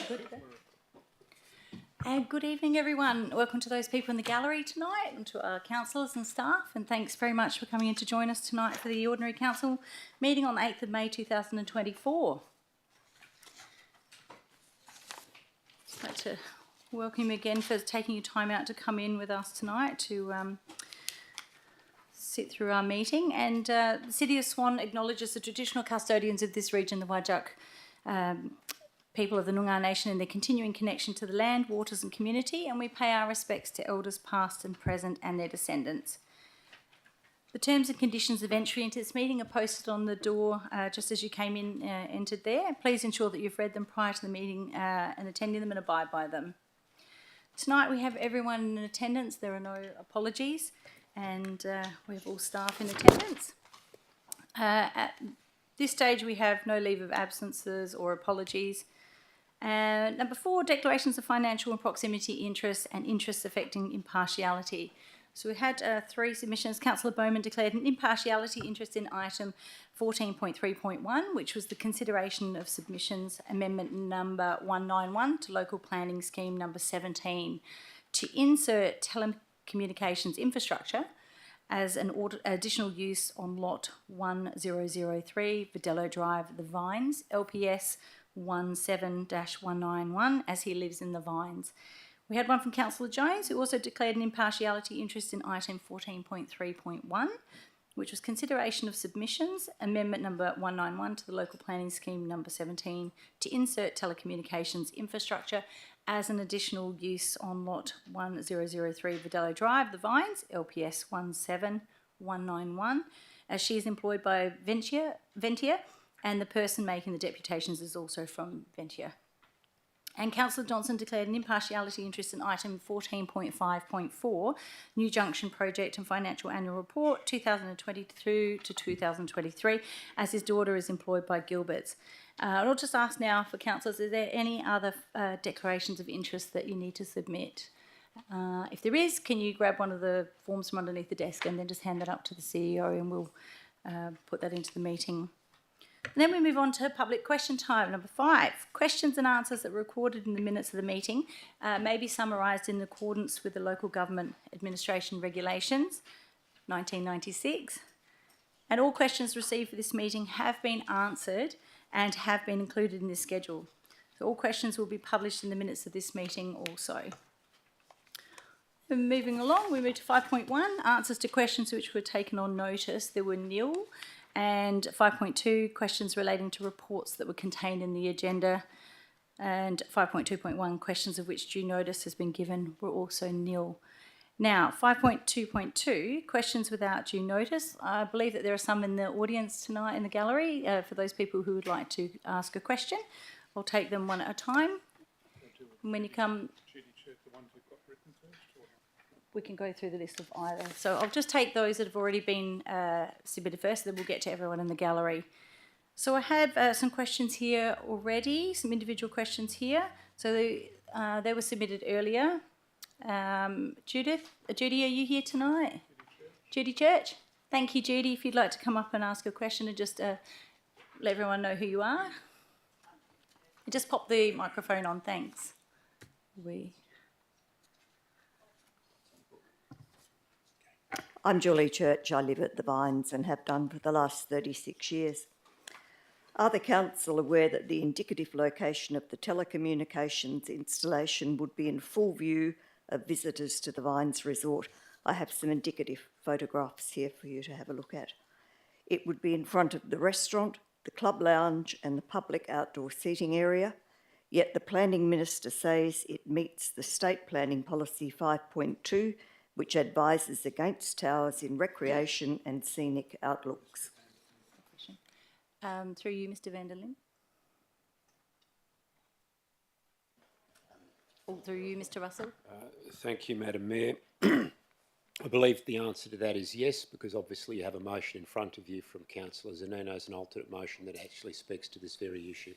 Good. And good evening, everyone. Welcome to those people in the gallery tonight and to our councillors and staff. And thanks very much for coming in to join us tonight for the Ordinary Council meeting on the 8th of May 2024. I'd like to welcome you again for taking your time out to come in with us tonight to sit through our meeting. And the City of Swan acknowledges the traditional custodians of this region, the Whadjuk people of the Noongar Nation, and their continuing connection to the land, waters and community, and we pay our respects to elders past and present and their descendants. The terms and conditions of entry into this meeting are posted on the door just as you came in, entered there. Please ensure that you've read them prior to the meeting and attending them and abide by them. Tonight we have everyone in attendance. There are no apologies, and we have all staff in attendance. At this stage we have no leave of absences or apologies. Number 4, declarations of financial and proximity interests and interests affecting impartiality. So we had 3 submissions. Councillor Bowman declared an impartiality interest in item 14.3.1, which was the consideration of submissions amendment number 191 to local planning scheme number 17 to insert telecommunications infrastructure as an additional use on lot 1003 Vidello Drive, The Vines, LPS 17-191, as he lives in The Vines. We had one from Councillor Jones, who also declared an impartiality interest in item 14.3.1, which was consideration of submissions, amendment number 191 to the local planning scheme number 17 to insert telecommunications infrastructure as an additional use on lot 1003 Vidello Drive, The Vines, LPS 17191, as she is employed by Ventia, and the person making the deputations is also from Ventia. And Councillor Johnson declared an impartiality interest in item 14.5.4, New Junction Project and Financial Annual Report 2022 to 2023, as his daughter is employed by Gilbert's. I'll just ask now for councillors, is there any other declarations of interest that you need to submit? If there is, can you grab one of the forms from underneath the desk and then just hand that up to the CEO, and we'll put that into the meeting. And then we move on to public question time, number 5. Questions and answers that were recorded in the minutes of the meeting may be summarised in accordance with the Local Government Administration Regulations, 1996. And all questions received for this meeting have been answered and have been included in this schedule. So all questions will be published in the minutes of this meeting also. And moving along, we move to 5.1, answers to questions which were taken on notice. There were nil. And 5.2, questions relating to reports that were contained in the agenda. And 5.2.1, questions of which due notice has been given, were also nil. Now, 5.2.2, questions without due notice. I believe that there are some in the audience tonight in the gallery. For those people who would like to ask a question, I'll take them one at a time. And when you come, we can go through the list of either. So I'll just take those that have already been submitted first, then we'll get to everyone in the gallery. So I have some questions here already, some individual questions here. So they were submitted earlier. Judy, are you here tonight? Judy Church. Thank you, Judy. If you'd like to come up and ask a question and just let everyone know who you are. And just pop the microphone on, thanks. I'm Julie Church. I live at The Vines and have done for the last 36 years. Are the council aware that the indicative location of the telecommunications installation would be in full view of visitors to The Vines Resort? I have some indicative photographs here for you to have a look at. It would be in front of the restaurant, the club lounge and the public outdoor seating area, yet the Planning Minister says it meets the State Planning Policy 5.2, which advises against towers in recreation and scenic outlooks. Through you, Mr van der Lim. Through you, Mr Russell. Thank you, Madam Mayor. I believe the answer to that is yes, because obviously you have a motion in front of you from Councillor Zanino's an alternate motion that actually speaks to this very issue.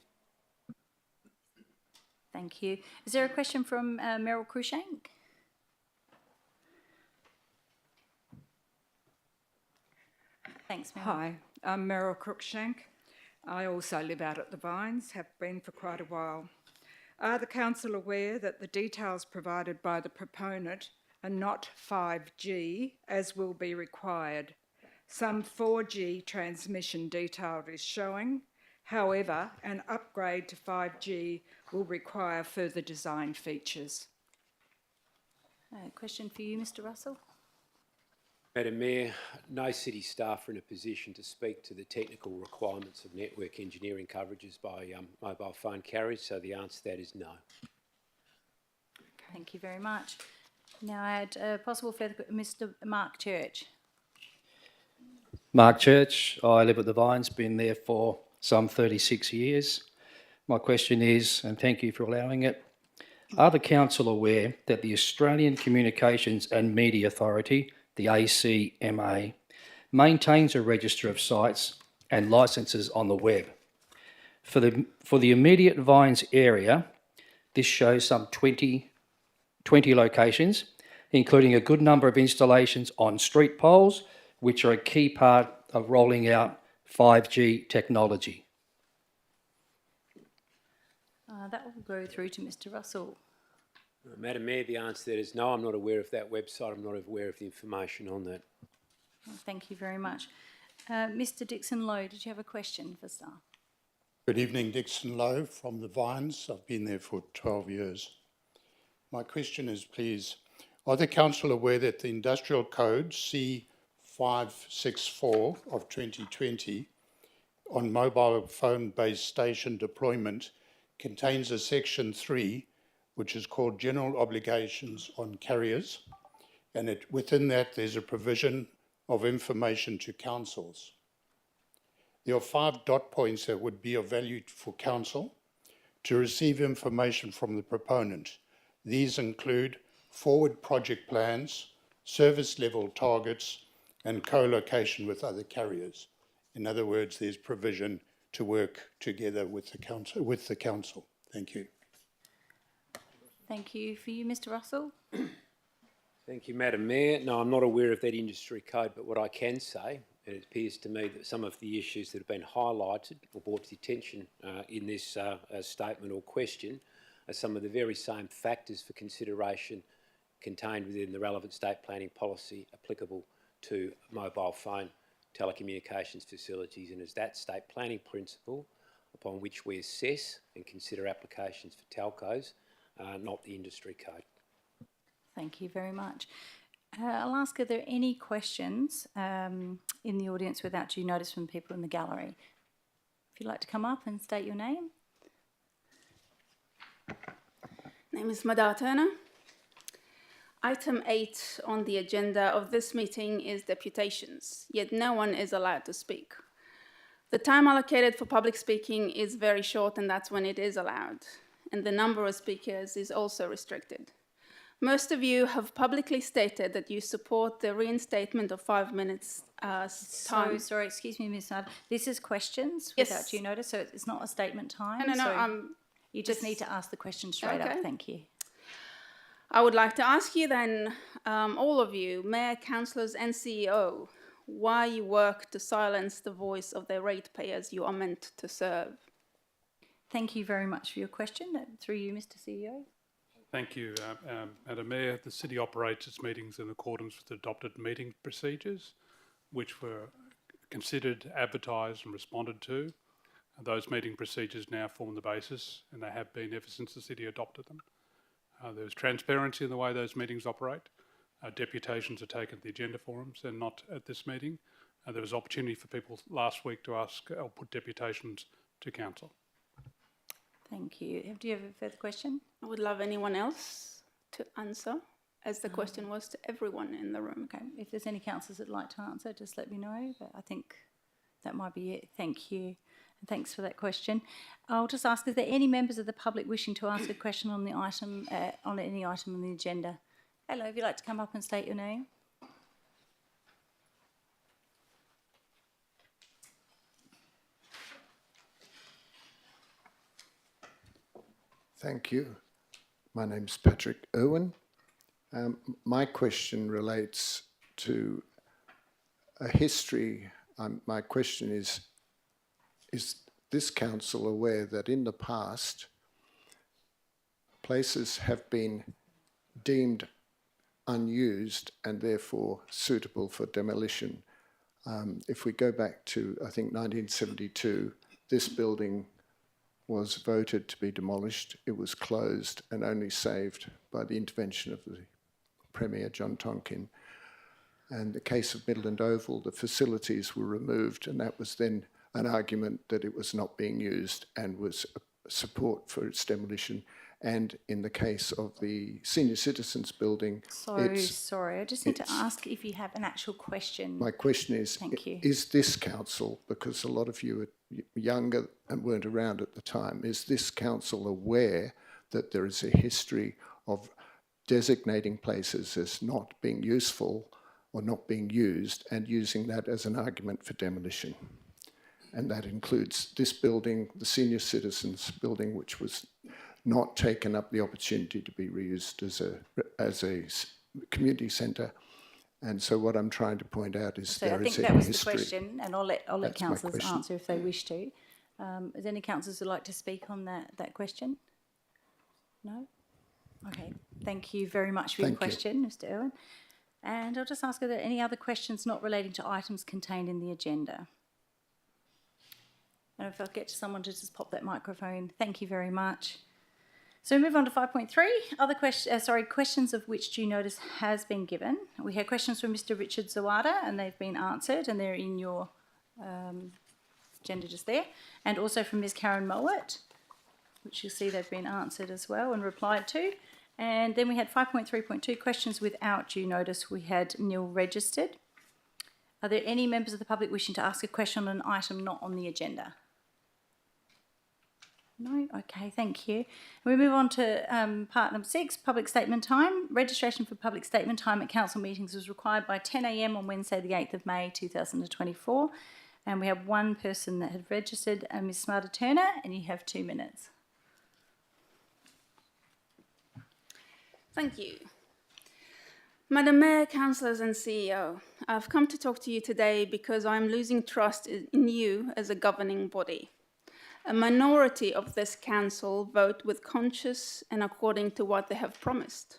Thank you. Is there a question from Meryl Cruikshank? Thanks, Meryl. Hi, I'm Meryl Cruikshank. I also live out at The Vines, have been for quite a while. Are the council aware that the details provided by the proponent are not 5G, as will be required? Some 4G transmission detail is showing. However, an upgrade to 5G will require further design features. Question for you, Mr Russell. Madam Mayor, no city staff are in a position to speak to the technical requirements of network engineering coverages by mobile phone carriers, so the answer to that is no. Thank you very much. Now I had possible further, Mr Mark Church. Mark Church, I live at the Vines, been there for some 36 years. My question is, and thank you for allowing it, are the council aware that the Australian Communications and Media Authority, the ACMA, maintains a register of sites and licences on the web? For the immediate Vines area, this shows some 20 locations, including a good number of installations on street poles, which are a key part of rolling out 5G technology. That will go through to Mr Russell. Madam Mayor, the answer to that is no. I'm not aware of that website. I'm not aware of the information on that. Thank you very much. Mr Dixon Lowe, did you have a question for staff? Good evening, Dixon Lowe from the Vines. I've been there for 12 years. My question is, please, are the council aware that the Industrial Code C564 of 2020 on mobile phone-based station deployment contains a section 3, which is called General Obligations on Carriers, and within that there's a provision of information to councils. There are 5 dot points that would be of value for council to receive information from the proponent. These include forward project plans, service level targets, and co-location with other carriers. In other words, there's provision to work together with the council. Thank you. Thank you. For you, Mr Russell? Thank you, Madam Mayor. No, I'm not aware of that industry code, but what I can say, and it appears to me that some of the issues that have been highlighted or brought to the attention in this statement or question are some of the very same factors for consideration contained within the relevant state planning policy applicable to mobile phone telecommunications facilities, and is that state planning principle upon which we assess and consider applications for telcos, not the industry code. Thank you very much. I'll ask, are there any questions in the audience without due notice from people in the gallery? If you'd like to come up and state your name. Name is Madar Turner. Item 8 on the agenda of this meeting is deputations, yet no one is allowed to speak. The time allocated for public speaking is very short, and that's when it is allowed, and the number of speakers is also restricted. Most of you have publicly stated that you support the reinstatement of 5 minutes time. So, sorry, excuse me, Ms. Nudd. This is questions Yes. without due notice, so it's not a statement time. No, so you just need to ask the question straight up. Thank you. I would like to ask you then, all of you, Mayor, Councillors and CEO, why you work to silence the voice of the ratepayers you are meant to serve. Thank you very much for your question. Through you, Mr CEO. Thank you, Madam Mayor. The City operates its meetings in accordance with adopted meeting procedures, which were considered, advertised and responded to. Those meeting procedures now form the basis, and they have been ever since the City adopted them. There's transparency in the way those meetings operate. Deputations are taken at the agenda forums and not at this meeting. There was opportunity for people last week to ask or put deputations to council. Thank you. Do you have a further question? I would love anyone else to answer, as the question was to everyone in the room. Okay, if there's any councillors that'd like to answer, just let me know, but I think that might be it. Thank you. And thanks for that question. I'll just ask, is there any members of the public wishing to ask a question on the item, on any item on the agenda? Hello, if you'd like to come up and state your name. Thank you. My name's Patrick Irwin. My question relates to a history. My question is this council aware that in the past places have been deemed unused and therefore suitable for demolition. If we go back to, I think, 1972, this building was voted to be demolished. It was closed and only saved by the intervention of the Premier, John Tonkin. And the case of Midland Oval, the facilities were removed, and that was then an argument that it was not being used and was support for its demolition. And in the case of the Senior Citizens Building, Sorry, I just need to ask if you have an actual question. my question is, Thank you. is this council, because a lot of you are younger and weren't around at the time, is this council aware that there is a history of designating places as not being useful or not being used and using that as an argument for demolition? And that includes this building, the Senior Citizens Building, which was not taken up the opportunity to be reused as a community centre. And so what I'm trying to point out is So I there think is a that was the history. question, and I'll let That's my councillors question. answer if they wish to. Is there any councillors who'd like to speak on that question? No? Okay, thank you very much for your Thank you. question, Mr Irwin. And I'll just ask, are there any other questions not relating to items contained in the agenda? And if I get to someone to just pop that microphone, thank you very much. So we move on to 5.3, other questions of which due notice has been given. We had questions from Mr Richard Zawada, and they've been answered, and they're in your agenda just there. And also from Ms Karen Mowat, which you'll see they've been answered as well and replied to. And then we had 5.3.2 questions without due notice. We had nil registered. Are there any members of the public wishing to ask a question on an item not on the agenda? No? Okay, thank you. We move on to part number 6, public statement time. Registration for public statement time at council meetings was required by 10 a.m. on Wednesday the 8th of May 2024. And we have one person that had registered, Ms Smarter Turner, and you have 2 minutes. Thank you. Madam Mayor, Councillors and CEO, I've come to talk to you today because I'm losing trust in you as a governing body. A minority of this council vote with conscience and according to what they have promised.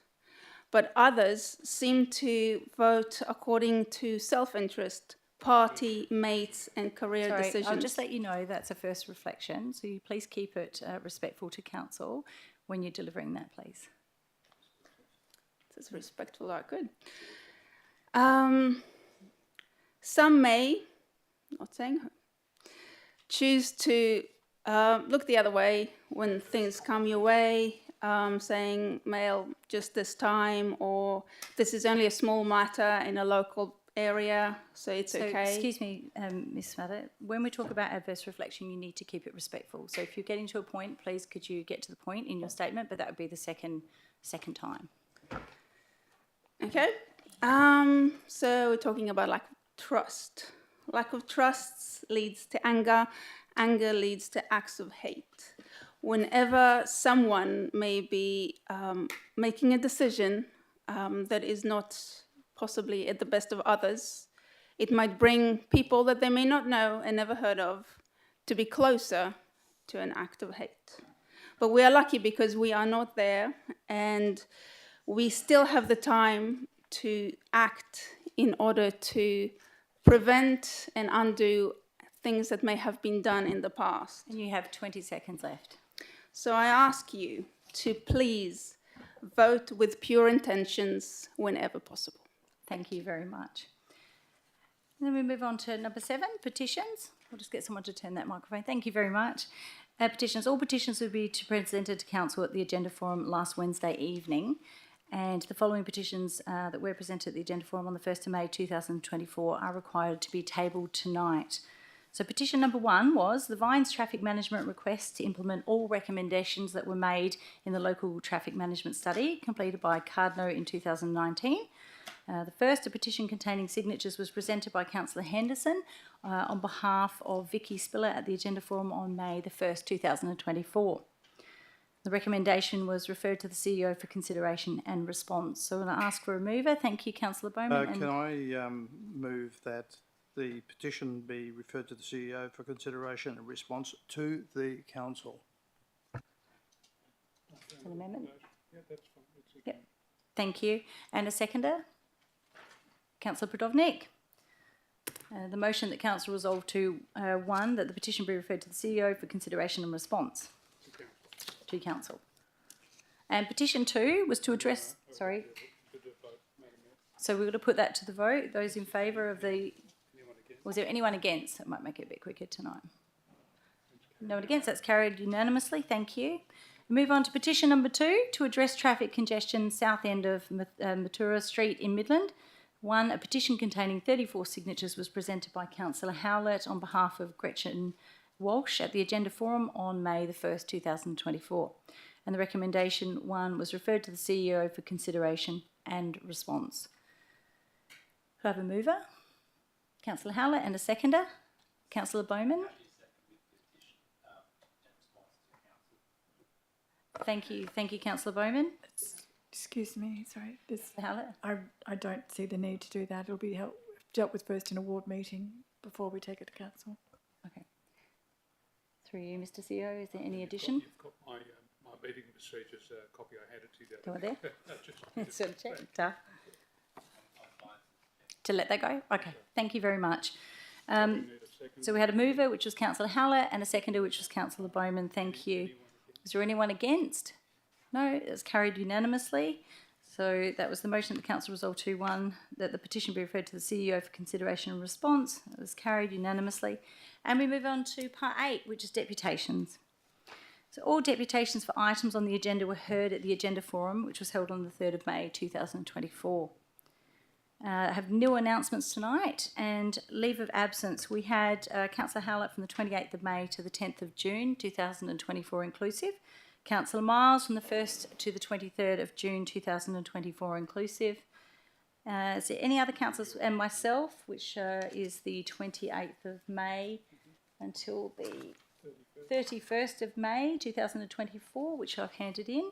But others seem to vote according to self-interest, party, mates and career decisions. I'll just let you know that's a first reflection, so you please keep it respectful to council when you're delivering that, please. As respectful as I could. Some may, not saying who, choose to look the other way when things come your way, saying, Mail, just this time, or this is only a small matter in a local area, so it's okay. Excuse me, Ms Smather, when we talk about adverse reflection, you need to keep it respectful. So if you're getting to a point, please could you get to the point in your statement, but that would be the second time. Okay, so we're talking about lack of trust. Lack of trust leads to anger. Anger leads to acts of hate. Whenever someone may be making a decision that is not possibly at the best of others, it might bring people that they may not know and never heard of to be closer to an act of hate. But we are lucky because we are not there, and we still have the time to act in order to prevent and undo things that may have been done in the past. And you have 20 seconds left. So I ask you to please vote with pure intentions whenever possible. Thank you very much. And then we move on to number 7, petitions. We'll just get someone to turn that microphone. Thank you very much. Petitions. All petitions will be presented to council at the agenda forum last Wednesday evening. And the following petitions that were presented at the agenda forum on the 1st of May 2024 are required to be tabled tonight. So petition number 1 was the Vines Traffic Management request to implement all recommendations that were made in the local traffic management study completed by Cardno in 2019. The first, a petition containing signatures, was presented by Councillor Henderson on behalf of Vicky Spiller at the agenda forum on May the 1st, 2024. The recommendation was referred to the CEO for consideration and response. So I'm going to ask for a mover. Thank you, Councillor Bowman. Can I move that the petition be referred to the CEO for consideration and response to the council? It's an amendment. Yeah, that's fine. Yep. Thank you. And a seconder? Councillor Prodovnik. The motion that council resolved to, one, that the petition be referred to the CEO for consideration and response. To council. And petition 2 was to address, sorry. So we're going to put that to the vote. Those in favour of the, was there anyone against? That might make it a bit quicker tonight. No one against, that's carried unanimously, thank you. We move on to petition number 2, to address traffic congestion south end of Matura Street in Midland. 1, a petition containing 34 signatures was presented by Councillor Howlett on behalf of Gretchen Walsh at the Agenda Forum on May the 1st, 2024. And the recommendation 1 was referred to the CEO for consideration and response. Could I have a mover? Councillor Howlett, and a seconder? Councillor Bowman? Thank you, Councillor Bowman. Excuse me, sorry. Howlett? I don't see the need to do that. It'll be dealt with first in a ward meeting before we take it to council. Okay. Through you, Mr. CEO, is there any addition? You've got my meeting procedures copy. I handed to you the Go other there. day. Sort of checked. To let that go? Okay, thank you very much. So we had a mover, which was Councillor Howlett, and a seconder, which was Councillor Bowman. Thank you. Is there anyone against? No, it's carried unanimously. So that was the motion that the council resolved to 1, that the petition be referred to the CEO for consideration and response. It was carried unanimously. And we move on to part 8, which is deputations. So all deputations for items on the agenda were heard at the Agenda Forum, which was held on the 3rd of May 2024. I have no announcements tonight, and leave of absence. We had Councillor Howlett from the 28th of May to the 10th of June 2024 inclusive. Councillor Miles from the 1st to the 23rd of June 2024 inclusive. Is there any other councillors? And myself, which is the 28th of May until the 31st of May 2024, which I've handed in.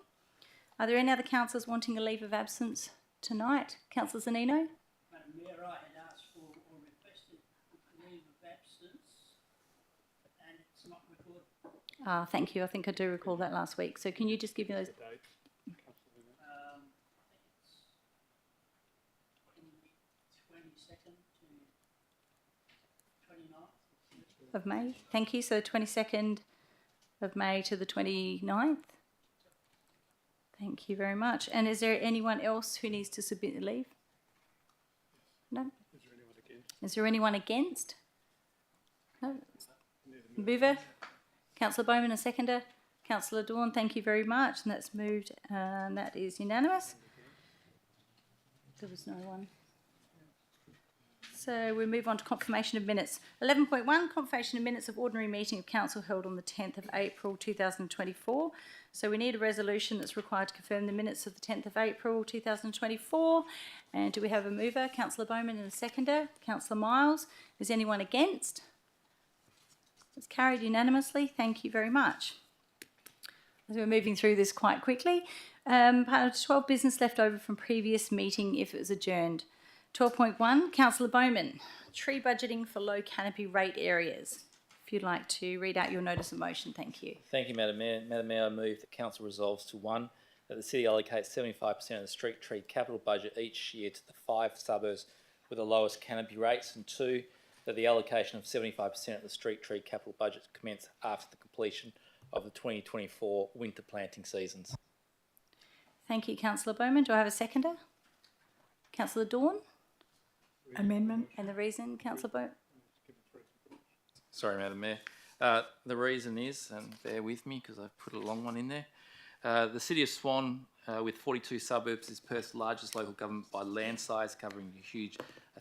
Are there any other councillors wanting a leave of absence tonight? Councillor Zanino? Madam Mayor, I had asked for or requested a leave of absence and it's not recorded. Thank you. I think I do recall that last week. So can you just give me those? I think it's 22nd to 29th. Of May. Thank you. So 22nd of May to the 29th. Thank you very much. And is there anyone else who needs to submit the leave? No? Is there anyone against? Is there anyone against? No? Mover? Councillor Bowman, a seconder. Councillor Dawn, thank you very much. And that's moved, and that is unanimous. There was no one. So we move on to confirmation of minutes. 11.1, confirmation of minutes of ordinary meeting of council held on the 10th of April 2024. So we need a resolution that's required to confirm the minutes of the 10th of April 2024. And do we have a mover? Councillor Bowman, and a seconder. Councillor Miles. Is anyone against? It's carried unanimously. Thank you very much. As we're moving through this quite quickly, part of 12 business left over from previous meeting if it was adjourned. 12.1, Councillor Bowman, tree budgeting for low canopy rate areas. If you'd like to read out your notice of motion, thank you. Thank you, Madam Mayor. Madam Mayor, I move that Council resolves to 1, that the City allocates 75% of the street tree capital budget each year to the 5 suburbs with the lowest canopy rates, and 2, that the allocation of 75% of the street tree capital budget commence after the completion of the 2024 winter planting seasons. Thank you, Councillor Bowman. Do I have a seconder? Councillor Dawn? Amendment. And the reason, Councillor Bowman? Sorry, Madam Mayor. The reason is, and bear with me because I've put a long one in there, the City of Swan, with 42 suburbs, is Perth's largest local government by land size, covering a huge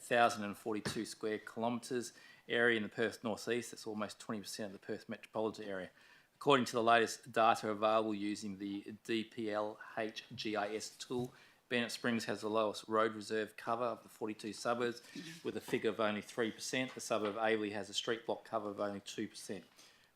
1,042 square kilometres area in the Perth North East. That's almost 20% of the Perth metropolitan area. According to the latest data available using the DPLH GIS tool, Bennett Springs has the lowest road reserve cover of the 42 suburbs with a figure of only 3%. The suburb of Aveley has a street block cover of only 2%.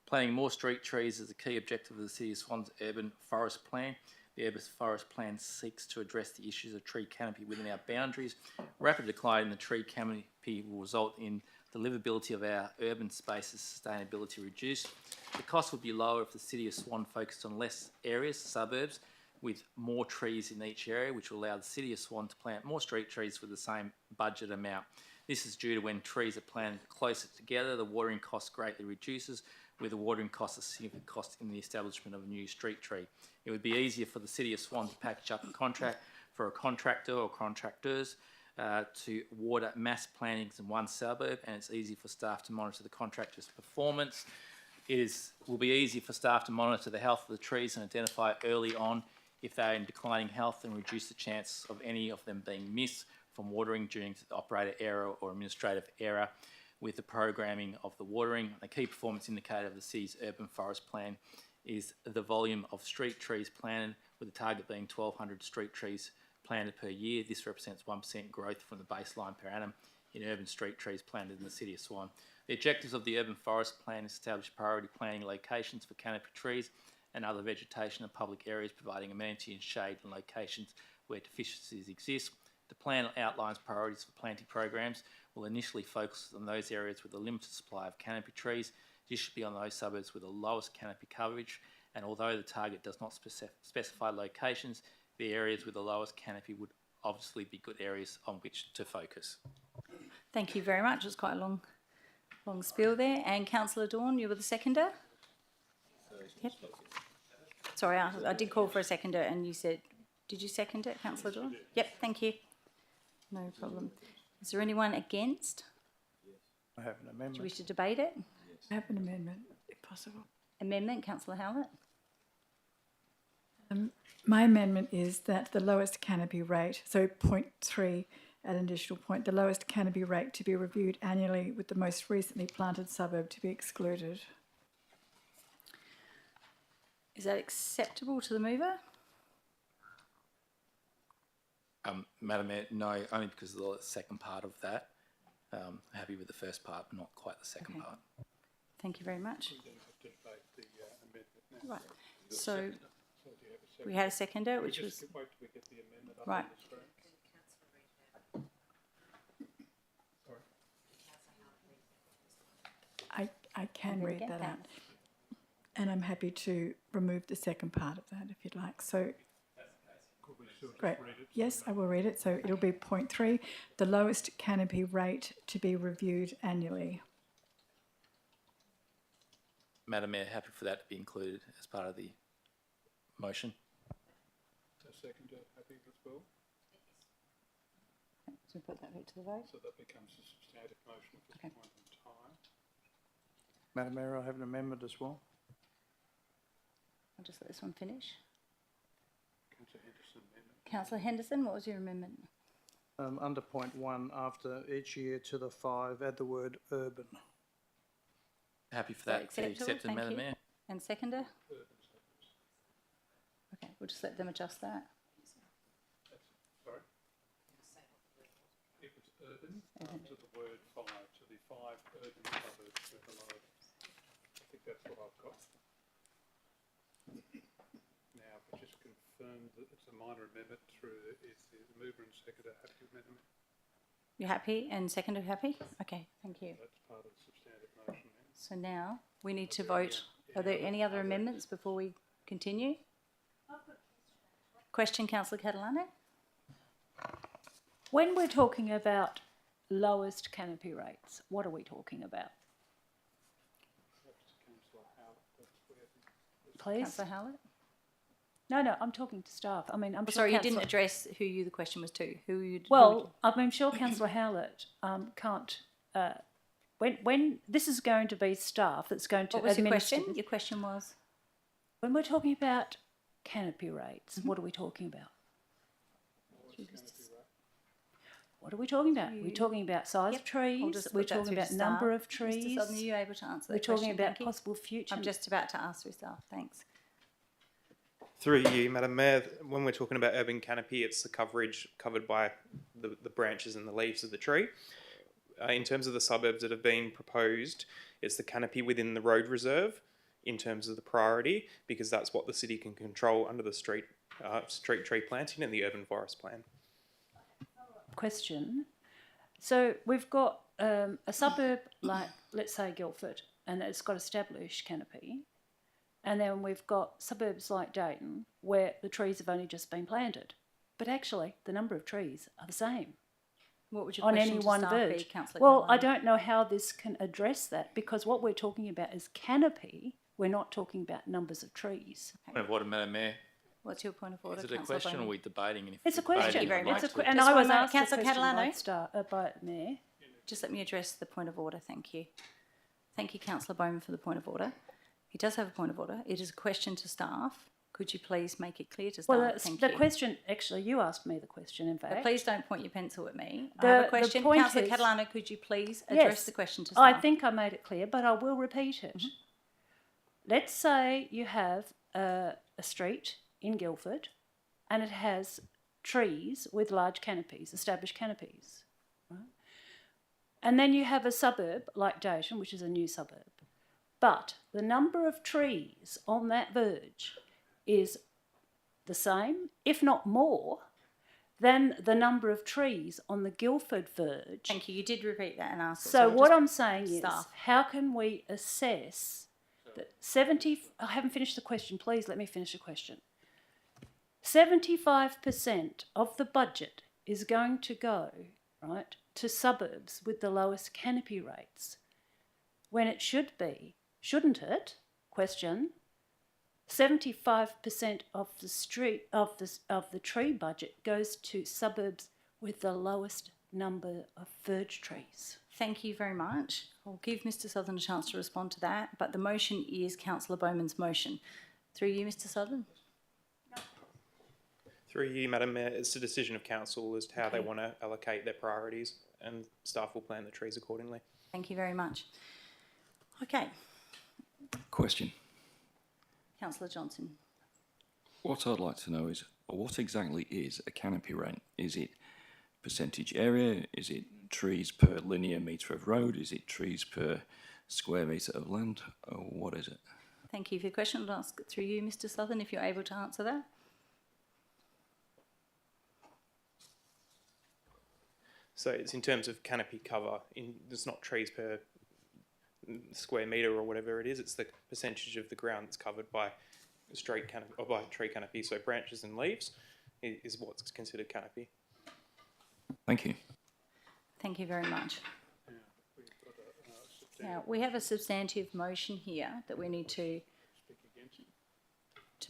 Planting more street trees is a key objective of the City of Swan's urban forest plan. The urban forest plan seeks to address the issues of tree canopy within our boundaries. Rapid decline in the tree canopy will result in the livability of our urban spaces, sustainability reduced. The cost would be lower if the City of Swan focused on less areas, suburbs, with more trees in each area, which will allow the City of Swan to plant more street trees for the same budget amount. This is due to when trees are planted closer together, the watering cost greatly reduces, with the watering cost a significant cost in the establishment of a new street tree. It would be easier for the City of Swan to package up a contract for a contractor or contractors to water mass plantings in one suburb, and it's easy for staff to monitor the contractor's performance. Will be easy for staff to monitor the health of the trees and identify early on if they are in declining health, and reduce the chance of any of them being missed from watering due to operator error or administrative error with the programming of the watering. The key performance indicator of the city's urban forest plan is the volume of street trees planted, with the target being 1,200 street trees planted per year. This represents 1% growth from the baseline per annum in urban street trees planted in the City of Swan. The objectives of the urban forest plan is to establish priority planting locations for canopy trees and other vegetation in public areas, providing amenity and shade in locations where deficiencies exist. The plan outlines priorities for planting programs, will initially focus on those areas with a limited supply of canopy trees. This should be on those suburbs with the lowest canopy coverage, and although the target does not specify locations, the areas with the lowest canopy would obviously be good areas on which to focus. Thank you very much. It was quite a long spiel there. And Councillor Dawn, you were the seconder? Yep. Sorry, I did call for a seconder and you said, did you second it, Councillor Dawn? Yep, thank you. No problem. Is there anyone against? I have an amendment. Do you wish to debate it? I have an amendment, if possible. Amendment, Councillor Howlett. My amendment is that the lowest canopy rate, so 0.3 at an additional point, the lowest canopy rate to be reviewed annually, with the most recently planted suburb to be excluded. Is that acceptable to the mover? Madam Mayor, no, only because of the second part of that. Happy with the first part, but not quite the second part. Thank you very much. We then have to debate the amendment now. Right. So we had a seconder, which was Just wait till we get the amendment up right. on the screen. I can will read get that that. out. And I'm happy to remove the second part of that if you'd like. So, Could we still just great. read it? Yes, I will read it. So it'll be 0.3, the lowest canopy rate to be reviewed annually. Madam Mayor, happy for that to be included as part of the motion. So seconder, happy as well? So put that to the vote. So that becomes a substantive motion at this Okay. point in time. Madam Mayor, I have an amendment as well. I'll just let this one finish. Councillor Henderson amendment. Councillor Henderson, what was your amendment? Under point 1, after each year to the 5, add the word urban. Happy for Is that that to be acceptable? accepted, Thank Madam you. Mayor. And seconder? Okay, we'll just let them adjust that. Sorry? It was urban after the word 5, so the 5 urban suburbs were below. I think that's what I've got. Now, if I just confirm that it's a minor amendment through, is the mover and seconder happy with amendment? You happy and seconder happy? Okay, thank you. That's part of the substantive motion then. So now we need to vote. Are there any other amendments before we continue? Question, Councillor Catalano? When we're talking about lowest canopy rates, what are we talking about? Councillor Howard, that's where Please? Councillor Howlett? No, I'm talking to staff. I mean, I'm Oh, sure sorry, you didn't Councillor- address who the question was to. Well, I'm sure Councillor Howlett can't. When this is going to be staff that's going to What was your administer. question? Your question was? When we're talking about canopy rates, what are we talking about? What are we talking about? We're talking about size of I'll trees. just We're put that talking through about to number staff. of trees. Mr. Sutton, are you able to answer We're that talking question? about Thank you. possible future. I'm just about to ask through staff. Thanks. Through you, Madam Mayor, when we're talking about urban canopy, it's the coverage covered by the branches and the leaves of the tree. In terms of the suburbs that have been proposed, it's the canopy within the road reserve in terms of the priority, because that's what the city can control under the street tree planting and the urban forest plan. Question. So we've got a suburb like, let's say, Guildford, and it's got established canopy. And then we've got suburbs like Dayton where the trees have only just been planted. But actually, the number of trees are the same What would your on question any to one staff verge. be, Councillor Well, I Caroline? don't know how this can address that, because what we're talking about is canopy. We're not talking about numbers of trees. Point of order, Madam Mayor. What's your point of order, Is it a Councillor question or are Bowman? we debating? And if It's a we're debating, question. Thank you very I'd much. like to- And Just I was one moment. asked the Councillor question Catalano. by the Mayor. Just let me address the point of order, thank you. Thank you, Councillor Bowman, for the point of order. He does have a point of order. It is a question to staff. Could you please make it clear to staff? Well, Thank the you. question, actually, you asked me the question, in fact. But please don't point your pencil at me. I The- have a the question. point Councillor is- Catalano, could you please address Yes, the question to staff? I think I made it clear, but I will repeat it. Let's say you have a street in Guildford and it has trees with large canopies, established canopies. Right? And then you have a suburb like Dayton, which is a new suburb. But the number of trees on that verge is the same, if not more, than the number of trees on the Guildford verge. Thank you. You did repeat that and ask it. So what just- I'm saying is, staff. how can we assess that 70? I haven't finished the question. Please let me finish the question. 75% of the budget is going to go right to suburbs with the lowest canopy rates, when it should be, shouldn't it? Question. 75% of the tree budget goes to suburbs with the lowest number of verge trees. Thank you very much. I'll give Mr Southern a chance to respond to that, but the motion is Councillor Bowman's motion. Through you, Mr Southern. Through you, Madam Mayor, it's a decision of council as to how they Okay. want to allocate their priorities, and staff will plant the trees accordingly. Thank you very much. Okay, Question. Councillor Johnson. What I'd like to know is, what exactly is a canopy rent? Is it percentage area? Is it trees per linear metre of road? Is it trees per square metre of land? Or what is it? Thank you for your question. I'll ask it through you, Mr Southern, if you're able to answer that. So it's in terms of canopy cover. It's not trees per square metre or whatever it is. It's the percentage of the ground that's covered by straight canopy or by tree canopy. So branches and leaves is what's considered canopy. Thank you. Thank you very much. Now, we have a substantive motion here that we need to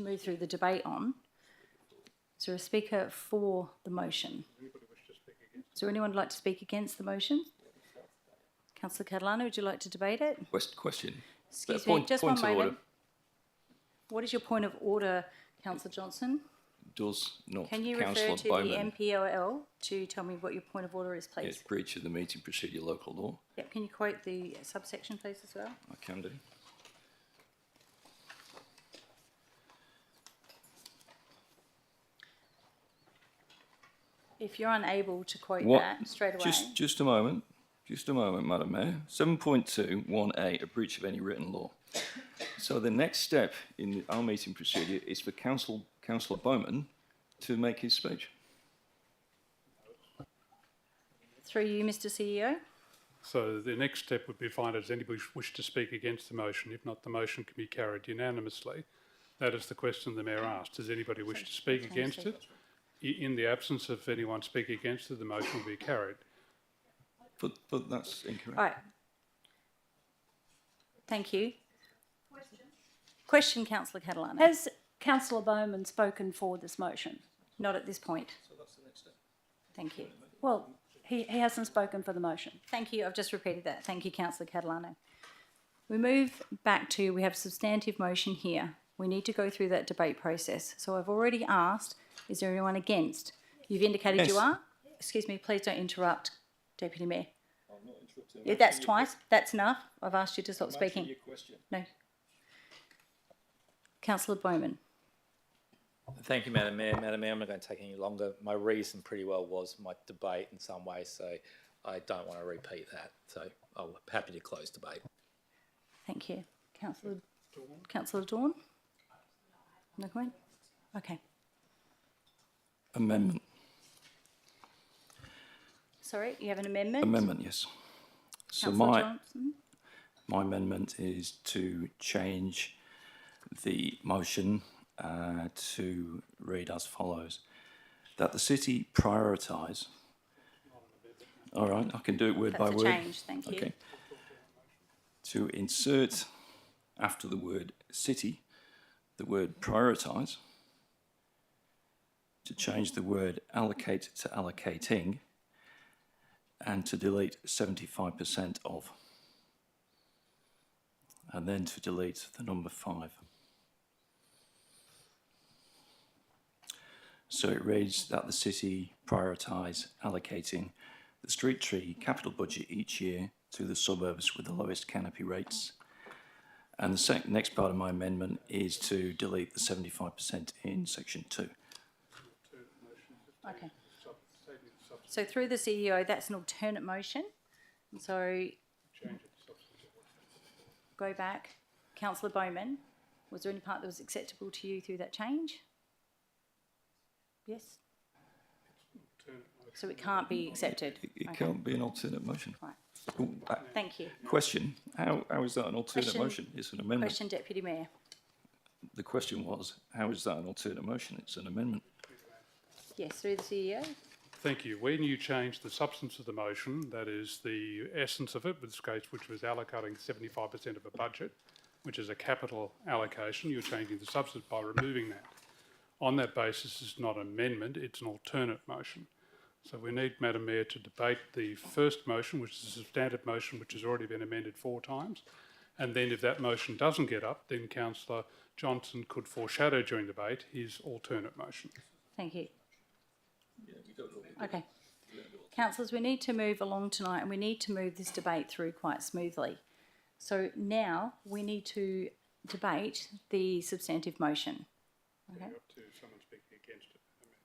move through the debate on. Is there a speaker for the motion? Is there anyone who'd like to speak against the motion? Councillor Catalano, would you like to debate it? Question. Excuse me, just one point of moment. order. What is your point of order, Councillor Johnson? Does not Can you refer Councillor to Bowman, the MPOL to tell me what your point of order is, please? it's breach of the meeting procedure local law? Yep, can you quote the subsection, please, as well? I can do. If you're unable to quote What? that straight away. Just a moment. Just a moment, Madam Mayor. 7.2(1)(a), a breach of any written law. So the next step in our meeting procedure is for Councillor Bowman to make his speech. Through you, Mr CEO. So the next step would be to find out does anybody wish to speak against the motion. If not, the motion can be carried unanimously. That is the question the Mayor asked. Does anybody wish to speak against it? In the absence of anyone speaking against it, the motion will be carried. But that's incorrect. All right. Thank you. Question, Councillor Catalano. Has Councillor Bowman spoken for this motion? Not at this point. So that's the next step. Thank you. Well, he hasn't spoken for the motion. Thank you. I've just repeated that. Thank you, Councillor Catalano. We move back to, we have a substantive motion here. We need to go through that debate process. So I've already asked, is there anyone against? You've indicated Yes. you are. Excuse me, please don't interrupt, Deputy Mayor. I'm not interrupting. Yeah, that's twice. That's enough. I've asked you to stop speaking. No. Councillor Bowman. Thank you, Madam Mayor. Madam Mayor, I'm not going to take any longer. My reason pretty well was my debate in some ways, so I don't want to repeat that. So I'm happy to close debate. Thank you. Councillor Dawn? No comment? Okay. Amendment. Sorry, you have an amendment? Amendment, yes. So Councillor my Johnson? amendment is to change the motion to read as follows: that the city prioritise. All right, I can do it word by That's a word. change, thank you. Okay. To insert after the word city, the word prioritise. To change the word allocate to allocating, and to delete 75% of. And then to delete the number 5. So it reads that the city prioritise allocating the street tree capital budget each year to the suburbs with the lowest canopy rates. And the next part of my amendment is to delete the 75% in section 2. Okay. So through the CEO, that's an alternate motion. So go back. Councillor Bowman, was there any part that was acceptable to you through that change? Yes? So it can't be accepted? It Okay. can't be an alternate motion. Right. Oh, Thank you. question, how is that an alternate Question- motion? It's an amendment. Question, Deputy Mayor. The question was, how is that an alternate motion? It's an amendment. Yes, through the CEO. Thank you. When you change the substance of the motion, that is the essence of it, in this case, which was allocating 75% of a budget, which is a capital allocation, you're changing the substance by removing that. On that basis, it's not an amendment, it's an alternate motion. So we need, Madam Mayor, to debate the first motion, which is a substantive motion, which has already been amended 4 times. And then if that motion doesn't get up, then Councillor Johnson could foreshadow during debate his alternate motion. Thank you. Okay. Councillors, we need to move along tonight and we need to move this debate through quite smoothly. So now we need to debate the substantive motion. Okay. Someone speaking against it.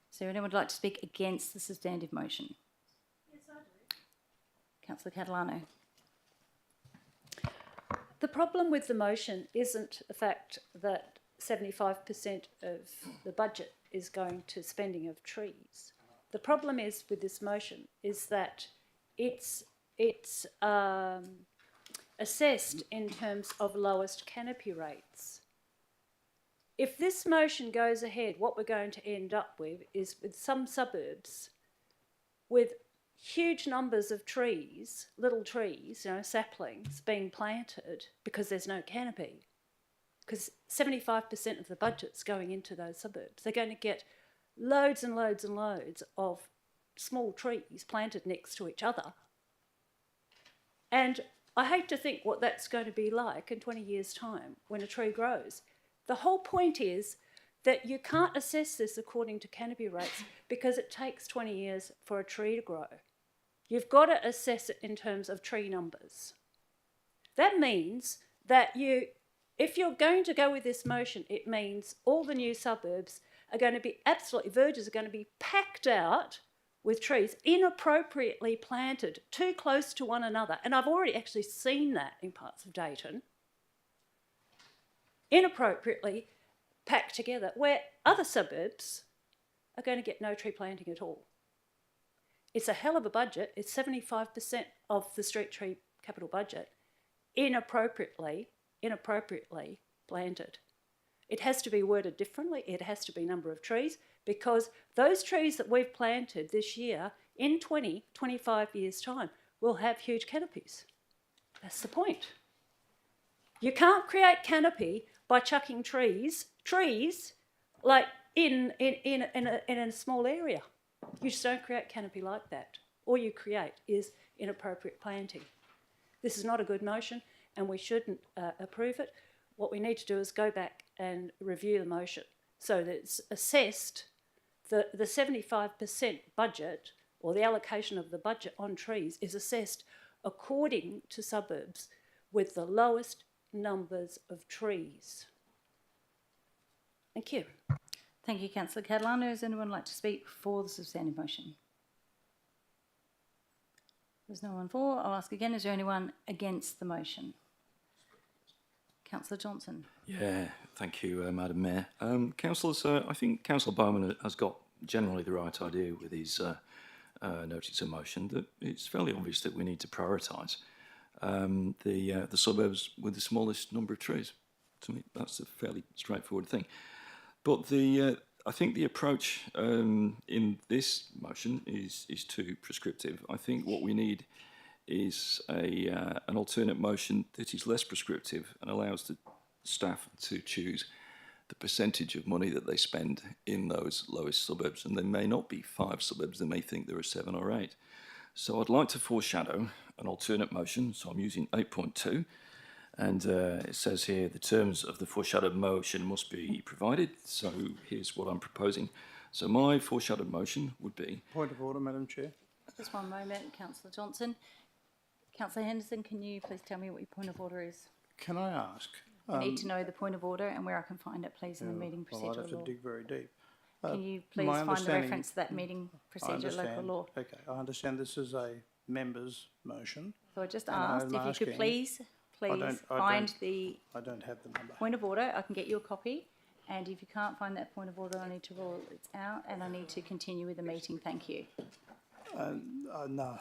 So anyone would like to speak against the substantive motion? Yes, I do. Councillor Catalano. The problem with the motion isn't the fact that 75% of the budget is going to spending of trees. The problem is with this motion is that it's assessed in terms of lowest canopy rates. If this motion goes ahead, what we're going to end up with is with some suburbs with huge numbers of trees, little trees, saplings being planted because there's no canopy. Because 75% of the budget's going into those suburbs. They're going to get loads and loads and loads of small trees planted next to each other. And I hate to think what that's going to be like in 20 years' time when a tree grows. The whole point is that you can't assess this according to canopy rates because it takes 20 years for a tree to grow. You've got to assess it in terms of tree numbers. That means that if you're going to go with this motion, it means all the new suburbs are going to be verges are going to be packed out with trees inappropriately planted too close to one another. And I've already actually seen that in parts of Dayton. Inappropriately packed together, where other suburbs are going to get no tree planting at all. It's a hell of a budget. It's 75% of the street tree capital budget, inappropriately planted. It has to be worded differently. It has to be number of trees, because those trees that we've planted this year, in 20, 25 years' time, will have huge canopies. That's the point. You can't create canopy by chucking trees like in a small area. You just don't create canopy like that. All you create is inappropriate planting. This is not a good motion and we shouldn't approve it. What we need to do is go back and review the motion so that it's assessed, the 75% budget or the allocation of the budget on trees is assessed according to suburbs with the lowest numbers of trees. Thank you. Thank you, Councillor Catalano. Does anyone like to speak for the substantive motion? There's no one for. I'll ask again, is there anyone against the motion? Councillor Johnson. Yeah, thank you, Madam Mayor. Councillors, I think Councillor Bowman has got generally the right idea with his notice of motion, that it's fairly obvious that we need to prioritise the suburbs with the smallest number of trees. To me, that's a fairly straightforward thing. But I think the approach in this motion is too prescriptive. I think what we need is an alternate motion that is less prescriptive and allows the staff to choose the percentage of money that they spend in those lowest suburbs. And there may not be 5 suburbs, they may think there are 7 or 8. So I'd like to foreshadow an alternate motion, so I'm using 8.2. And it says here the terms of the foreshadowed motion must be provided. So here's what I'm proposing. So my foreshadowed motion would be... Point of order, Madam Chair. Just one moment, Councillor Johnson. Councillor Henderson, can you please tell me what your point of order is? Can I ask? I need to know the point of order and where I can find it, please, in the meeting Well, procedure I'd have law. to dig very deep. Can you please my find the understanding- reference to that meeting I procedure, local understand. law? Okay, I understand this is a member's motion. So I just and asked I'm if you could asking- please find the I don't have the number. point of order. I can get you a copy. And if you can't find that point of order, I need to rule it out and I need to continue with the meeting. Thank you. No,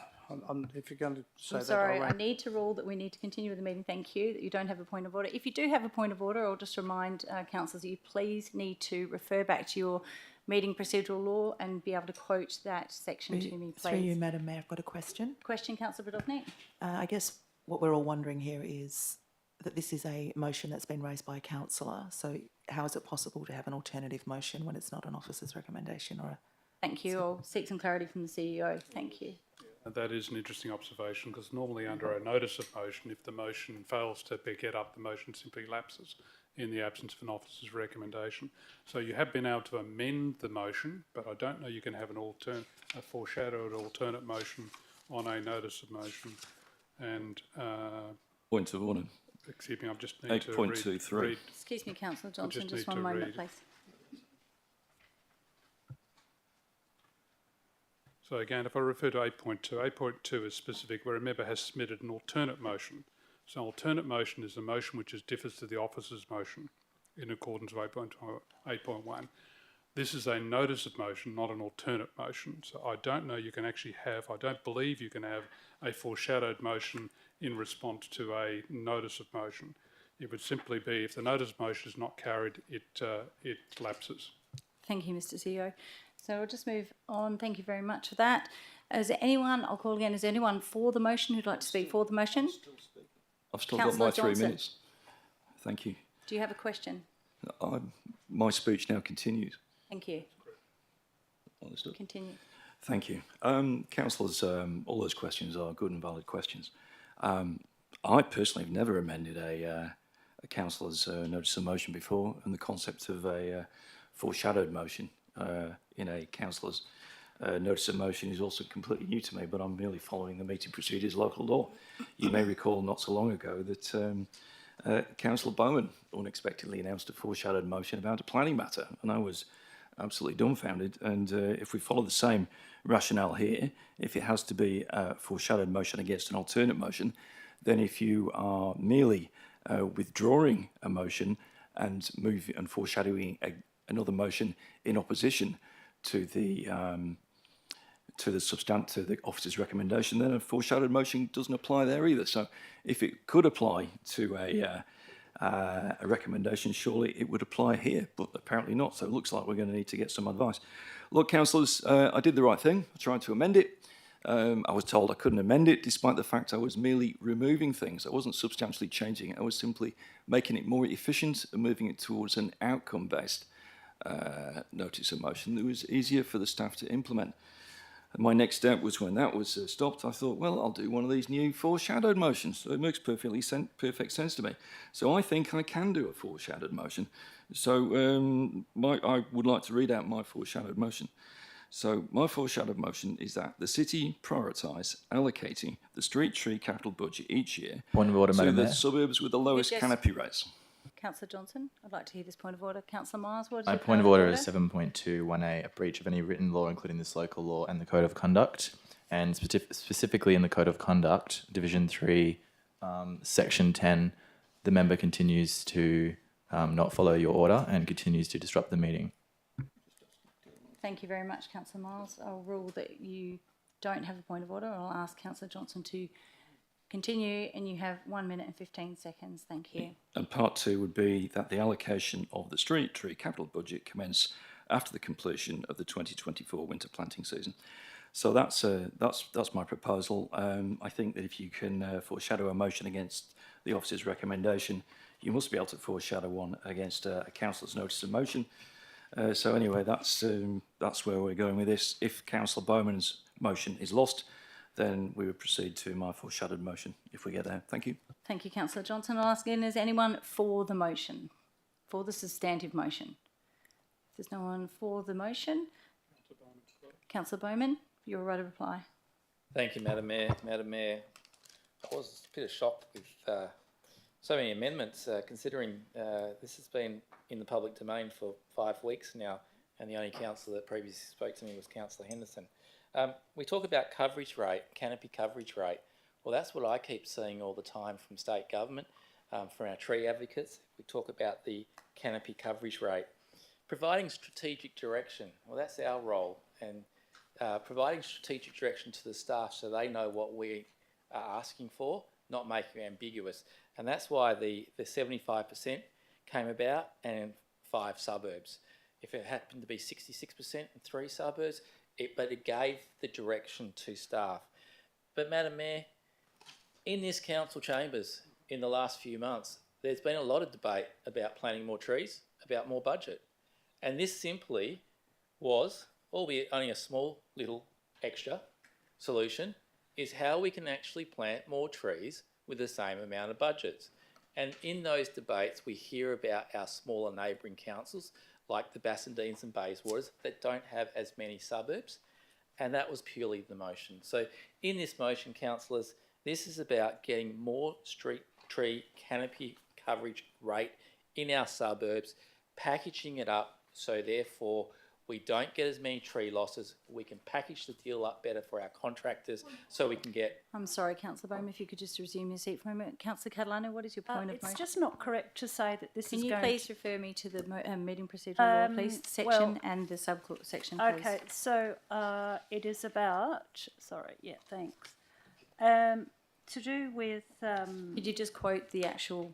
if you're going to say I'm that, sorry, I'll I need to rule that we need to continue with the meeting. Thank you, that you don't have a point of order. If you do have a point of order, I'll just remind councillors that you please need to refer back to your meeting procedural law and be able to quote that section to me, Through you, please. Madam Mayor, I've got a question. Question, Councillor Budovnik? I guess what we're all wondering here is that this is a motion that's been raised by a councillor. So how is it possible to have an alternative motion when it's not an officer's recommendation or a... Thank you. I'll seek some clarity from the CEO. Thank you. And that is an interesting observation because normally under a notice of motion, if the motion fails to get up, the motion simply lapses in the absence of an officer's recommendation. So you have been able to amend the motion, but I don't know you can have a foreshadowed alternate motion on a notice of motion. And Point of order. excuse me, I just need to 8.23. read. Excuse me, Councillor Johnson, just just need one to moment, read. please. So again, if I refer to 8.2, 8.2 is specific where a member has submitted an alternate motion. So an alternate motion is a motion which differs to the officer's motion in accordance with 8.1. This is a notice of motion, not an alternate motion. So I don't know you can actually have, I don't believe you can have a foreshadowed motion in response to a notice of motion. It would simply be if the notice of motion is not carried, it lapses. Thank you, Mr. CEO. So I'll just move on. Thank you very much for that. Is there anyone, I'll call again, is there anyone for the motion who'd like to speak for the motion? I've still Councillor got my 3 Johnson. minutes. Thank you. Do you have a question? My speech now continues. Thank you. Understood. Continue. Thank you. Councillors, all those questions are good and valid questions. I personally have never amended a councillor's notice of motion before, and the concept of a foreshadowed motion in a councillor's notice of motion is also completely new to me, but I'm merely following the meeting procedures local law. You may recall not so long ago that Councillor Bowman unexpectedly announced a foreshadowed motion about a planning matter, and I was absolutely dumbfounded. And if we follow the same rationale here, if it has to be a foreshadowed motion against an alternate motion, then if you are merely withdrawing a motion and foreshadowing another motion in opposition to the officer's recommendation, then a foreshadowed motion doesn't apply there either. So if it could apply to a recommendation, surely it would apply here, but apparently not. So it looks like we're going to need to get some advice. Look, councillors, I did the right thing. I tried to amend it. I was told I couldn't amend it, despite the fact I was merely removing things. I wasn't substantially changing it. I was simply making it more efficient and moving it towards an outcome-based notice of motion that was easier for the staff to implement. And my next step was, when that was stopped, I thought, well, I'll do one of these new foreshadowed motions. So it makes perfect sense to me. So I think I can do a foreshadowed motion. So I would like to read out my foreshadowed motion. So my foreshadowed motion is that the city prioritise allocating the street tree capital budget each year Point of order, to Madam the Mayor. suburbs with the lowest Yes. canopy rates. Councillor Johnson, I'd like to hear this point of order. Councillor Myers, what is My your point of order is 7.21A, a breach of any written law, including this local law and the Code of Conduct. And specifically in the Code of Conduct, Division 3, Section 10, the member continues to not follow your order and continues to disrupt the meeting. Thank you very much, Councillor Miles. I'll rule that you don't have a point of order. I'll ask Councillor Johnson to Continue, and you have 1 minute and 15 seconds. Thank you. And part two would be that the allocation of the street tree capital budget commence after the completion of the 2024 winter planting season. So that's my proposal. I think that if you can foreshadow a motion against the officer's recommendation, you must be able to foreshadow one against a councillor's notice of motion. So anyway, that's where we're going with this. If Councillor Bowman's motion is lost, then we would proceed to my foreshadowed motion if we get there. Thank you. Thank you, Councillor Johnson. I'll ask again, is anyone for the motion, for the substantive motion? If there's no one for the motion, Councillor Bowman, you're right to reply. Thank you, Madam Mayor. Madam Mayor, I was a bit shocked with so many amendments, considering this has been in the public domain for 5 weeks now, and the only councillor that previously spoke to me was Councillor Henderson. We talk about coverage rate, canopy coverage rate. Well, that's what I keep seeing all the time from state government, from our tree advocates. We talk about the canopy coverage rate. Providing strategic direction, well, that's our role, and providing strategic direction to the staff so they know what we are asking for, not making it ambiguous. And that's why the 75% came about, and 5 suburbs. If it happened to be 66% in 3 suburbs, but it gave the direction to staff. But Madam Mayor, in this council chambers in the last few months, there's been a lot of debate about planting more trees, about more budget. And this simply was, albeit only a small little extra solution, is how we can actually plant more trees with the same amount of budgets. And in those debates, we hear about our smaller neighbouring councils, like the Bassendeans and Bayswaters, that don't have as many suburbs, and that was purely the motion. So in this motion, councillors, this is about getting more street tree canopy coverage rate in our suburbs, packaging it up so therefore we don't get as many tree losses. We can package the deal up better for our contractors so we can get... I'm sorry, Councillor Bowman, if you could just resume your seat for a moment. Councillor Catalano, what is your point of motion? It's just not correct to say that this Can is you going please refer me to the meeting procedural law, please, section well, and the subsection, please? Okay, so it is about, sorry, yeah, thanks. To do with... Could you just quote the actual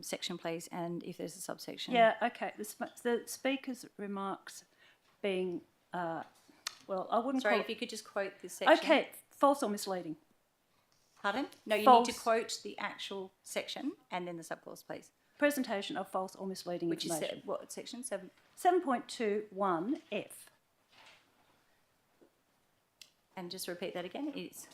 section, please, and if there's a subsection? Yeah, okay. The Speaker's remarks being, well, I wouldn't Sorry, call if you could just quote this section. Okay, false or misleading. Pardon? No, you False. need to quote the actual section and then the subclause, please. Presentation of false or misleading Which information. is what section? 7.21F. And just repeat that again. It's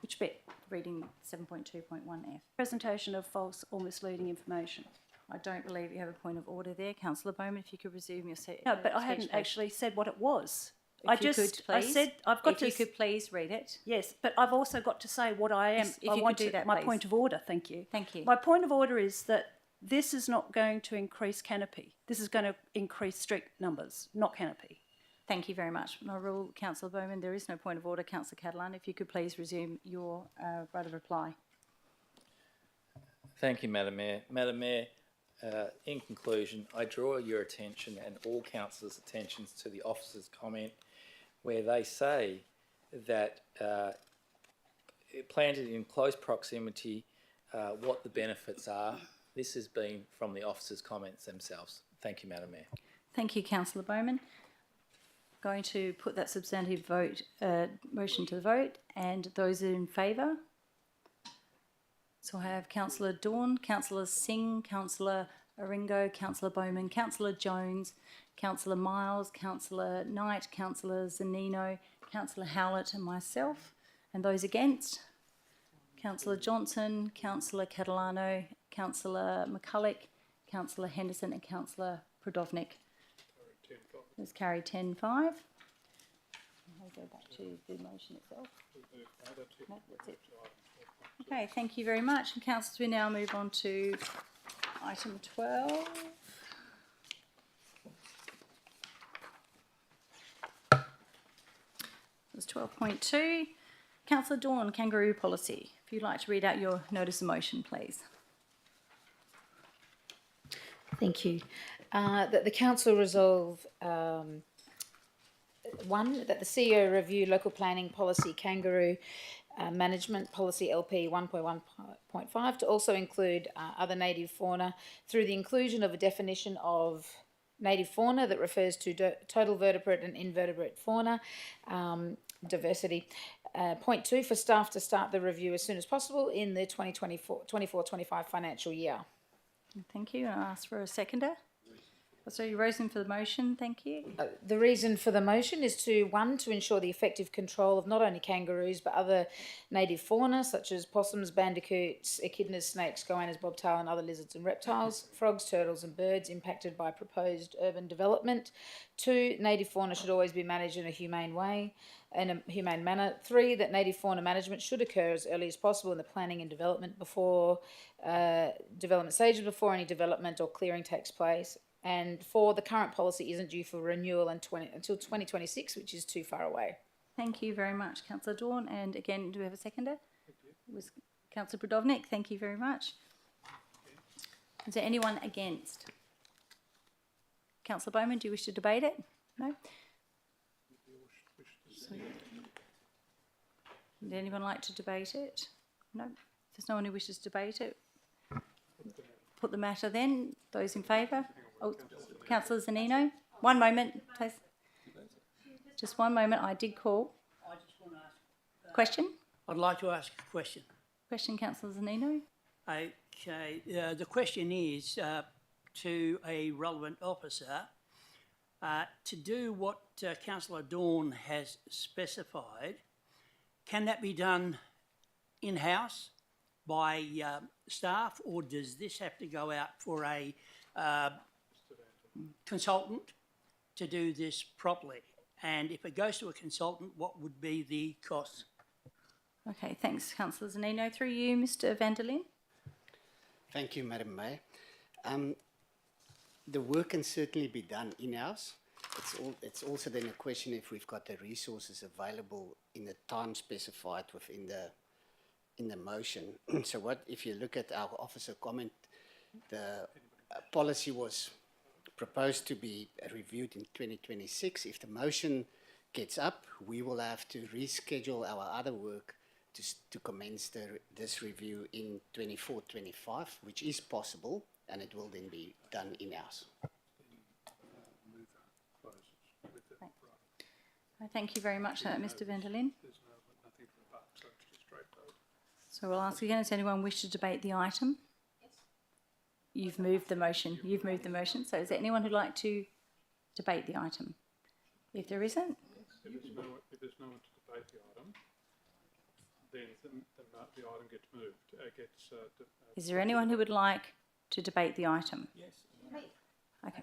Which bit? reading 7.2.1F. Presentation of false or misleading information. I don't believe you have a point of order there. Councillor Bowman, if you could resume your seat. No, but I hadn't actually said what it was. If you could, I please. said I've got if to. you could please read it. Yes, but I've also got to say what I am. Yes, if I you want could do to, that, my please. point of order. Thank you. Thank you. My point of order is that this is not going to increase canopy. This is going to increase street numbers, not canopy. Thank you very much. I rule, Councillor Bowman, there is no point of order. Councillor Catalan, if you could please resume your right of reply. Thank you, Madam Mayor. Madam Mayor, in conclusion, I draw your attention and all councillors' attentions to the officer's comment where they say that planted in close proximity, what the benefits are. This has been from the officers' comments themselves. Thank you, Madam Mayor. Thank you, Councillor Bowman. Going to put that substantive vote motion to the vote, and those in favour. So I have Councillor Dawn, Councillor Singh, Councillor Aringo, Councillor Bowman, Councillor Jones, Councillor Miles, Councillor Knight, Councillor Zanino, Councillor Howlett and myself. And those against, Councillor Johnson, Councillor Catalano, Councillor McCulloch, Councillor Henderson and Councillor Prodovnik. It's carried 10-5. I'll go back to the motion itself. No, that's it. Okay, thank you very much. And councillors, we now move on to item 12. It's 12.2. Councillor Dawn, kangaroo policy. If you'd like to read out your notice of motion, please. Thank you. That the council resolve 1, that the CEO review local planning policy kangaroo Management Policy LP 1.1.5 to also include other native fauna through the inclusion of a definition of native fauna that refers to total vertebrate and invertebrate fauna diversity. Point 2, for staff to start the review as soon as possible in the 2024-25 financial year. Thank you. I'll ask for a seconder. So Rosen for the motion, thank you. The reason for the motion is to ensure the effective control of not only kangaroos but other native fauna such as possums, bandicoots, echidnas, snakes, goannas, bobtail and other lizards and reptiles, frogs, turtles and birds impacted by proposed urban development. 2, native fauna should always be managed in a humane manner. 3, that native fauna management should occur as early as possible in the planning and development development stages before any development or clearing takes place. And 4, the current policy isn't due for renewal until 2026, which is too far away. Thank you very much, Councillor Dawn. And again, do we have a seconder? It was Councillor Budovnik. Thank you very much. Is there anyone against? Councillor Bowman, do you wish to debate it? No? Would anyone like to debate it? No? If there's no one who wishes to debate it, put the matter then. Those in favour? Oh, Councillor Zanino. One moment, please. Just one moment. I did call. I just want to ask. Question? I'd like to ask a question. Question, Councillor Zanino. Okay. The question is to a relevant officer to do what Councillor Dawn has specified. Can that be done in-house by staff, or does this have to go out for a consultant to do this properly? And if it goes to a consultant, what would be the cost? Okay, thanks, Councillor Zanino. Through you, Mr van der Linde. Thank you, Madam Mayor. The work can certainly be done in-house. It's also then a question if we've got the resources available in the time specified within the motion. So what if you look at our officer comment, the policy was proposed to be reviewed in 2026. If the motion gets up, we will have to reschedule our other work to commence this review in 24-25, which is possible, and it will then be done in-house. Thank you very much, Mr van der Linde. So we'll ask again, does anyone wish to debate the item? You've moved the motion. You've moved the motion. So is there anyone who'd like to debate the item? If there isn't? If there's no one to debate the item, then the item gets moved. Is there anyone who would like to debate the item? Yes. Okay.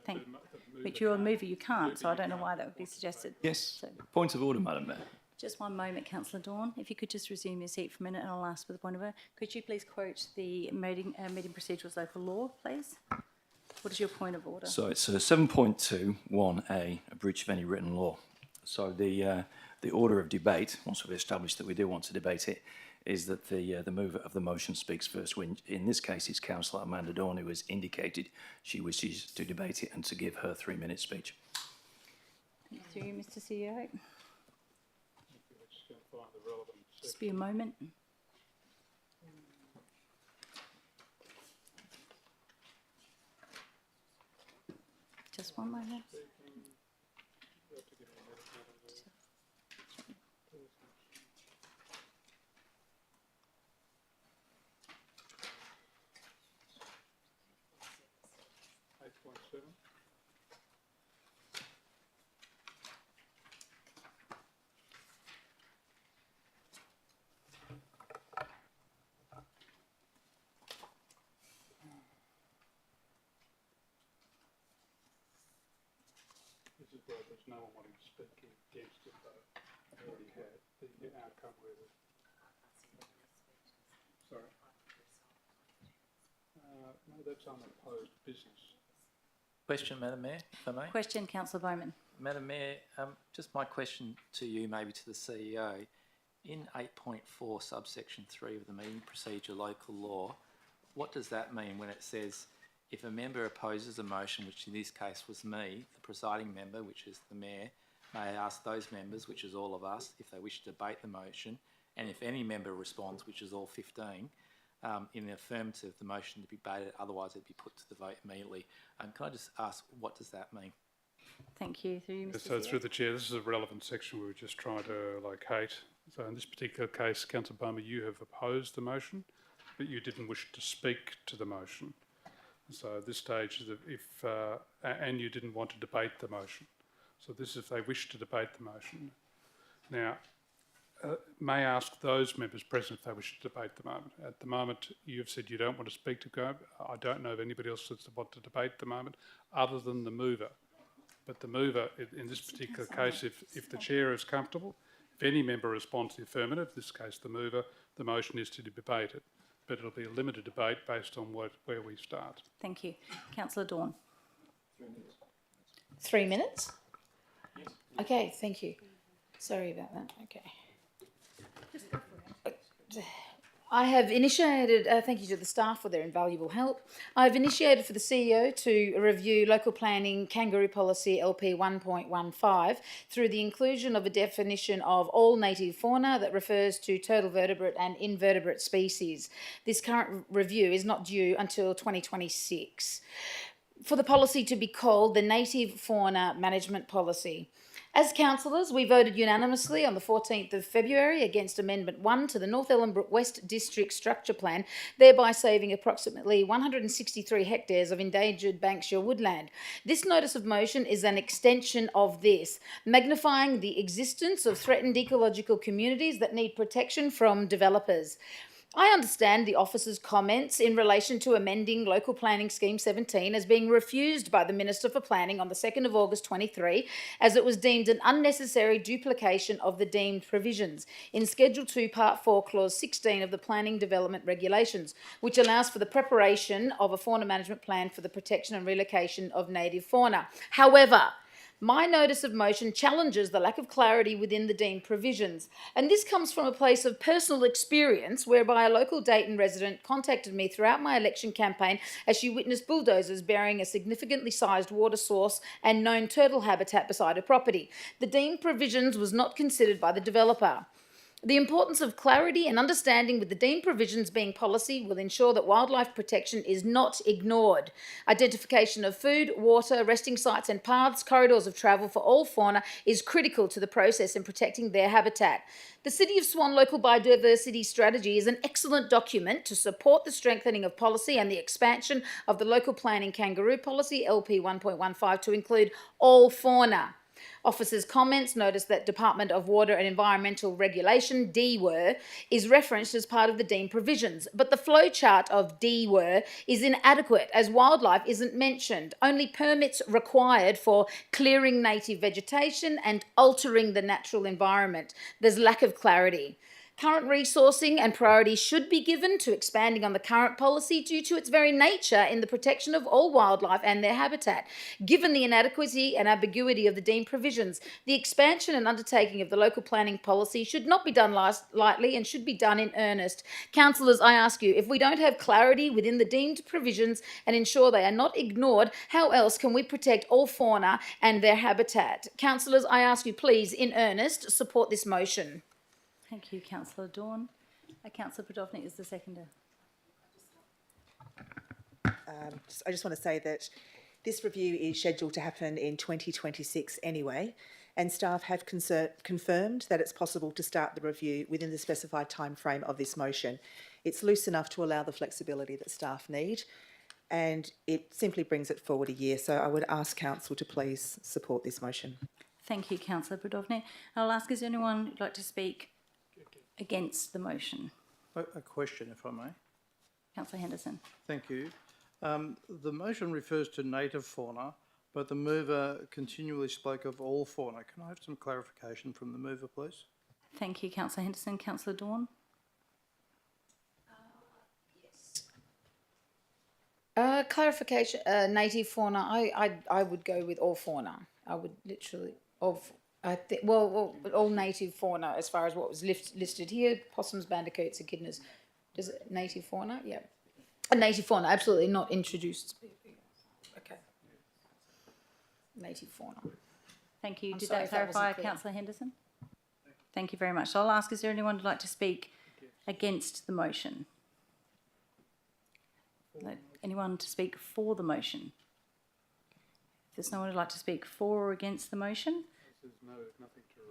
Thank you. But you're a mover, you can't, so I don't know why that would be suggested. Yes. So, Point of order, Madam Mayor. just one moment, Councillor Dawn. If you could just resume your seat for a minute and I'll ask for the point of order. Could you please quote the meeting procedures local law, please? What is your point of order? So it's 7.2(1)(a), a breach of any written law. So the order of debate, once we've established that we do want to debate it, is that the mover of the motion speaks first. In this case, it's Councillor Amanda Dawn who has indicated she wishes to debate it and to give her 3-minute speech. Thank you, Mr. CEO. Just be a moment. Just one moment. This is where there's no one wanting to speak against it, though. We already had the outcome where the... Sorry? No, that's unopposed business. Question, Madam Mayor, if I may. Question, Councillor Bowman. Madam Mayor, just my question to you, maybe to the CEO. In 8.4 subsection 3 of the meeting procedure local law, what does that mean when it says if a member opposes a motion, which in this case was me, the presiding member, which is the Mayor, may ask those members, which is all of us, if they wish to debate the motion, and if any member responds, which is all 15, in the affirmative, the motion to be debated, otherwise it'd be put to the vote immediately. Can I just ask, what does that mean? Thank you. Through you, Mr. So Zia. through the chair, this is a relevant section we were just trying to locate. So in this particular case, Councillor Palmer, you have opposed the motion, but you didn't wish to speak to the motion. So at this stage, and you didn't want to debate the motion. So this is if they wish to debate the motion. Now, may I ask those members present if they wish to debate the moment. At the moment, you've said you don't want to speak to go. I don't know of anybody else that wants to debate the moment other than the mover. But the mover, in this particular case, if the chair is comfortable, if any member responds to the affirmative, in this case the mover, the motion is to debate it. But it'll be a limited debate based on where we start. Thank you. Councillor Dawn. 3 minutes? Okay, thank you. Sorry about that. Okay. I have initiated, thank you to the staff for their invaluable help. I've initiated for the CEO to review local planning kangaroo policy LP 1.15 through the inclusion of a definition of all native fauna that refers to turtle vertebrate and invertebrate species. This current review is not due until 2026. For the policy to be called the Native Fauna Management Policy. As councillors, we voted unanimously on the 14th of February against Amendment 1 to the North Ellenbrook West District Structure Plan, thereby saving approximately 163 hectares of endangered Bankshire woodland. This notice of motion is an extension of this, magnifying the existence of threatened ecological communities that need protection from developers. I understand the officer's comments in relation to amending Local Planning Scheme 17 as being refused by the Minister for Planning on the 2nd of August 23, as it was deemed an unnecessary duplication of the deemed provisions in Schedule 2, Part 4, Clause 16 of the Planning Development Regulations, which allows for the preparation of a fauna management plan for the protection and relocation of native fauna. However, my notice of motion challenges the lack of clarity within the deemed provisions, and this comes from a place of personal experience whereby a local Dayton resident contacted me throughout my election campaign as she witnessed bulldozers burying a significantly sized water source and known turtle habitat beside her property. The deemed provisions was not considered by the developer. The importance of clarity and understanding with the deemed provisions being policy will ensure that wildlife protection is not ignored. Identification of food, water, resting sites and paths, corridors of travel for all fauna is critical to the process in protecting their habitat. The City of Swan Local Biodiversity Strategy is an excellent document to support the strengthening of policy and the expansion of the Local Planning Kangaroo Policy, LP 1.15, to include all fauna. Officers' comments notice that Department of Water and Environmental Regulation, DWER, is referenced as part of the deemed provisions, but the flowchart of DWER is inadequate as wildlife isn't mentioned, only permits required for clearing native vegetation and altering the natural environment. There's lack of clarity. Current resourcing and priority should be given to expanding on the current policy due to its very nature in the protection of all wildlife and their habitat. Given the inadequacy and ambiguity of the deemed provisions, the expansion and undertaking of the local planning policy should not be done lightly and should be done in earnest. Councillors, I ask you, if we don't have clarity within the deemed provisions and ensure they are not ignored, how else can we protect all fauna and their habitat? Councillors, I ask you, please, in earnest, support this motion. Thank you, Councillor Dawn. Councillor Podovnik is the seconder. I just want to say that this review is scheduled to happen in 2026 anyway, and staff have confirmed that it's possible to start the review within the specified time frame of this motion. It's loose enough to allow the flexibility that staff need, and it simply brings it forward a year. So I would ask Council to please support this motion. Thank you, Councillor Podovnik. I'll ask, is anyone who'd like to speak against the motion? A question, if I may. Councillor Henderson. Thank you. The motion refers to native fauna, but the mover continually spoke of all fauna. Can I have some clarification from the mover, please? Thank you, Councillor Henderson. Councillor Dawn. Clarification, native fauna, I would go with all fauna. I would literally, all native fauna as far as what was listed here, possums, bandicoots, echidnas. Does it native fauna? Yeah. Native fauna, absolutely not introduced. Okay. Native fauna. Thank you. I'm Did sorry that if that wasn't clarify, clear. Councillor Henderson? Thank you very much. So I'll ask, is there anyone who'd like to speak against the motion? Anyone to speak for the motion? If there's no one who'd like to speak for or against the motion? There's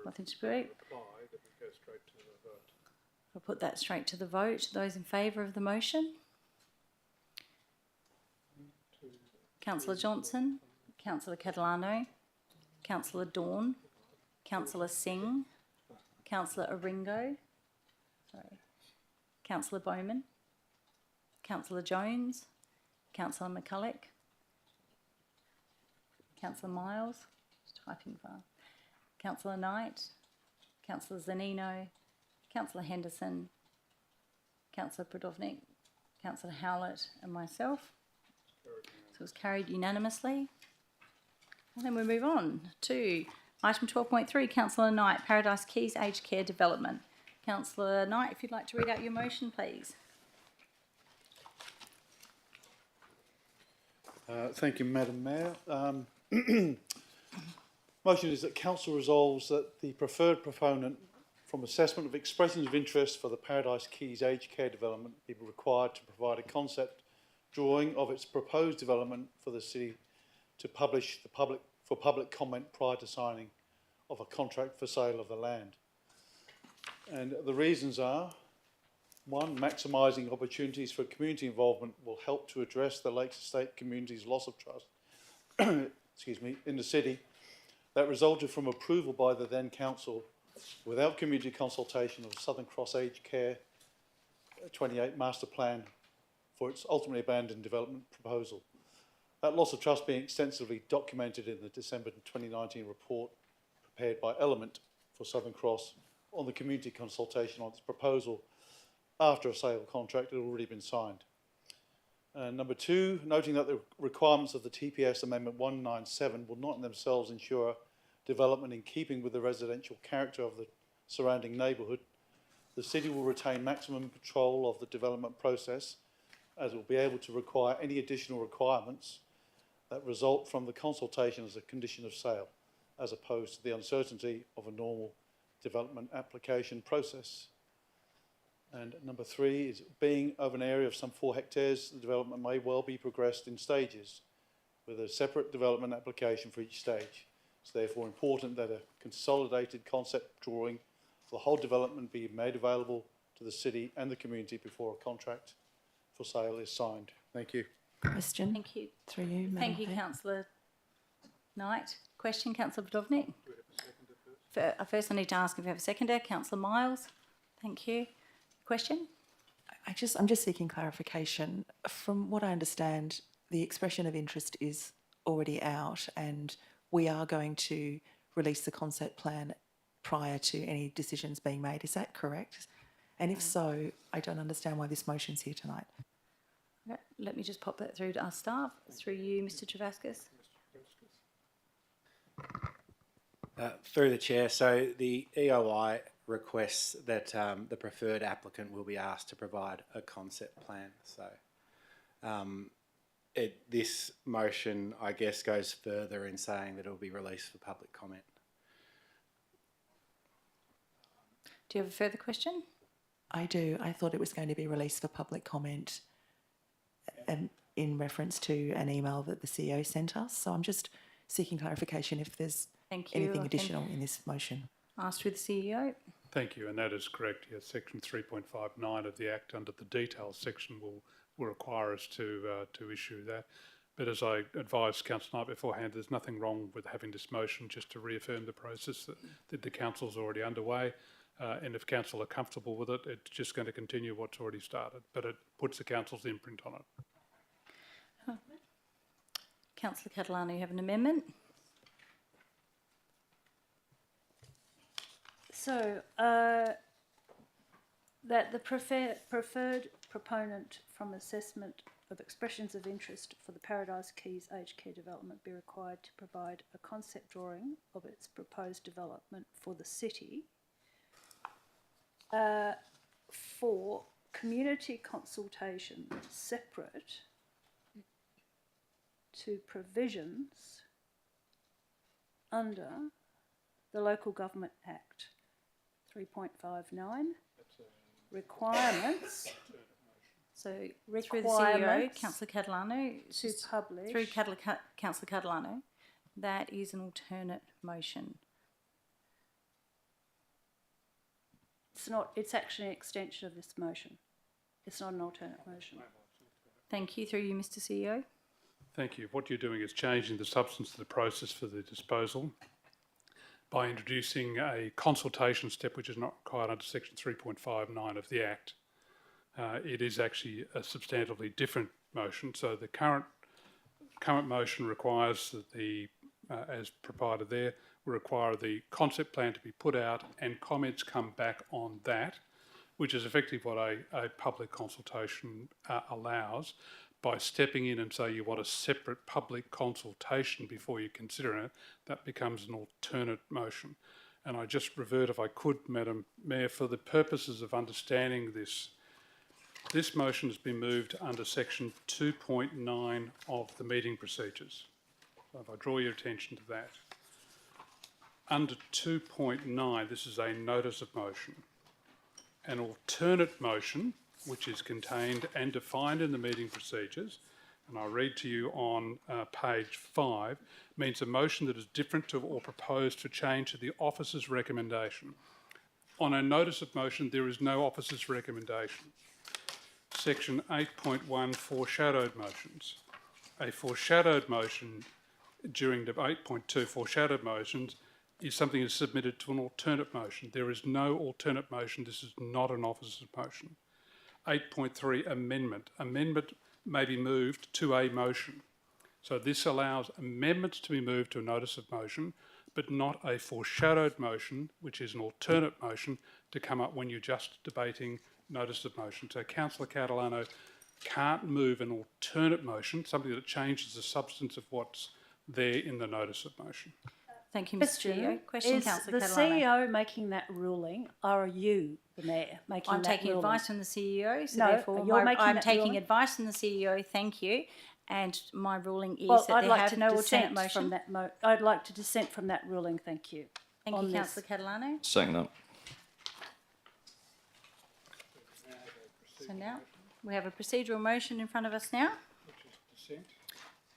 Nothing to speak. reply, that we go straight to the vote. I'll put that straight to the vote. Those in favour of the motion? Councillor Johnson, Councillor Catalano, Councillor Dawn, Councillor Singh, Councillor Oringo, Councillor Bowman, Councillor Jones, Councillor McCulloch, Councillor Miles, just typing fast, Councillor Knight, Councillor Zanino, Councillor Henderson, Councillor Prodovnik, Councillor Howlett and myself. So it was carried unanimously. And then we move on to item 12.3, Councillor Knight, Paradise Keys Aged Care Development. Councillor Knight, if you'd like to read out your motion, please. Thank you, Madam Mayor. Motion is that Council resolves that the preferred proponent from assessment of expressions of interest for the Paradise Keys Aged Care Development be required to provide a concept drawing of its proposed development for the city to publish for public comment prior to signing of a contract for sale of the land. And the reasons are, one, maximising opportunities for community involvement will help to address the Lakes Estate community's loss of trust in the city that resulted from approval by the then council without community consultation of Southern Cross Aged Care 28 master plan for its ultimately abandoned development proposal. That loss of trust being extensively documented in the December 2019 report prepared by Element for Southern Cross on the community consultation on its proposal after a sale contract had already been signed. Number two, noting that the requirements of the TPS Amendment 197 will not in themselves ensure development in keeping with the residential character of the surrounding neighbourhood, the city will retain maximum control of the development process, as it will be able to require any additional requirements that result from the consultation as a condition of sale, as opposed to the uncertainty of a normal development application process. And number three is, being of an area of some 4 hectares, the development may well be progressed in stages with a separate development application for each stage. It's therefore important that a consolidated concept drawing for the whole development be made available to the city and the community before a contract for sale is signed. Thank you. Question. Thank you. Through you, Madam Thank you, Chair. Councillor Knight. Question, Councillor Prodovnik. First I need to ask if you have a seconder. Councillor Miles. Thank you. Question? I'm just seeking clarification. From what I understand, the expression of interest is already out and we are going to release the concept plan prior to any decisions being made. Is that correct? And if so, I don't understand why this motion's here tonight. Okay, let me just pop that through to our staff. Through you, Mr Travascus. Through the chair, so the EOI requests that the preferred applicant will be asked to provide a concept plan. So this motion, I guess, goes further in saying that it will be released for public comment. Do you have a further question? I do. I thought it was going to be released for public comment in reference to an email that the CEO sent us. So I'm just seeking clarification if there's anything additional in this motion. Asked with the CEO. Thank you, and that is correct. Yes, section 3.59 of the Act under the details section will require us to issue that. But as I advised Councillor Knight beforehand, there's nothing wrong with having this motion just to reaffirm the process that the Council's already underway. And if Council are comfortable with it, it's just going to continue what's already started, but it puts the Council's imprint on it. Councillor Catalano, you have an amendment? So, that the preferred proponent from assessment of expressions of interest for the Paradise Keys Aged Care Development be required to provide a concept drawing of its proposed development for the city for community consultation separate to provisions under the Local Government Act 3.59. Requirements. So Through the CEO, requirements Councillor Catalano, to publish. through Councillor Catalano, that is an alternate motion. It's not. It's actually an extension of this motion. It's not an alternate motion. Thank you. Through you, Mr. CEO. Thank you. What you're doing is changing the substance of the process for the disposal by introducing a consultation step which is not required under section 3.59 of the Act. It is actually a substantively different motion. So the current motion requires that as provided there, we require the concept plan to be put out and comments come back on that, which is effectively what a public consultation allows. By stepping in and say you want a separate public consultation before you consider it, that becomes an alternate motion. And I just revert, if I could, Madam Mayor, for the purposes of understanding this, this motion has been moved under section 2.9 of the meeting procedures. So if I draw your attention to that. Under 2.9, this is a notice of motion. An alternate motion, which is contained and defined in the meeting procedures, and I'll read to you on page 5, means a motion that is different to or proposed for change to the officer's recommendation. On a notice of motion, there is no officer's recommendation. Section 8.1, foreshadowed motions. A foreshadowed motion during debate, 8.2, foreshadowed motions, is something that's submitted to an alternate motion. There is no alternate motion. This is not an officer's motion. 8.3, amendment. Amendment may be moved to a motion. So this allows amendments to be moved to a notice of motion, but not a foreshadowed motion, which is an alternate motion, to come up when you're just debating notice of motion. So Councillor Catalano can't move an alternate motion, something that changes the substance of what's there in the notice of motion. Thank you, Mr. CEO. Question, Is Councillor the Catalano. CEO making that ruling, or are you, the Mayor, making I'm that taking ruling? advice from the CEO, so No, therefore you're making I'm that taking ruling? advice from the CEO. Thank you, and my ruling is Well, that I'd there like have to no alternate dissent motion. from that. I'd like to dissent from that ruling. Thank you. Thank on you, this. Councillor Catalano. Second that. So now we have a procedural motion in front of us now. Dissent.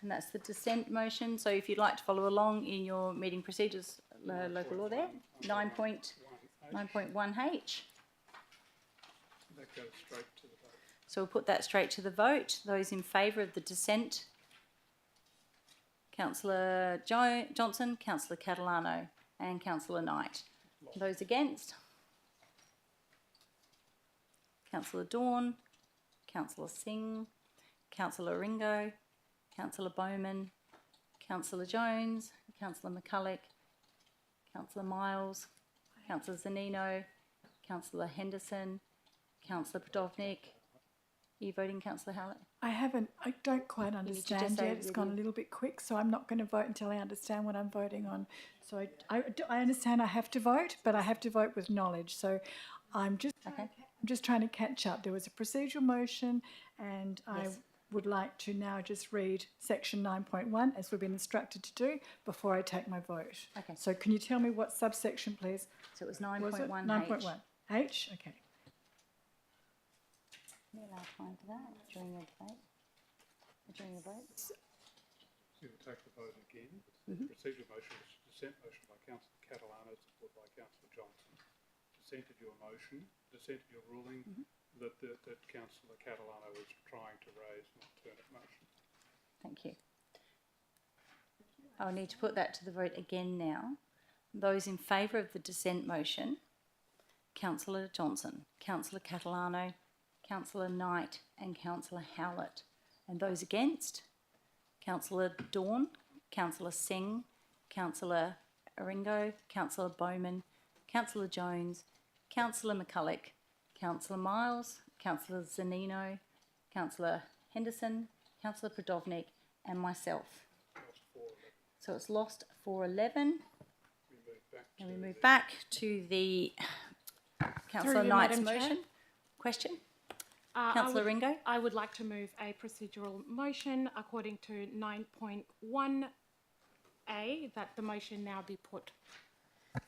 And that's the dissent motion. So if you'd like to follow along in your meeting procedures, local law there, 9.1H. That goes straight to the vote. So we'll put that straight to the vote. Those in favour of the dissent, Councillor Johnson, Councillor Catalano and Councillor Knight. Those against? Councillor Dawn, Councillor Singh, Councillor Ringo, Councillor Bowman, Councillor Jones, Councillor McCulloch, Councillor Miles, Councillor Zanino, Councillor Henderson, Councillor Podovnik. Are you voting, Councillor Howlett? I don't quite need to just understand say yet. It's gone a little bit quick, so I'm not going to vote until I understand what I'm voting on. So I understand I have to vote, but I have to vote with knowledge. So I'm just trying to catch up. There was a procedural motion, and I would like to now just read section 9.1 as we've been instructed to do before I take my vote. Okay. So can you tell me what subsection, please? So it was 9.1H. 9.1. H? Okay. Can you allow time for that during your debate? During your vote? So we'll take the vote again. The procedural motion is a dissent motion by Councillor Catalano, supported by Councillor Johnson. Dissented your motion, dissented your ruling that Councillor Catalano is trying to raise an alternate motion. Thank you. I'll need to put that to the vote again now. Those in favour of the dissent motion, Councillor Johnson, Councillor Catalano, Councillor Knight and Councillor Howlett. And those against, Councillor Dawn, Councillor Singh, Councillor Aringo, Councillor Bowman, Councillor Jones, Councillor McCulloch, Councillor Miles, Councillor Zanino, Councillor Henderson, Councillor Podovnik and myself. So it's lost 411. And we move back to the Councillor you, Knight's Madam Chair. motion. Question? Councillor Ringo? I would like to move a procedural motion according to 9.1A that the motion now be put.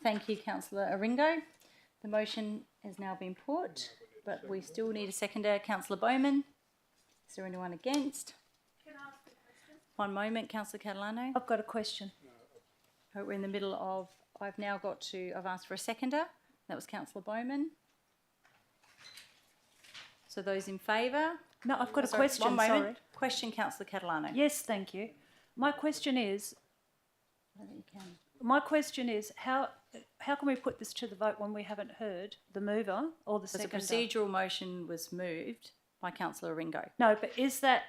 Thank you, Councillor Aringo. The motion has now been put, but we still need a seconder. Councillor Bowman. Is there anyone against? One moment, Councillor Catalano. I've got a question. We're in the middle of, I've asked for a seconder. That was Councillor Bowman. So those in favour? No, I've got a Sorry, question. one moment. Sorry. Question, Councillor Catalano. Yes, thank you. My question is, I don't think you can. my question is how can we put this to the vote when we haven't heard the mover or the So the seconder? procedural motion was moved by Councillor Ringo. No, but is that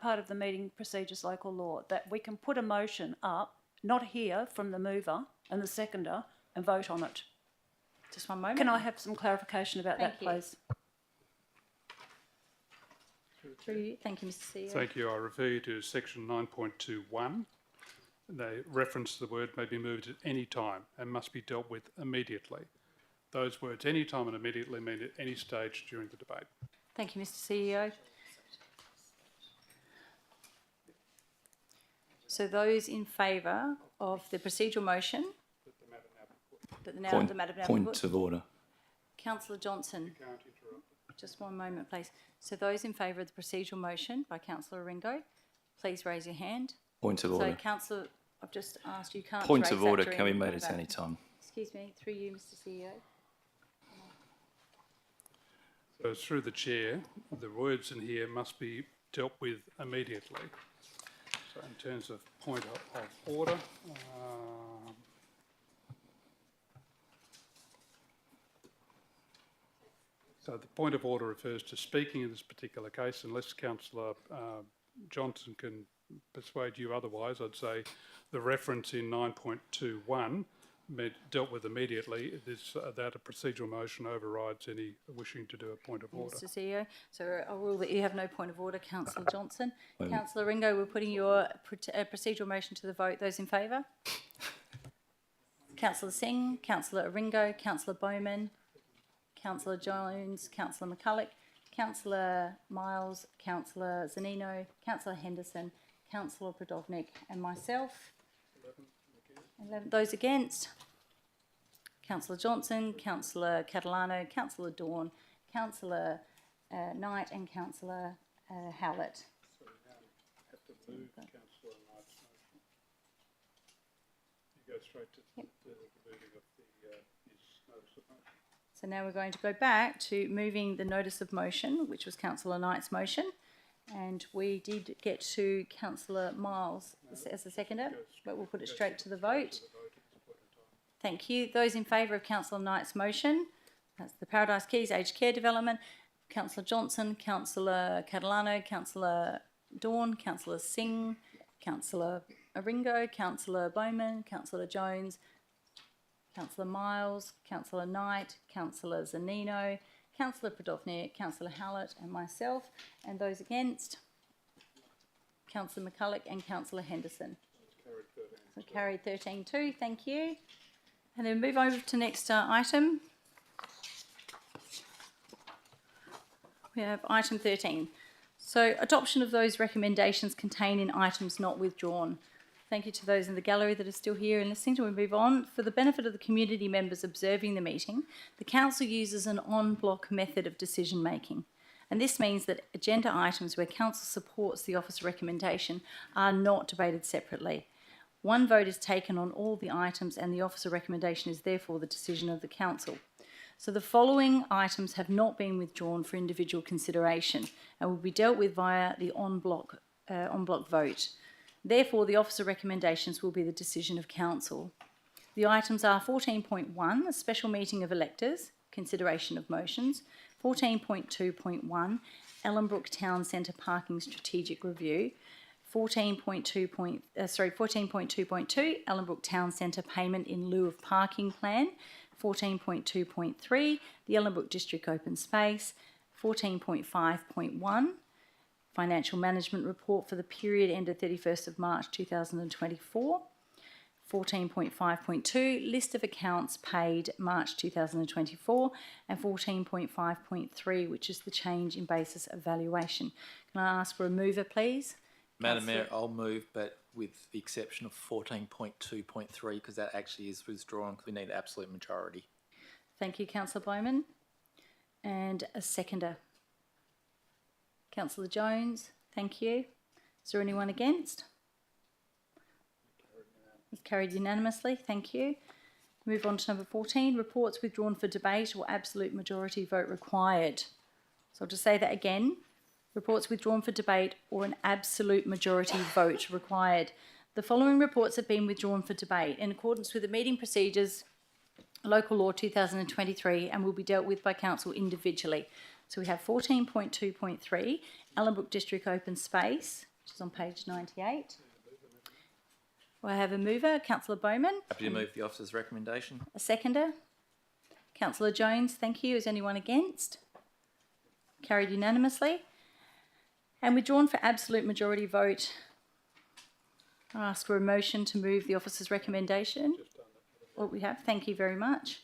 part of the meeting procedures local law that we can put a motion up, not hear from the mover and the seconder, and vote on it? Just one moment. Can I have some clarification about that, Thank you. please? Through you. Thank you, Mr. CEO. Thank you. I refer you to section 9.21. They reference the word may be moved at any time and must be dealt with immediately. Those words, any time and immediately, mean at any stage during the debate. Thank you, Mr. CEO. So those in favour of the procedural motion that the matter now Point put. of order. Councillor Johnson. Just one moment, please. So those in favour of the procedural motion by Councillor Ringo, please raise your hand. Point of So, order. Councillor, I've just asked you can't Point raise of that order during can be the made at debate. any time. Excuse me, through you, Mr. CEO. So through the chair, the words in here must be dealt with immediately. So in terms of point of order, so the point of order refers to speaking in this particular case, unless Councillor Johnson can persuade you otherwise. I'd say the reference in 9.21 dealt with immediately. That a procedural motion overrides any wishing to do a point of order. Mr. CEO, so I rule that you have no point of order, Councillor Johnson. Wait. Councillor Ringo, we're putting your procedural motion to the vote. Those in favour? Councillor Singh, Councillor Ringo, Councillor Bowman, Councillor Jones, Councillor McCulloch, Councillor Miles, Councillor Zanino, Councillor Henderson, Councillor Prodovnik and myself. 11. Those against? Councillor Johnson, Councillor Catalano, Councillor Dawn, Councillor Knight and Councillor Howlett. So we now have to move Councillor Knight's motion. You go straight to the moving of his notice of motion. So now we're going to go back to moving the notice of motion, which was Councillor Knight's motion. And we did get to Councillor Miles as the seconder, but we'll put it straight to the vote. Thank you. Those in favour of Councillor Knight's motion, that's the Paradise Keys Aged Care Development, Councillor Johnson, Councillor Catalano, Councillor Dawn, Councillor Singh, Councillor Ringo, Councillor Bowman, Councillor Jones, Councillor Miles, Councillor Knight, Councillor Zanino, Councillor Prodovnik, Councillor Howlett and myself, and those against, Councillor McCulloch and Councillor Henderson. So carried 13-2, thank you. And then move over to next item. We have item 13. So adoption of those recommendations contained in items not withdrawn. Thank you to those in the gallery that are still here and listening. We move on. For the benefit of the community members observing the meeting, the Council uses an en bloc method of decision making. And this means that agenda items where Council supports the officer recommendation are not debated separately. One vote is taken on all the items and the officer recommendation is therefore the decision of the Council. So the following items have not been withdrawn for individual consideration and will be dealt with via the en bloc vote. Therefore, the officer recommendations will be the decision of Council. The items are 14.1, a special meeting of electors, consideration of motions, 14.2.1, Ellenbrook Town Centre Parking Strategic Review, 14.2.2, Ellenbrook Town Centre Payment in lieu of Parking Plan, 14.2.3, the Ellenbrook District Open Space, 14.5.1, Financial Management Report for the period ended 31st of March 2024, 14.5.2, List of Accounts paid March 2024, and 14.5.3, which is the change in basis of valuation. Can I ask for a mover, please? Madam Mayor, I'll move, but with the exception of 14.2.3, because that actually is withdrawn, because we need absolute majority. Thank you, Councillor Bowman. And a seconder. Councillor Jones, thank you. Is there anyone against? It's carried unanimously, thank you. Move on to number 14, reports withdrawn for debate or absolute majority vote required. So I'll just say that again. Reports withdrawn for debate or an absolute majority vote required. The following reports have been withdrawn for debate in accordance with the meeting procedures, Local Law 2023, and will be dealt with by Council individually. So we have 14.2.3, Ellenbrook District Open Space, which is on page 98. I have a mover, Councillor Bowman. Happy to move the officer's recommendation. A seconder, Councillor Jones, thank you. Is anyone against? Carried unanimously. And withdrawn for absolute majority vote. I ask for a motion to move the officer's recommendation. What we have, thank you very much.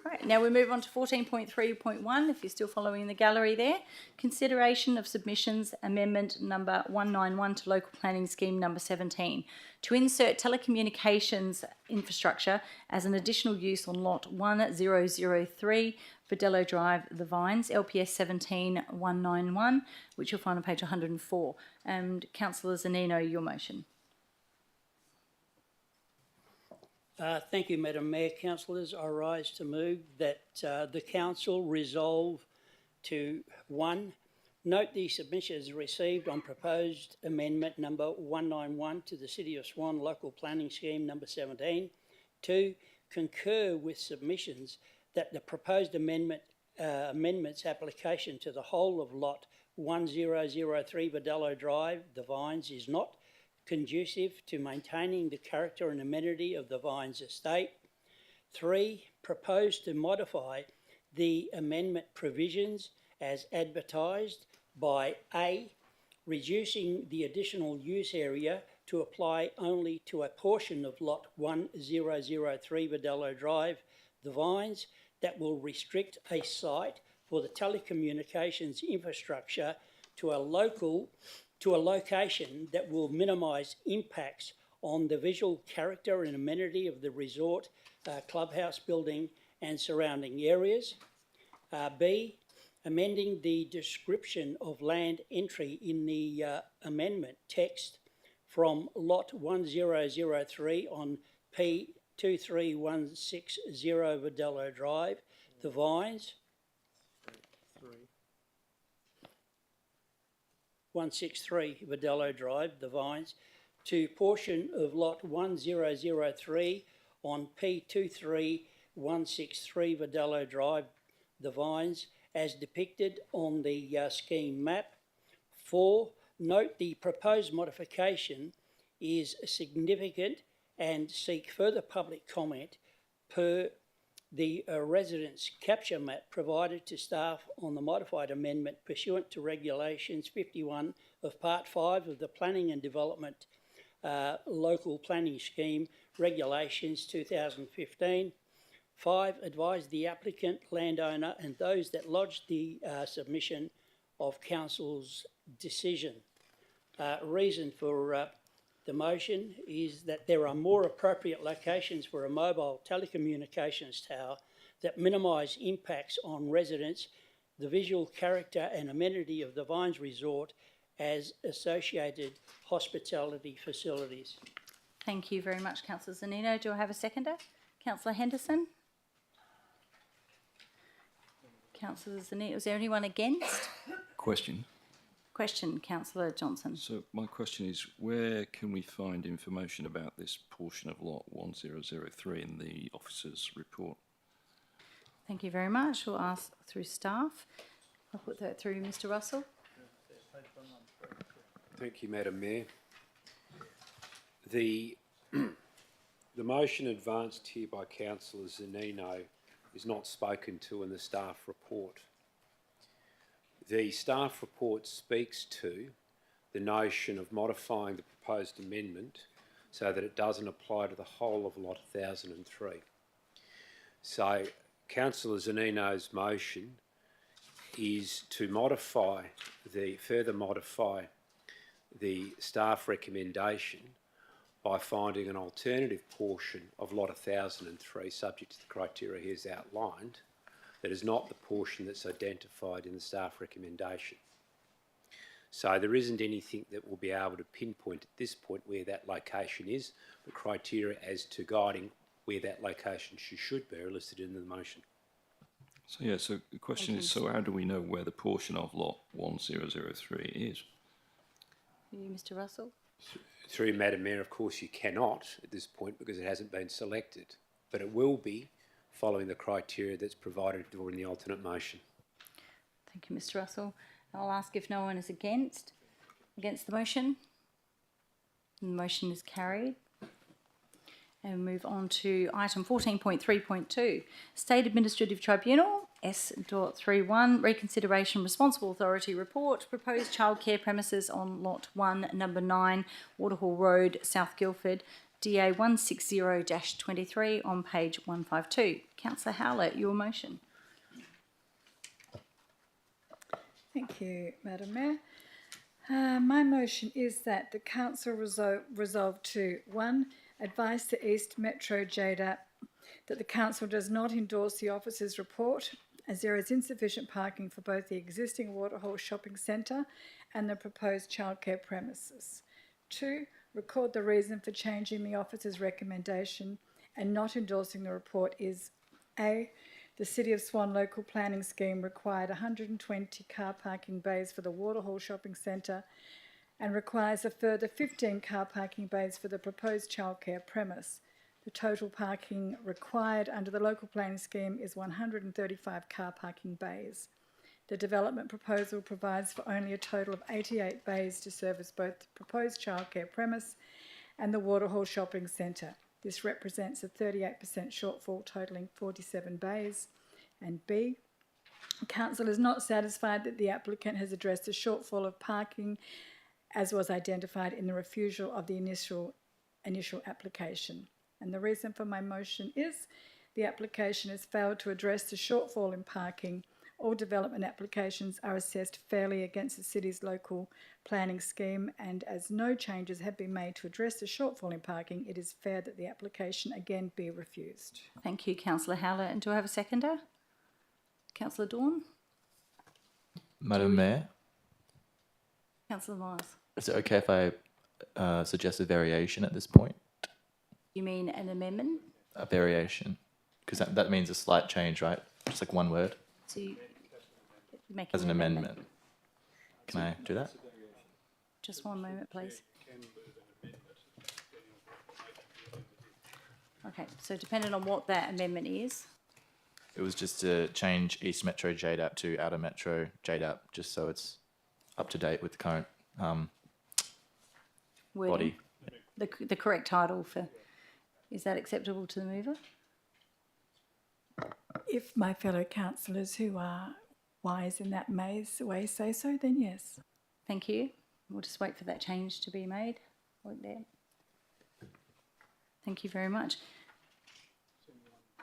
Right, now we move on to 14.3.1, if you're still following the gallery there. Consideration of submissions, amendment number 191 to local planning scheme number 17 to insert telecommunications infrastructure as an additional use on lot 1003 Vidello Drive, The Vines, LPS 17191, which you'll find on page 104. And Councillor Zanino, your motion. Thank you, Madam Mayor. Councillors, I rise to move that the Council resolve to 1. Note the submissions received on proposed amendment number 191 to the City of Swan Local Planning Scheme number 17. 2. Concur with submissions that the proposed amendments application to the whole of lot 1003 Vidello Drive, The Vines, is not conducive to maintaining the character and amenity of the Vines estate. 3. Propose to modify the amendment provisions as advertised by A. Reducing the additional use area to apply only to a portion of lot 1003 Vidello Drive, The Vines, that will restrict a site for the telecommunications infrastructure to a location that will minimise impacts on the visual character and amenity of the resort, clubhouse building and surrounding areas. B, amending the description of land entry in the amendment text from lot 1003 on P23160 Vidello Drive, The Vines, 163 Vidello Drive, The Vines, to portion of lot 1003 on P23163 Vidello Drive, The Vines, as depicted on the scheme map. 4. Note the proposed modification is significant and seek further public comment per the residence capture map provided to staff on the modified amendment pursuant to Regulations 51 of Part 5 of the Planning and Development Local Planning Scheme Regulations 2015. 5. Advise the applicant, landowner and those that lodged the submission of Council's decision. Reason for the motion is that there are more appropriate locations for a mobile telecommunications tower that minimise impacts on residents, the visual character and amenity of the Vines Resort as associated hospitality facilities. Thank you very much, Councillor Zanino. Do I have a seconder? Councillor Henderson? Councillor Zanino, is there anyone against? Question. Question, Councillor Johnson. So my question is, where can we find information about this portion of lot 1003 in the officer's report? Thank you very much. We'll ask through staff. I'll put that through Mr. Russell. Thank you, Madam Mayor. The motion advanced here by Councillor Zanino is not spoken to in the staff report. The staff report speaks to the notion of modifying the proposed amendment so that it doesn't apply to the whole of lot 1003. So Councillor Zanino's motion is to further modify the staff recommendation by finding an alternative portion of lot 1003 subject to the criteria he has outlined that is not the portion that's identified in the staff recommendation. So there isn't anything that we'll be able to pinpoint at this point where that location is, but criteria as to guiding where that location should be are listed in the motion. So yeah, so the question is, so how do we know where the portion of lot 1003 is? You, Mr. Russell? Through Madam Mayor, of course, you cannot at this point because it hasn't been selected, but it will be following the criteria that's provided during the alternate motion. Thank you, Mr. Russell. I'll ask if no one is against the motion. And the motion is carried. And move on to item 14.3.2, State Administrative Tribunal, S.31, Reconsideration Responsible Authority Report, Proposed Childcare Premises on Lot 1, Number 9, Waterhall Road, South Guildford, DA 160-23 on page 152. Councillor Howlett, your motion. Thank you, Madam Mayor. My motion is that the council resolve to 1. Advise the East Metro JDAP that the council does not endorse the officer's report as there is insufficient parking for both the existing Waterhall Shopping Centre and the proposed childcare premises. 2. Record the reason for changing the officer's recommendation and not endorsing the report is A. The City of Swan local planning scheme required 120 car parking bays for the Waterhall Shopping Centre and requires a further 15 car parking bays for the proposed childcare premise. The total parking required under the local planning scheme is 135 car parking bays. The development proposal provides for only a total of 88 bays to service both the proposed childcare premise and the Waterhall Shopping Centre. This represents a 38% shortfall totalling 47 bays. And B, Council is not satisfied that the applicant has addressed the shortfall of parking as was identified in the refusal of the initial application. And the reason for my motion is the application has failed to address the shortfall in parking. All development applications are assessed fairly against the city's local planning scheme, and as no changes have been made to address the shortfall in parking, it is fair that the application again be refused. Thank you, Councillor Howlett. And do I have a seconder? Councillor Dawn? Madam Mayor, Councillor Miles? is it okay if I suggest a variation at this point? You mean an amendment? A variation? Because that means a slight change, right? Just like one word So you make as an amendment. Can I do that? Just one moment, please. Okay, so depending on what that amendment is. It was just to change East Metro JDAP to Outer Metro JDAP, just so it's up to date with the current body. The correct title for, is that acceptable to the mover? If my fellow councillors who are wise in that way say so, then yes. Thank you. We'll just wait for that change to be made. Wait there. Thank you very much.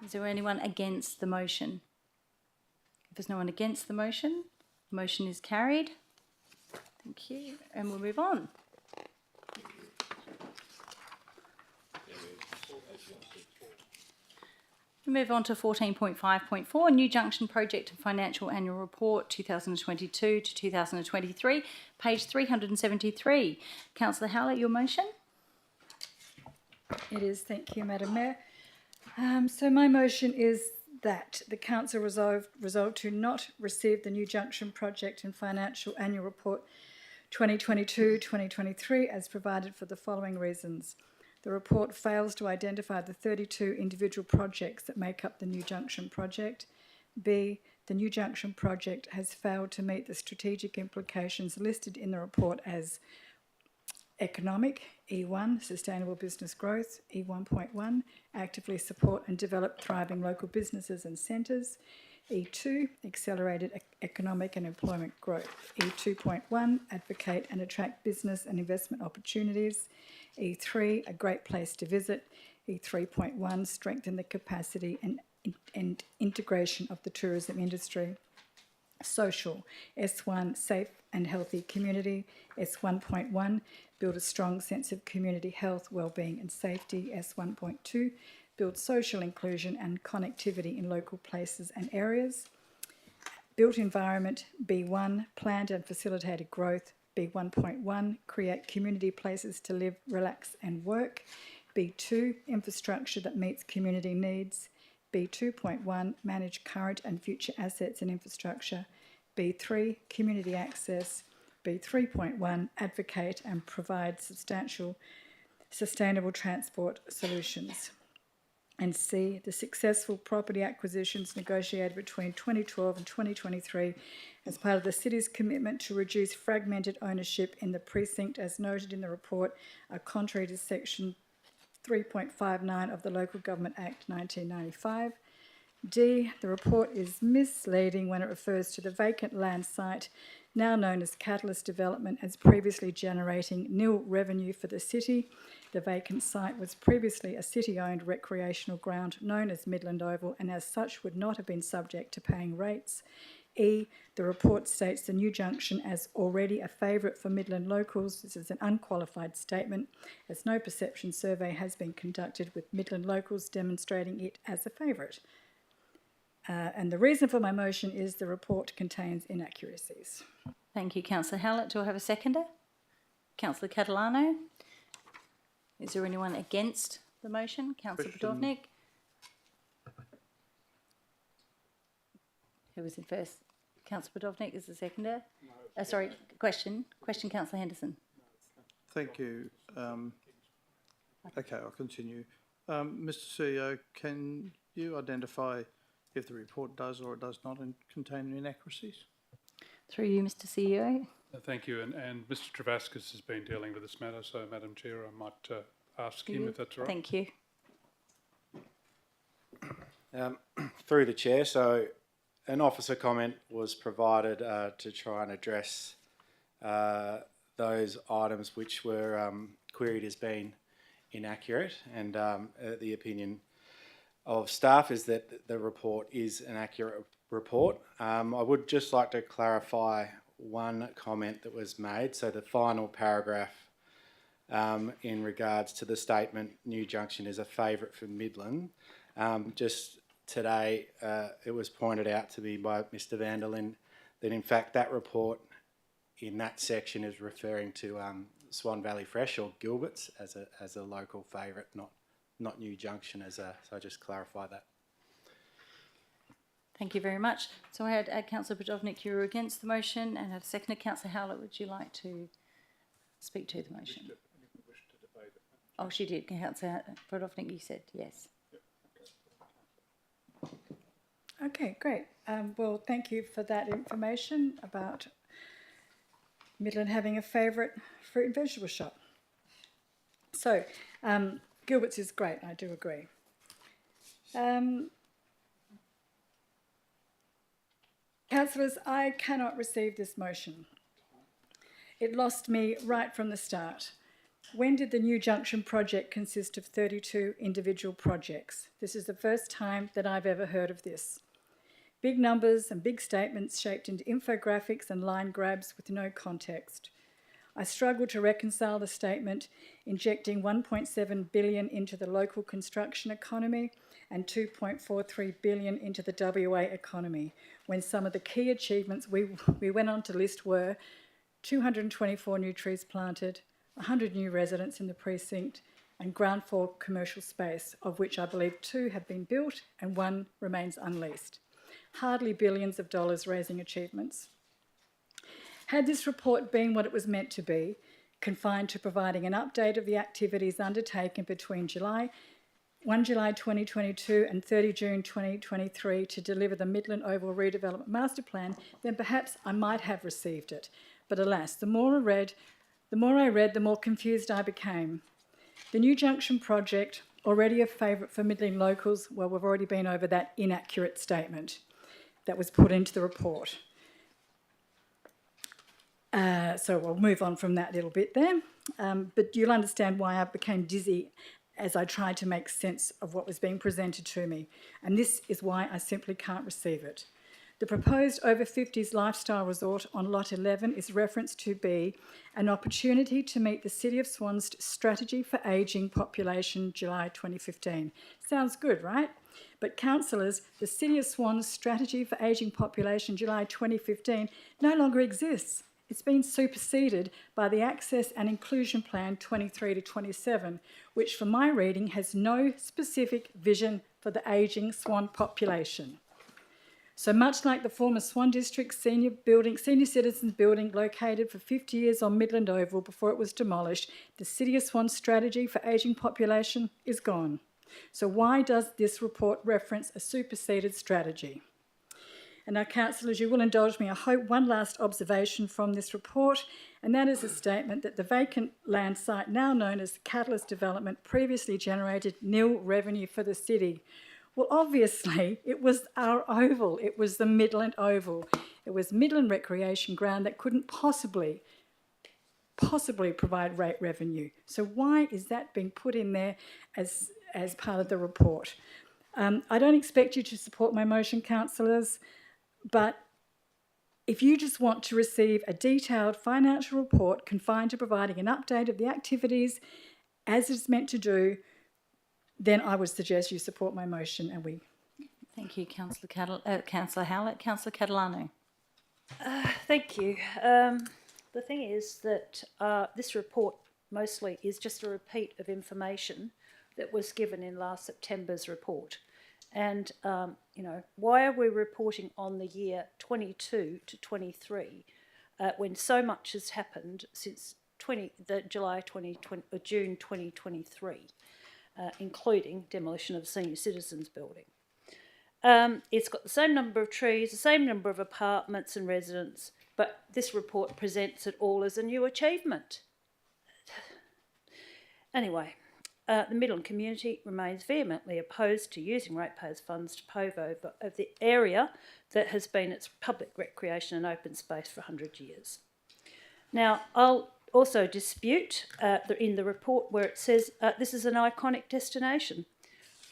Is there anyone against the motion? If there's no one against the motion is carried. Thank you. And we'll move on. We move on to 14.5.4, New Junction Project and Financial Annual Report 2022 to 2023, page 373. Councillor Howlett, your motion? It is, thank you, Madam Mayor. So my motion is that the council resolve to not receive the New Junction Project and Financial Annual Report 2022-2023 as provided for the following reasons. The report fails to identify the 32 individual projects that make up the New Junction Project. B, the New Junction Project has failed to meet the strategic implications listed in the report as economic, E1, sustainable business growth, E1.1, actively support and develop thriving local businesses and centres, E2, accelerated economic and employment growth, E2.1, advocate and attract business and investment opportunities, E3, a great place to visit, E3.1, strengthen the capacity and integration of the tourism industry. Social, S1, safe and healthy community. S1.1, build a strong sense of community health, wellbeing and safety. S1.2, build social inclusion and connectivity in local places and areas. Built environment, B1, planned and facilitated growth. B1.1, create community places to live, relax and work. B2, infrastructure that meets community needs. B2.1, manage current and future assets and infrastructure. B3, community access. B3.1, advocate and provide sustainable transport solutions. And C, the successful property acquisitions negotiated between 2012 and 2023 as part of the city's commitment to reduce fragmented ownership in the precinct as noted in the report are contrary to section 3.59 of the Local Government Act 1995. D, the report is misleading when it refers to the vacant land site, now known as Catalyst Development, as previously generating nil revenue for the city. The vacant site was previously a city-owned recreational ground known as Midland Oval and as such would not have been subject to paying rates. E, the report states the new junction as already a favourite for Midland locals. This is an unqualified statement as no perception survey has been conducted with Midland locals demonstrating it as a favourite. And the reason for my motion is the report contains inaccuracies. Thank you, Councillor Howlett. Do I have a seconder? Councillor Catalano. Is there anyone against the motion? Councillor Budovnik. Who was in first? Councillor Budovnik is the seconder. Sorry, question. Question, Councillor Henderson. Thank you. Okay, I'll continue. Mr. CEO, can you identify if the report does or it does not contain inaccuracies? Through you, Mr. CEO. Thank you. And Mr. Travascus has been dealing with this matter, so Madam Chair, I might ask him if that's all right. Thank you. Through the chair, so an officer comment was provided to try and address those items which were queried as being inaccurate, and the opinion of staff is that the report is an accurate report. I would just like to clarify one comment that was made. So the final paragraph in regards to the statement, New Junction is a favourite for Midland. Just today, it was pointed out to me by Mr. Vanderlyn that in fact that report in that section is referring to Swan Valley Fresh or Gilbert's as a local favourite, not New Junction so I just clarify that. Thank you very much. So I had Councillor Budovnik, you were against the motion, and a seconder, Councillor Howlett, would you like to speak to the motion? Oh, she did. Councillor Budovnik, you said yes. Okay, great. Well, thank you for that information about Midland having a favourite fruit and vegetable shop. So, Gilbert's is great, I do agree. Councillors, I cannot receive this motion. It lost me right from the start. When did the New Junction project consist of 32 individual projects? This is the first time that I've ever heard of this. Big numbers and big statements shaped into infographics and line grabs with no context. I struggle to reconcile the statement injecting $1.7 billion into the local construction economy and $2.43 billion into the WA economy, when some of the key achievements we went on to list were 224 new trees planted, 100 new residents in the precinct, and ground floor commercial space, of which I believe 2 have been built and 1 remains unleased. Hardly billions of dollars raising achievements. Had this report been what it was meant to be, confined to providing an update of the activities undertaken between 1 July 2022 and 30 June 2023 to deliver the Midland Oval Redevelopment Master Plan, then perhaps I might have received it. But alas, the more I read, the more confused I became. The New Junction project, already a favourite for Midland locals, well, we've already been over that inaccurate statement that was put into the report. So we'll move on from that little bit there. But you'll understand why I became dizzy as I tried to make sense of what was being presented to me. And this is why I simply can't receive it. The proposed over 50s lifestyle resort on Lot 11 is referenced to be an opportunity to meet the City of Swan's strategy for ageing population July 2015. Sounds good, right? But councillors, the City of Swan's strategy for ageing population July 2015 no longer exists. It's been superseded by the Access and Inclusion Plan 23 to 27, which from my reading has no specific vision for the ageing Swan population. So much like the former Swan District senior citizens building located for 50 years on Midland Oval before it was demolished, the City of Swan strategy for ageing population is gone. So why does this report reference a superseded strategy? And now, councillors, you will indulge me, I hope, one last observation from this report, and that is a statement that the vacant land site now known as the Catalyst Development previously generated nil revenue for the city. Well, obviously, it was our oval. It was the Midland Oval. It was Midland Recreation Ground that couldn't possibly provide rate revenue. So why is that being put in there as part of the report? I don't expect you to support my motion, councillors, but if you just want to receive a detailed financial report confined to providing an update of the activities as it's meant to do, then I would suggest you support my motion and we... Thank you, Councillor Howlett. Councillor Catalano. Thank you. The thing is that this report mostly is just a repeat of information that was given in last September's report. And, you know, why are we reporting on the year 22 to 23 when so much has happened since June 2023? Including demolition of Senior Citizens Building. It's got the same number of trees, the same number of apartments and residents, but this report presents it all as a new achievement. Anyway, the Midland community remains vehemently opposed to using ratepayers' funds to pave over the area that has been its public recreation and open space for 100 years. Now, I'll also dispute in the report where it says this is an iconic destination.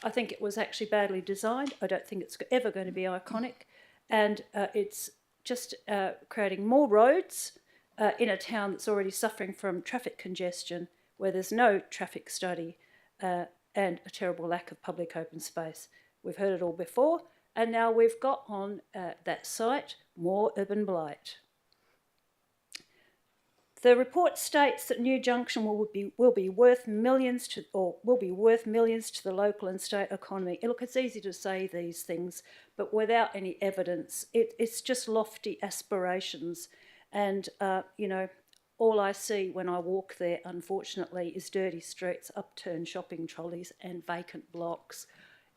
I think it was actually badly designed. I don't think it's ever going to be iconic. And it's just creating more roads in a town that's already suffering from traffic congestion, where there's no traffic study and a terrible lack of public open space. We've heard it all before, and now we've got on that site more urban blight. The report states that New Junction will be worth millions to the local and state economy. Look, it's easy to say these things, but without any evidence, it's just lofty aspirations. And you know, all I see when I walk there, unfortunately, is dirty streets, upturned shopping trolleys, and vacant blocks.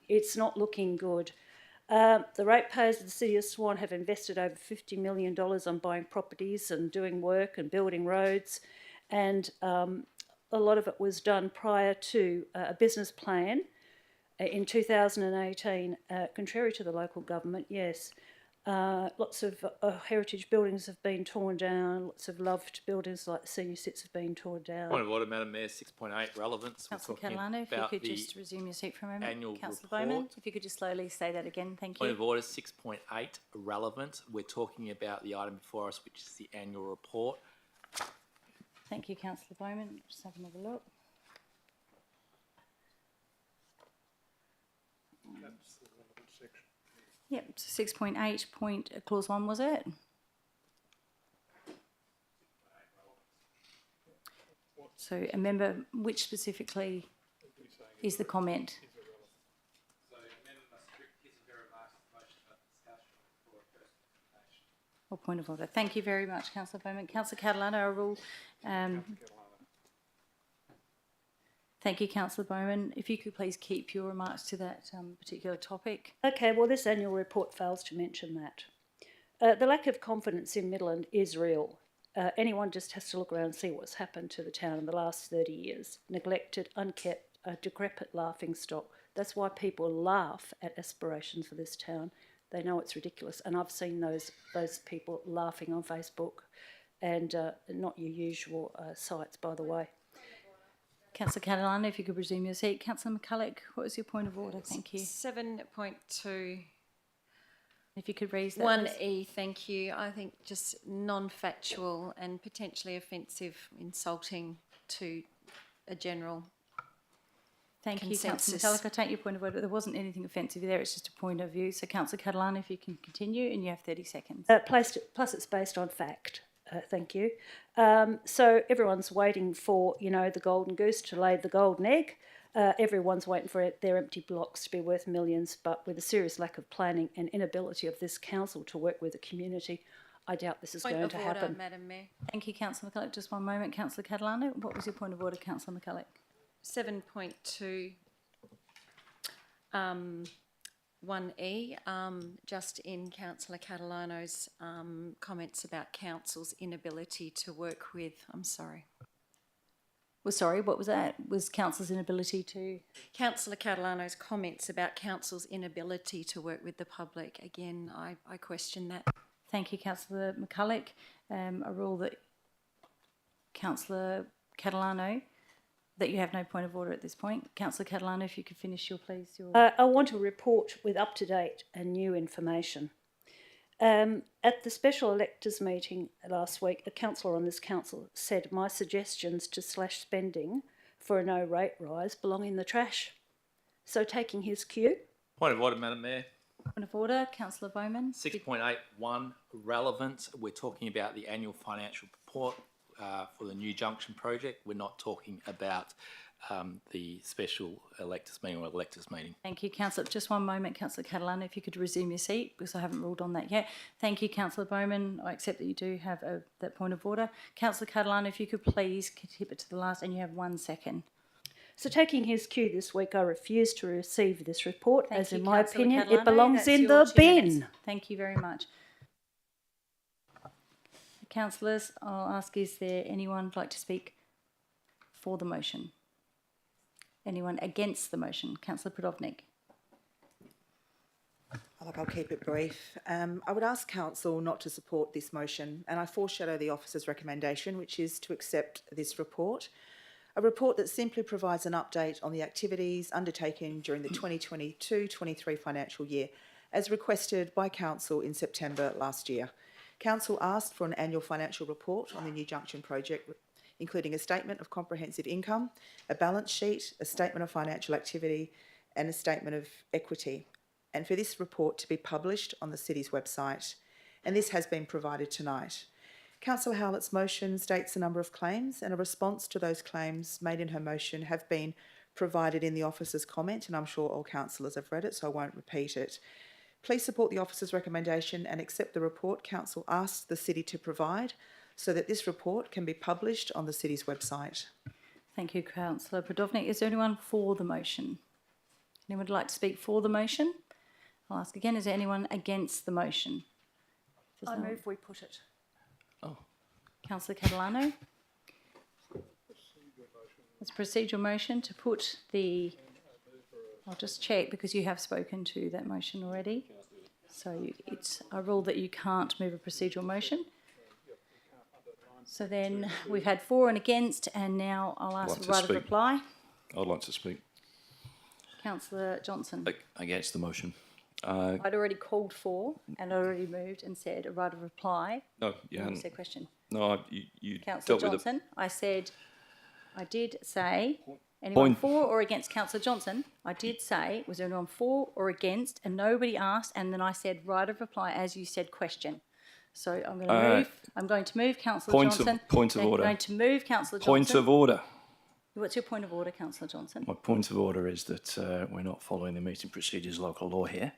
It's not looking good. The ratepayers of the City of Swan have invested over $50 million on buying properties and doing work and building roads, and a lot of it was done prior to a business plan in 2018, contrary to the local government, yes. Lots of heritage buildings have been torn down, lots of loved buildings like the senior sits have been torn down. Point of order, Madam Mayor, 6.8 relevance. Councillor Catalano, if you could just resume your seat for a moment. Councillor Bowman, if you could just slowly say that again, thank you. Point of order, 6.8 relevant. We're talking about the item before us, which is the annual report. Thank you, Councillor Bowman. Just have another look. That's the relevant section. Yep, 6.8 clause 1, was it? So a member, which specifically is the comment? Or point of order. Thank you very much, Councillor Bowman. Councillor Catalano, I will... Thank you, Councillor Bowman. If you could please keep your remarks to that particular topic. Okay, well, this annual report fails to mention that. The lack of confidence in Midland is real. Anyone just has to look around and see what's happened to the town in the last 30 years. Neglected, unkept, a decrepit laughingstock. That's why people laugh at aspirations for this town. They know it's ridiculous. And I've seen those people laughing on Facebook, and not your usual sites, by the way. Councillor Catalano, if you could resume your seat. Councillor McCulloch, what was your point of order? Thank you. 7.2 If you could raise that. One please. E, thank you. I think just non-factual and potentially offensive, insulting to a general Thank you, Councillor consensus. McCulloch. I take your point of order. There wasn't anything offensive there. It's just a point of view. So, Councillor Catalano, if you can continue, and you have 30 seconds. Plus it's based on fact. Thank you. So everyone's waiting for, the golden goose to lay the golden egg. Everyone's waiting for their empty blocks to be worth millions, but with a serious lack of planning and inability of this council to work with the community, I doubt this is going to happen. Madam Mayor. Thank you, Councillor McCulloch. Just one moment, Councillor Catalano. What was your point of order, Councillor McCulloch? 7.2, 1E, just in Councillor Catalano's comments about council's inability to work with, Well, sorry, what was that? Was council's inability to? Councillor Catalano's comments about council's inability to work with the public. Again, I question that. Thank you, Councillor McCulloch. I rule that Councillor Catalano, that you have no point of order at this point. Councillor Catalano, if you could finish your, please. I want a report with up-to-date and new information. At the special electors meeting last week, a councillor on this council said my suggestions to slash spending for a no rate rise belong in the trash. So taking his cue. Point of order, Madam Mayor. Point of order, Councillor Bowman. 6.81, relevance. We're talking about the annual financial report for the New Junction project. We're not talking about the special electors meeting or electors meeting. Thank you, Councillor. Just one moment, Councillor Catalano, if you could resume your seat, because I haven't ruled on that yet. Thank you, Councillor Bowman. I accept that you do have that point of order. Councillor Catalano, if you could please keep it to the last, and you have 1 second. So taking his cue this week, I refuse to receive this report, Thank as you, in my Councillor opinion, Catalano. it belongs That's in your the 2 bin. minutes. Thank you very much. Councillors, I'll ask, is there anyone who'd like to speak for the motion? Anyone against the motion? Councillor Prodovnik. I'll keep it brief. I would ask council not to support this motion, and I foreshadow the officer's recommendation, which is to accept this report. A report that simply provides an update on the activities undertaken during the 2022-23 financial year, as requested by council in September last year. Council asked for an annual financial report on the New Junction project, including a statement of comprehensive income, a balance sheet, a statement of financial activity, and a statement of equity, and for this report to be published on the city's website. And this has been provided tonight. Councillor Howlett's motion states a number of claims, and a response to those claims made in her motion have been provided in the officer's comment, and I'm sure all councillors have read it, so I won't repeat it. Please support the officer's recommendation and accept the report council asks the city to provide, so that this report can be published on the city's website. Thank you, Councillor Prodovnik. Is there anyone for the motion? Anyone would like to speak for the motion? I'll ask again, is there anyone against the motion? I move we put it. Councillor Catalano. It's a procedural motion to put the... I'll just check, because you have spoken to that motion already. So it's a rule that you can't move a procedural motion. So then we've had for and against, and now I'll ask for right of reply. I'd like to speak. Councillor Johnson. Against the motion. I'd already called for and already moved and said a right of reply. No, you hadn't. Said question. No, you Councillor dealt with it. Johnson, I did say, anyone Point. for or against Councillor Johnson? I did say, was there anyone for or against? And nobody asked, and then I said right of reply as you said question. So I'm going to move. I'm going to move Councillor Johnson. Point of order. I'm going to move Councillor Johnson. Point of order. What's your point of order, Councillor Johnson? My point of order is that we're not following the meeting procedures local law here.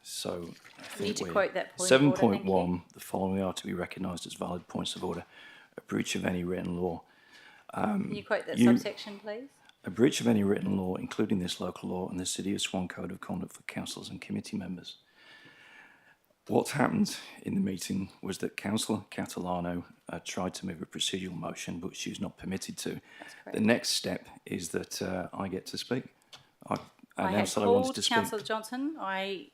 So I You need think to quote that point of order, thank 7.1, the following are to be recognised as valid points of order. A breach of any written law. Can you quote that subsection, please? A breach of any written law, including this local law and the City of Swan Code of Conduct for councillors and committee members. What happened in the meeting was that Councillor Catalano tried to move a procedural motion, but she was not permitted to. The next step is that I get to speak. I announced that I wanted to speak. Councillor Johnson, I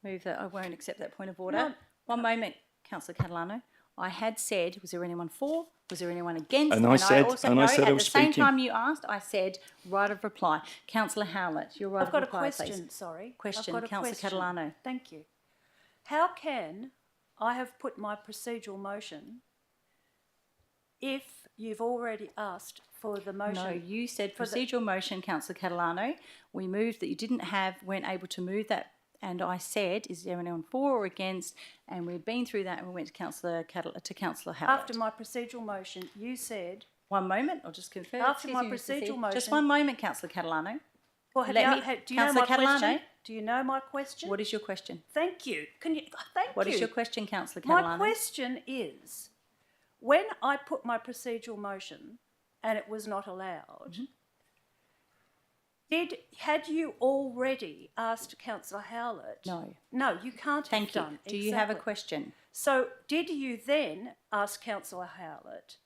move that I won't accept that point of order. No. One moment, Councillor Catalano. I had said, was there anyone for Was there anyone against? And I said- also, and no, I said I at was the same speaking. time you asked, I said right of reply. Councillor Howlett, your right I've of got a reply, question, please. sorry. Question, I've got a Councillor question. Catalano. Thank you. How can I have put my procedural motion if you've already asked for the motion? No, you said for the- procedural motion, Councillor Catalano. We moved that you weren't able to move that, and I said, is there anyone for or against? And we've been through that, and we went to Councillor Howlett. After my procedural motion, you said... One moment, I'll just confirm. After Excuse my me, Mr. procedural Seay. motion... Just one moment, Councillor Catalano. Well, do you know my question? Do you know my question? What is your question? Thank you. What is your question, Councillor Catalano? My question is, when I put my procedural motion and it was not allowed, had you already asked Councillor Howlett? No. No, you can't Thank you. have done. Do you have a Exactly. question? So did you then ask Councillor Howlett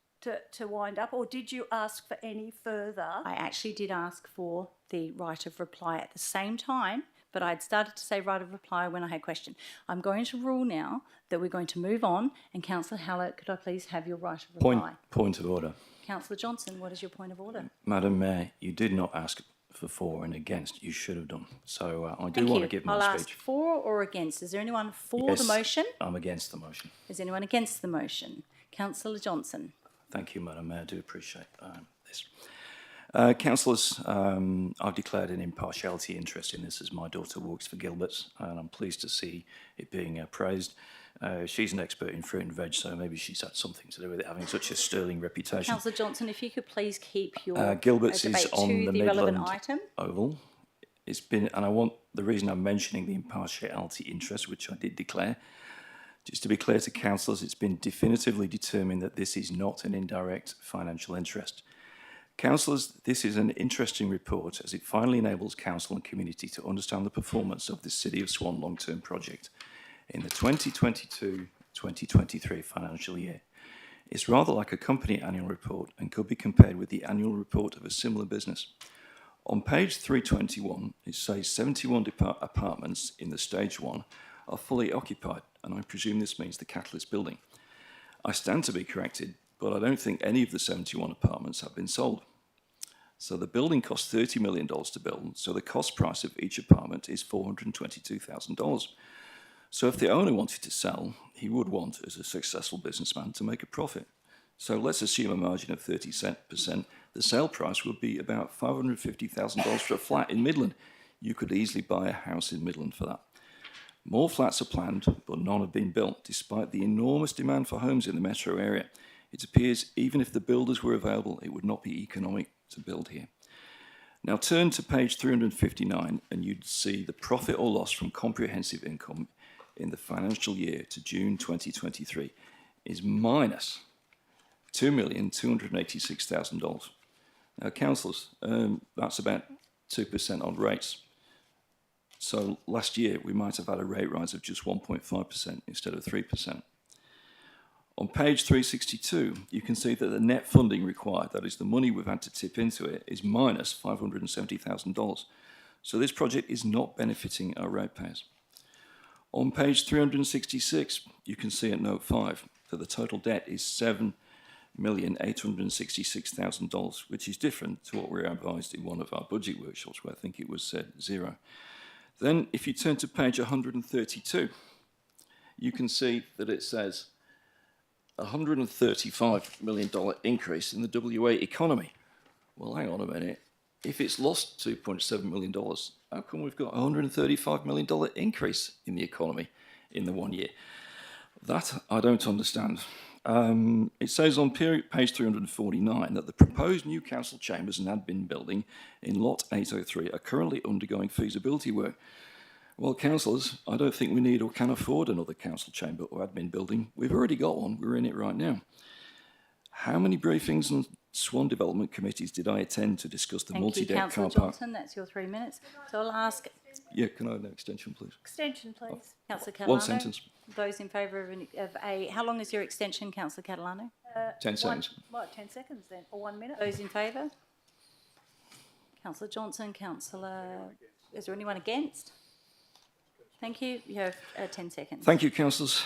to wind up, or did you ask for any further? I actually did ask for the right of reply at the same time, but I'd started to say right of reply when I had a question. I'm going to rule now that we're going to move on, and Councillor Howlett, could I please have your right of reply? Point of order. Councillor Johnson, what is your point of order? Madam Mayor, you did not ask for and against. You should have done. So I do Thank want you. to give my I'll speech. ask for or against. Is there anyone for Yes, the motion? I'm against the motion. Is anyone against the motion? Councillor Johnson. Thank you, Madam Mayor. I do appreciate this. Councillors, I've declared an impartiality interest in this as my daughter works for Gilbert's, and I'm pleased to see it being praised. She's an expert in fruit and veg, so maybe she's had something to do with it having such a sterling reputation. Councillor Johnson, if you could please keep your Gilbert's is debate on to the relevant Midland item. Oval. It's been, and I want the reason I'm mentioning the impartiality interest, which I did declare, just to be clear to councillors, it's been definitively determined that this is not an indirect financial interest. Councillors, this is an interesting report as it finally enables council and community to understand the performance of the City of Swan long-term project in the 2022-2023 financial year. It's rather like a company annual report and could be compared with the annual report of a similar business. On page 321, it says 71 apartments in the stage 1 are fully occupied, and I presume this means the Catalyst building. I stand to be corrected, but I don't think any of the 71 apartments have been sold. So the building cost $30 million to build, so the cost price of each apartment is $422,000. So if the owner wanted to sell, he would want, as a successful businessman, to make a profit. So let's assume a margin of 30%. The sale price would be about $550,000 for a flat in Midland. You could easily buy a house in Midland for that. More flats are planned, but none have been built, despite the enormous demand for homes in the metro area. It appears even if the builders were available, it would not be economic to build here. Now turn to page 359 and you'd see the profit or loss from comprehensive income in the financial year to June 2023 is minus $2,286,000. Now, councillors, that's about 2% on rates. So last year, we might have had a rate rise of just 1.5% instead of 3%. On page 362, you can see that the net funding required, that is the money we've had to tip into it, is minus $570,000. So this project is not benefiting our ratepayers. On page 366, you can see at note 5 that the total debt is $7,866,000, which is different to what we were advised in one of our budget workshops, where I think it was said zero. Then, if you turn to page 132, you can see that it says $135 million increase in the WA economy. Well, hang on a minute. If it's lost $2.7 million, how come we've got a $135 million increase in the economy in the 1 year? That I don't understand. It says on page 349 that the proposed new council chambers and admin building in lot 803 are currently undergoing feasibility work. Well, councillors, I don't think we need or can afford another council chamber or admin building. We've already got one. We're in it right now. How many briefings and Swan Development Committees did I attend to discuss the multi-deck car Councillor park? Johnson, that's your 3 minutes. So I'll ask Yeah, can I have an extension, please? Extension, please. Councillor Catalano. One sentence. Those in favour of a, how long is your extension, Councillor Catalano? 10 seconds. 10 seconds then, or 1 minute? Those in favour? Councillor Johnson, is there anyone against? Thank you. You have 10 seconds. Thank you, councillors.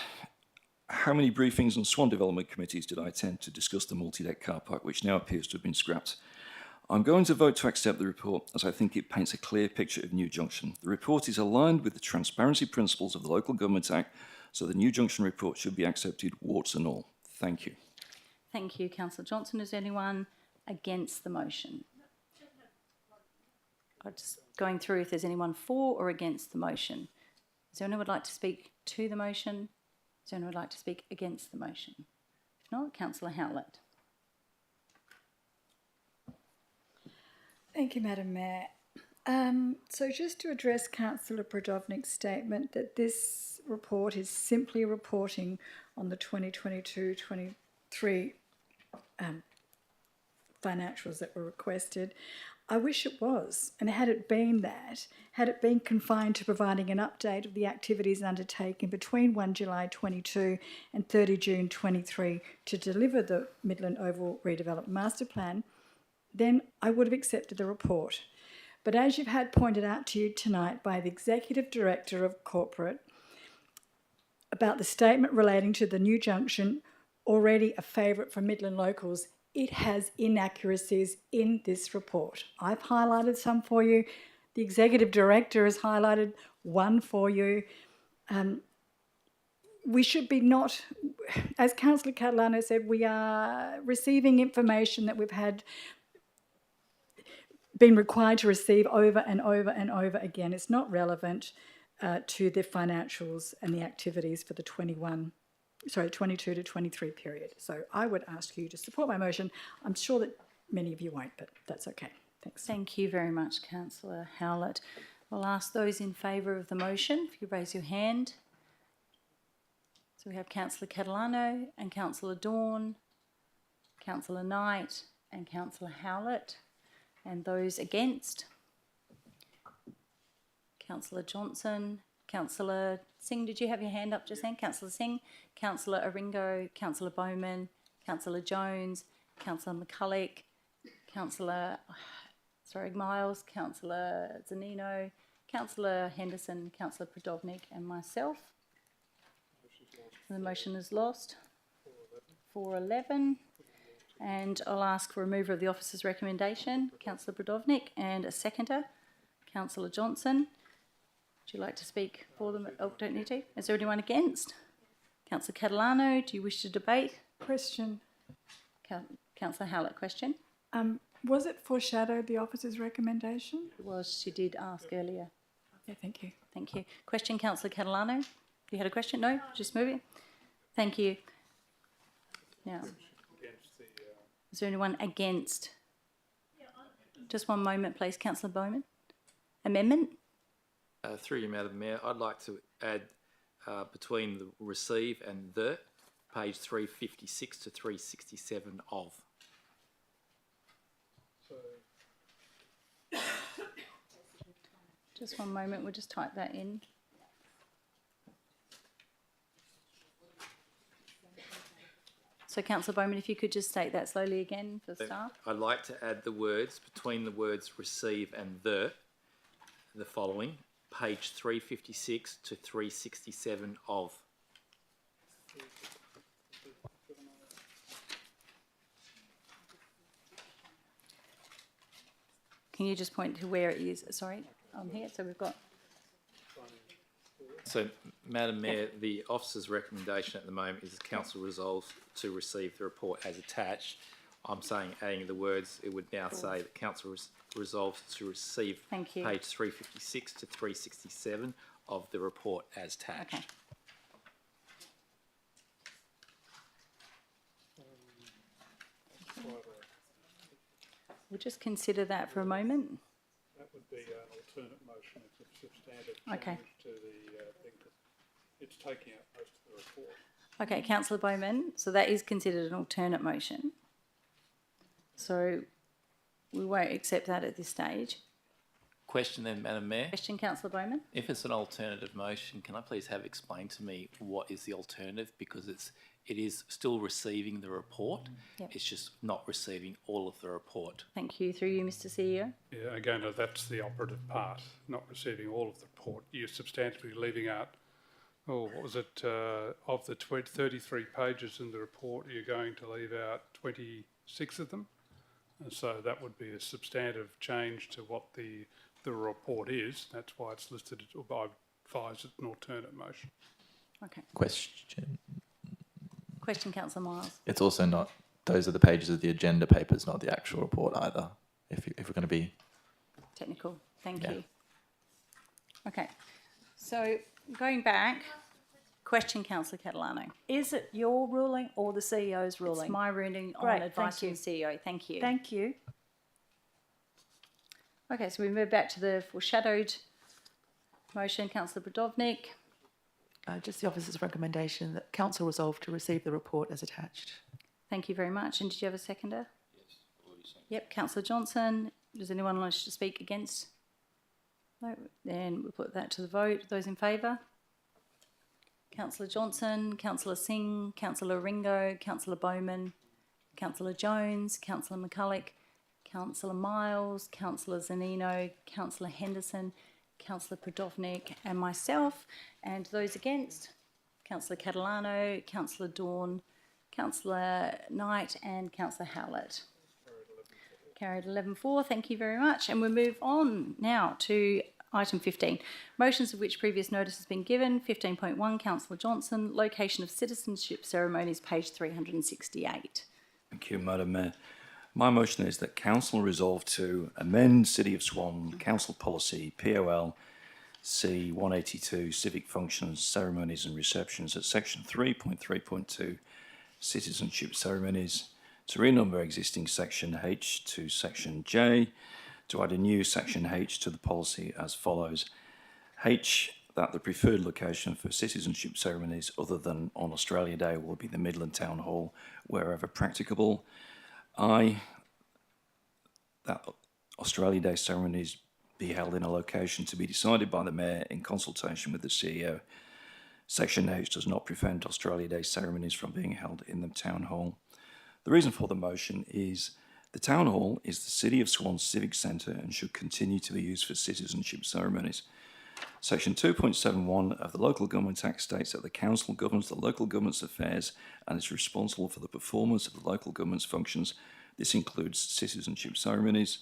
How many briefings on Swan Development Committees did I attend to discuss the multi-deck car park, which now appears to have been scrapped? I'm going to vote to accept the report as I think it paints a clear picture of New Junction. The report is aligned with the transparency principles of the Local Government Act, so the New Junction report should be accepted, warts and all. Thank you. Thank you, Councillor Johnson. Is there anyone against the motion? I'm just going through if there's anyone for or against the motion. Is there anyone who would like to speak to the motion? Is there anyone who would like to speak against the motion? If not, Councillor Howlett. Thank you, Madam Mayor. So just to address Councillor Brodovnik's statement that this report is simply reporting on the 2022-23 financials that were requested, I wish it was. And had it been that, had it been confined to providing an update of the activities undertaken between 1 July 22 and 30 June 23 to deliver the Midland Oval Redevelopment Master Plan, then I would have accepted the report. But as you've had pointed out to you tonight by the Executive Director of Corporate about the statement relating to the New Junction, already a favourite for Midland locals, it has inaccuracies in this report. I've highlighted some for you. The Executive Director has highlighted one for you. We should be not, as Councillor Catalano said, we are receiving information that we've had been required to receive over and over and over again. It's not relevant to the financials and the activities for the 22 to 23 period. So I would ask you to support my motion. I'm sure that many of you won't, but that's okay. Thanks. Thank you very much, Councillor Howlett. I'll ask those in favour of the motion, if you raise your hand. So we have Councillor Catalano and Councillor Dawn, Councillor Knight and Councillor Howlett. And those against? Councillor Johnson, Councillor Singh, did you have your hand up just then? Councillor Singh, Councillor Aringo, Councillor Bowman, Councillor Jones, Councillor McCulloch, Councillor Miles, Councillor Zanino, Councillor Henderson, Councillor Brodovnik and myself. The motion is lost. 411. And I'll ask for removal of the officer's recommendation, Councillor Brodovnik, and a seconder, Councillor Johnson. Would you like to speak for them? Oh, don't need to. Is there anyone against? Councillor Catalano, do you wish to debate? Question. Councillor Howlett, question. Was it foreshadowed, the officer's recommendation? It was. She did ask earlier. Okay, thank you. Thank you. Question, Councillor Catalano. You had a question? No? Just moving. Thank you. Now, is there anyone against? Just one moment, please. Councillor Bowman. Amendment? Through you, Madam Mayor, I'd like to add between the receive and the, page 356 to 367 of. Just one moment, we'll just type that in. So, Councillor Bowman, if you could just state that slowly again for staff. I'd like to add the words between the words receive and the following, page 356 to 367 of. Can you just point to where it is? Sorry, I'm here. So we've got. So, Madam Mayor, the officer's recommendation at the moment is the council resolves to receive the report as attached. I'm saying adding the words, it would now say that council resolves to receive page 356 to 367 of the report as attached. Okay. We'll just consider that for a moment. That would be an alternate motion. It's a substantive Okay. change to the thing. It's taking out most of the report. Okay, Councillor Bowman, so that is considered an alternate motion. So we won't accept that at this stage. Question then, Madam Mayor. Question, Councillor Bowman. If it's an alternative motion, can I please have explained to me what is the alternative? Because it is still receiving the report. Yep. It's just not receiving all of the report. Thank you. Through you, Mr. CEO. Yeah, again, that's the operative part, not receiving all of the report. You're substantially leaving out what was it, of the 33 pages in the report, you're going to leave out 26 of them. And so that would be a substantive change to what the report is. That's why it's listed, or I advise it an alternate motion. Okay. Question. Question, Councillor Miles. It's also not, those are the pages of the agenda papers, not the actual report either, if we're going to be... Technical. Thank you. Okay. So going back, question, Councillor Catalano. Is it your ruling or the CEO's ruling? It's my ruling Great, on advice from thank the CEO. Thank you. Thank you. Okay, so we move back to the foreshadowed motion. Councillor Budovnik. Just the officer's recommendation that council resolve to receive the report as attached. Thank you very much. And did you have a seconder? Yes, already seconded. Yep, Councillor Johnson. Does anyone wish to speak against? No. Then we'll put that to the vote. Those in favour? Councillor Johnson, Councillor Singh, Councillor Ringo, Councillor Bowman, Councillor Jones, Councillor McCulloch, Councillor Miles, Councillor Zanino, Councillor Henderson, Councillor Budovnik and myself. And those against? Councillor Catalano, Councillor Dawn, Councillor Knight and Councillor Howlett. Carried 11-4. Thank you very much. And we move on now to item 15. Motions of which previous notice has been given. 15.1, Councillor Johnson. Location of citizenship ceremonies, page 368. Thank you, Madam Mayor. My motion is that Council resolve to amend City of Swan Council Policy POL C 182 Civic Functions, Ceremonies and Receptions at Section 3.3.2 Citizenship Ceremonies to renumber existing Section H to Section J, to add a new Section H to the policy as follows. H, that the preferred location for citizenship ceremonies other than on Australia Day will be the Midland Town Hall wherever practicable. I, that Australia Day ceremonies be held in a location to be decided by the Mayor in consultation with the CEO. Section H does not prevent Australia Day ceremonies from being held in the Town Hall. The reason for the motion is the Town Hall is the City of Swan Civic Centre and should continue to be used for citizenship ceremonies. Section 2.71 of the Local Government Act states that the Council governs the local government's affairs and is responsible for the performance of the local government's functions. This includes citizenship ceremonies.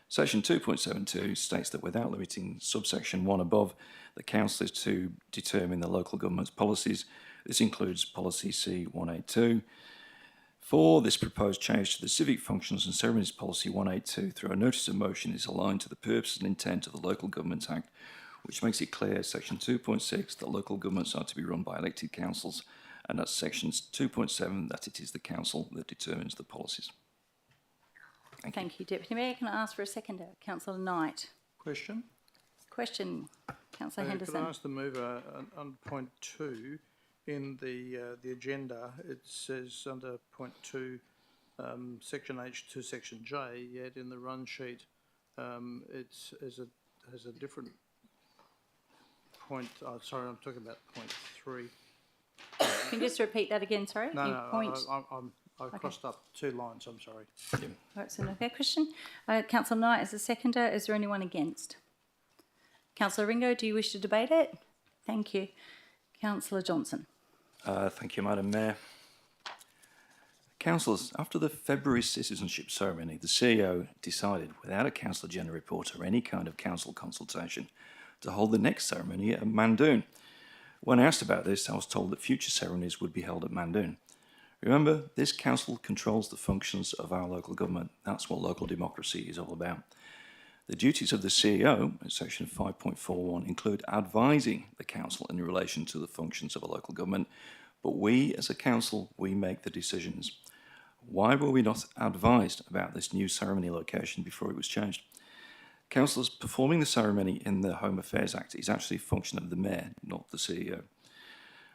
Section 2.72 states that without limiting subsection 1 above, the Council is to determine the local government's policies. This includes Policy C 182. For this proposed change to the Civic Functions and Ceremonies Policy 182 through a notice of motion is aligned to the purpose and intent of the Local Government Act, which makes it clear, Section 2.6, that local governments are to be run by elected councils, and at Section 2.7, that it is the council that determines the policies. Thank you, Deputy Mayor. Can I ask for a seconder? Councillor Knight. Question. Question, Councillor Henderson. Can I ask the mover on point 2 in the agenda? It says under point 2, section H to section J. Yet in the run sheet, it has a different point. Oh, sorry, I'm talking about point 3. Can you just repeat that again? Sorry. I crossed up 2 lines. I'm sorry. Right, so no question. Councillor Knight as a seconder. Is there anyone against? Councillor Ringo, do you wish to debate it? Thank you. Councillor Johnson. Thank you, Madam Mayor. Councillors, after the February citizenship ceremony, the CEO decided, without a Council Agenda report or any kind of council consultation, to hold the next ceremony at Mandoon. When asked about this, I was told that future ceremonies would be held at Mandoon. Remember, this council controls the functions of our local government. That's what local democracy is all about. The duties of the CEO, in section 5.41, include advising the council in relation to the functions of a local government, but we, as a council, we make the decisions. Why were we not advised about this new ceremony location before it was changed? Councillors, performing the ceremony in the Home Affairs Act is actually a function of the Mayor, not the CEO.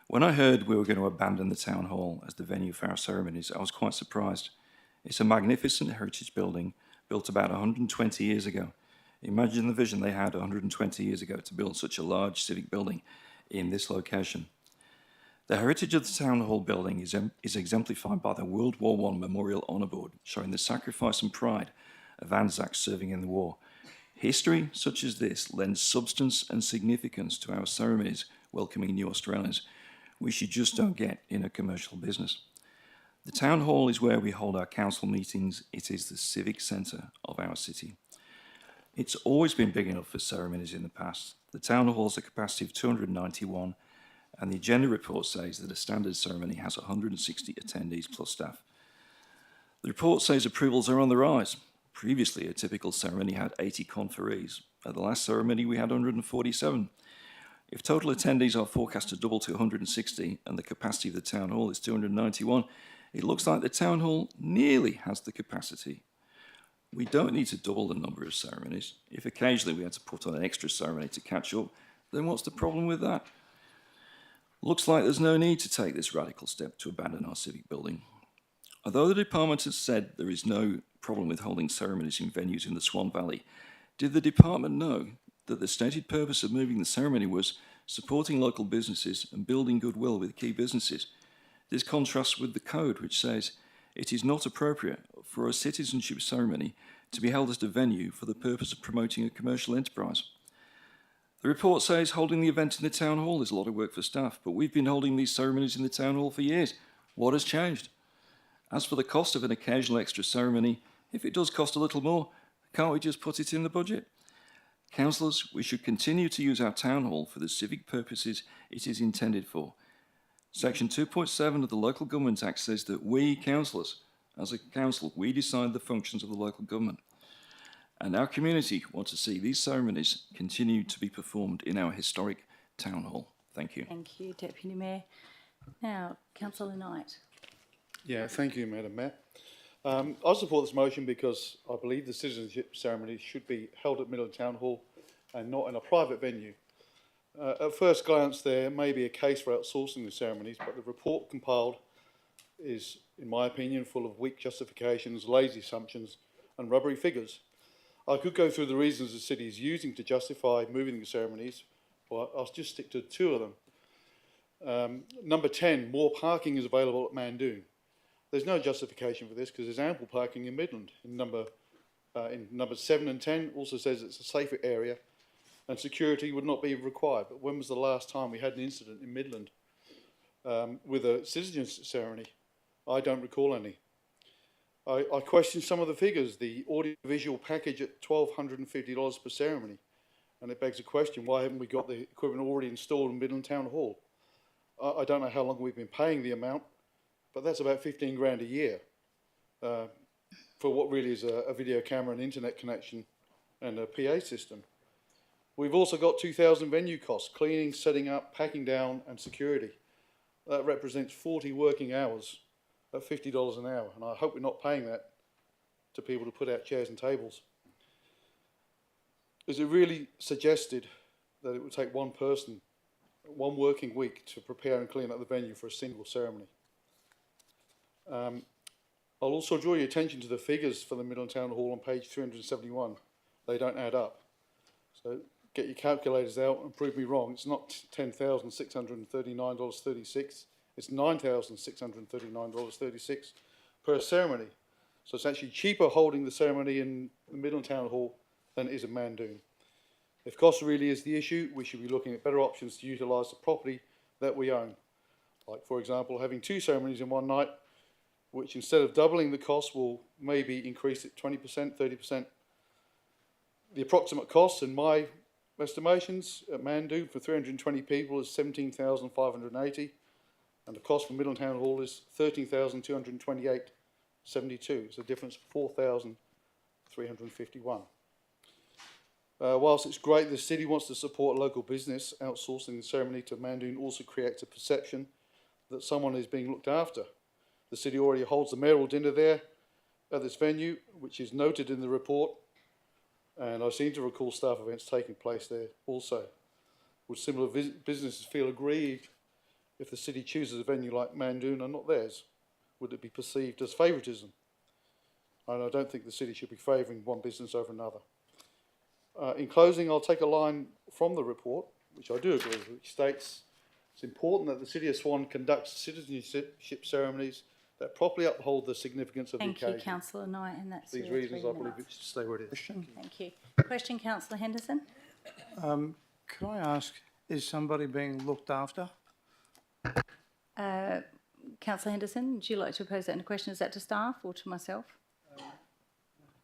When I heard we were going to abandon the Town Hall as the venue for our ceremonies, I was quite surprised. It's a magnificent heritage building built about 120 years ago. Imagine the vision they had 120 years ago to build such a large civic building in this location. The heritage of the Town Hall building is exemplified by the World War I Memorial Honour Board, showing the sacrifice and pride of Anzacs serving in the war. History such as this lends substance and significance to our ceremonies, welcoming new Australians, which you just don't get in a commercial business. The town hall is where we hold our council meetings. It is the civic centre of our city. It's always been big enough for ceremonies in the past. The town hall has a capacity of 291, and the agenda report says that a standard ceremony has 160 attendees plus staff. The report says approvals are on the rise. Previously, a typical ceremony had 80 conferees. At the last ceremony, we had 147. If total attendees are forecast to double to 160 and the capacity of the town hall is 291, it looks like the town hall nearly has the capacity. We don't need to double the number of ceremonies. If occasionally we had to put on an extra ceremony to catch up, then what's the problem with that? Looks like there's no need to take this radical step to abandon our civic building. Although the department has said there is no problem with holding ceremonies in venues in the Swan Valley, did the department know that the stated purpose of moving the ceremony was supporting local businesses and building goodwill with key businesses? This contrasts with the code, which says it is not appropriate for a citizenship ceremony to be held at a venue for the purpose of promoting a commercial enterprise. The report says holding the event in the town hall is a lot of work for staff, but we've been holding these ceremonies in the town hall for years. What has changed? As for the cost of an occasional extra ceremony, if it does cost a little more, can't we just put it in the budget? Councillors, we should continue to use our town hall for the civic purposes it is intended for. Section 2.7 of the Local Government Act says that we, councillors, as a council, we decide the functions of the local government. And our community want to see these ceremonies continue to be performed in our historic town hall. Thank you. Thank you, Deputy Mayor. Now, Councillor Knight. Yeah, thank you, Madam Mayor. I support this motion because I believe the citizenship ceremony should be held at Midland Town Hall and not in a private venue. At first glance, there may be a case for outsourcing the ceremonies, but the report compiled is, in my opinion, full of weak justifications, lazy assumptions and rubbery figures. I could go through the reasons the city is using to justify moving the ceremonies, but I'll just stick to two of them. Number 10, more parking is available at Mandoon. There's no justification for this because there's ample parking in Midland. In number 7 and 10 also says it's a safer area and security would not be required. But when was the last time we had an incident in Midland with a citizenship ceremony? I don't recall any. I question some of the figures. The audiovisual package at $1,250 per ceremony. And it begs the question, why haven't we got the equipment already installed in Midland Town Hall? I don't know how long we've been paying the amount, but that's about 15 grand a year for what really is a video camera and internet connection and a PA system. We've also got 2,000 venue costs, cleaning, setting up, packing down and security. That represents 40 working hours at $50 an hour, and I hope we're not paying that to people to put out chairs and tables. Is it really suggested that it would take one person, one working week to prepare and clean up the venue for a single ceremony? I'll also draw your attention to the figures for the Midland Town Hall on page 371. They don't add up. So get your calculators out and prove me wrong. It's not $10,639.36. It's $9,639.36 per ceremony. So it's actually cheaper holding the ceremony in the Midland Town Hall than it is in Mandoon. If cost really is the issue, we should be looking at better options to utilise the property that we own. Like, for example, having 2 ceremonies in one night, which instead of doubling the cost will maybe increase it 20%, 30%. The approximate cost, in my estimations, at Mandoon for 320 people is $17,580, and the cost for Midland Town Hall is $13,228.72. It's a difference of $4,351. Whilst it's great the city wants to support local business, outsourcing the ceremony to Mandoon also creates a perception that someone is being looked after. The city already holds the mayoral dinner there at this venue, which is noted in the report, and I seem to recall staff events taking place there also. Would similar businesses feel aggrieved if the city chooses a venue like Mandoon and not theirs? Would it be perceived as favouritism? And I don't think the city should be favouring one business over another. In closing, I'll take a line from the report, which I do agree with, which states it's important that the City of Swan conducts citizenship ceremonies that properly uphold the significance of the occasion. Thank you, Councillor Knight, and that's these your reasons 3 I believe minutes. it should stay where it is. Thank you. Question, Councillor Henderson. Could I ask, Is somebody being looked after? Councillor Henderson, would you like to pose that in a question? Is that to staff or to myself?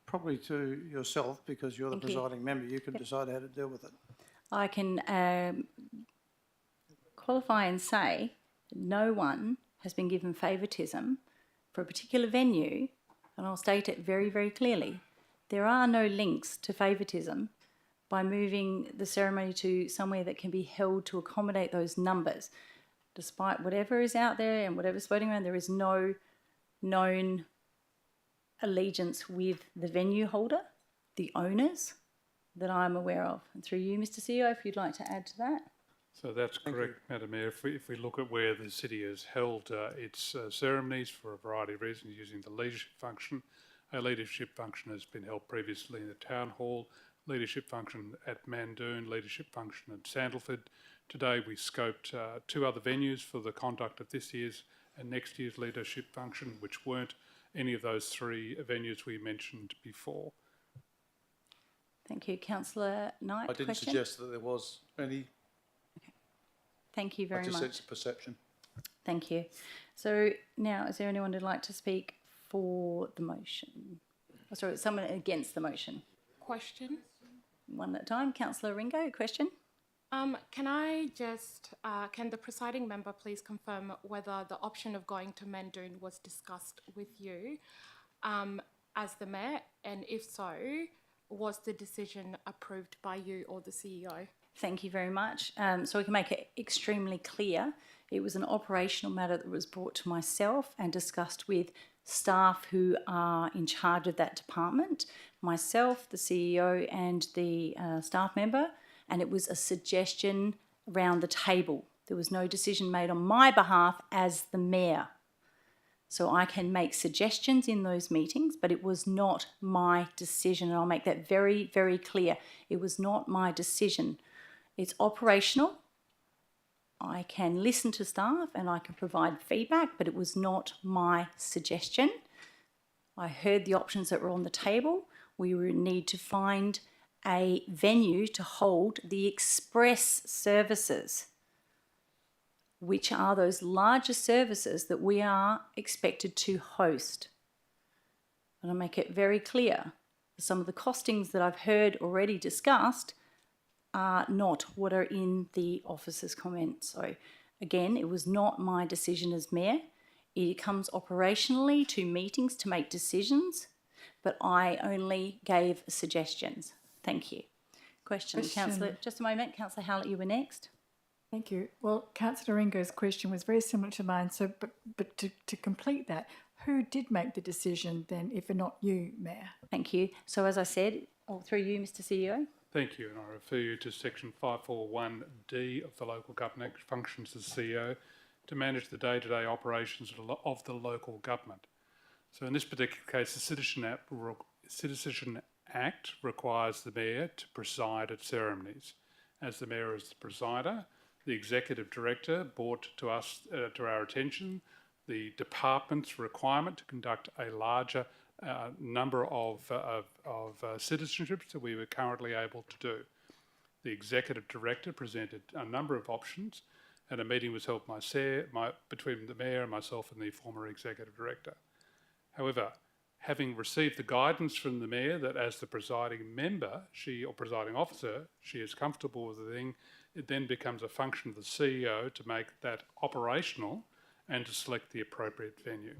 Probably to yourself, because you're the Thank you. presiding member. You can decide how to deal with it. I can qualify and say that no one has been given favouritism for a particular venue, and I'll state it very, very clearly. There are no links to favouritism by moving the ceremony to somewhere that can be held to accommodate those numbers. Despite whatever is out there and whatever's floating around, there is no known allegiance with the venue holder, the owners, that I'm aware of. And through you, Mr. CEO, if you'd like to add to that. So that's correct, Madam Mayor. If we look at where the city has held its ceremonies for a variety of reasons using the leadership function, a leadership function has been held previously in the Town Hall, leadership function at Mandoon, leadership function at Sandalford. Today we scoped 2 other venues for the conduct of this year's and next year's leadership function, which weren't any of those 3 venues we mentioned before. Thank you. Councillor Knight, I didn't question? suggest that there was any. Thank you very I just much. said it's a perception. Thank you. So now, is there anyone who'd like to speak for the motion? Oh, sorry, someone against the motion. Question. One at a time. Councillor Ringo, question? Can I just, can the presiding member please confirm whether the option of going to Mandoon was discussed with you as the mayor, and if so, was the decision approved by you or the CEO? Thank you very much. So we can make it extremely clear. It was an operational matter that was brought to myself and discussed with staff who are in charge of that department, myself, the CEO and the staff member, and it was a suggestion around the table. There was no decision made on my behalf as the mayor. So I can make suggestions in those meetings, but it was not my decision, and I'll make that very, very clear. It was not my decision. It's operational. I can listen to staff and I can provide feedback, but it was not my suggestion. I heard the options that were on the table. We would need to find a venue to hold the express services, which are those larger services that we are expected to host. And I'll make it very clear, some of the costings that I've heard already discussed are not what are in the officer's comments. So again, it was not my decision as mayor. It comes operationally to meetings to make decisions, but I only gave suggestions. Thank you. Question. Councillor, just a moment. Councillor Howlett, you were next. Thank you. Well, Councillor Ringo's question was very similar to mine. So, but to complete that, who did make the decision then, if not you, Mayor? Thank you. So as I said, through you, Mr. CEO. Thank you, and I refer you to section 541D of the Local Government Act, functions as CEO to manage the day-to-day operations of the local government. So in this particular case, the Citizen Act requires the Mayor to preside at ceremonies. As the Mayor is the presider, the Executive Director brought to us, to our attention, the department's requirement to conduct a larger number of citizenships that we were currently able to do. The Executive Director presented a number of options, and a meeting was held between the Mayor and myself and the former Executive Director. However, having received the guidance from the Mayor that as the presiding member, or presiding officer, she is comfortable with the thing, it then becomes a function of the CEO to make that operational and to select the appropriate venue.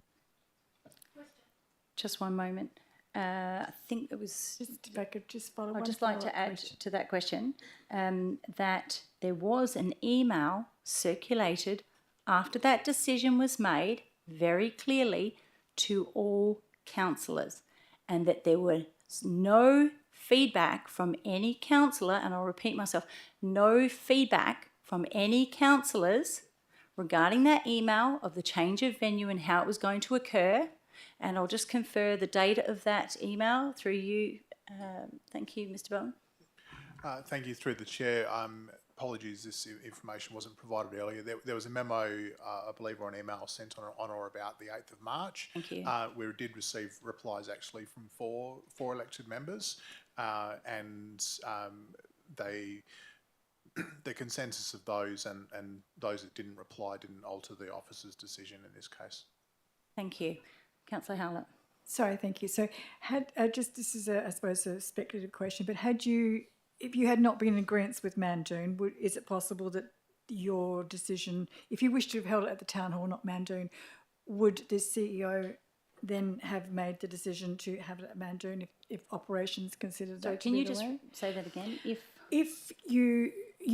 Just one moment. I think it was... If I could just follow I'd just like to add to that question that there was an email circulated after that decision was made very clearly to all councillors, and that there was no feedback from any councillor, and I'll repeat myself, no feedback from any councillors regarding that email of the change of venue and how it was going to occur. And I'll just confer the date of that email through you. Thank you, Mr. Bowen. Thank you, through the chair. Apologies, this information wasn't provided earlier. There was a memo, I believe, or an email sent on or about the 8th of March. Thank you. We did receive replies actually from four elected members, and they the consensus of those and those that didn't reply didn't alter the officer's decision in this case. Thank you. Councillor Howlett. Sorry, thank you. So had, this is I suppose a speculative question, but if you had not been in agreement with Mandoon, is it possible that your decision, if you wish to have held it at the Town Hall, not Mandoon, would the CEO then have made the decision to have it at Mandoon if operations considered So that to can be you the just way? say that again? If you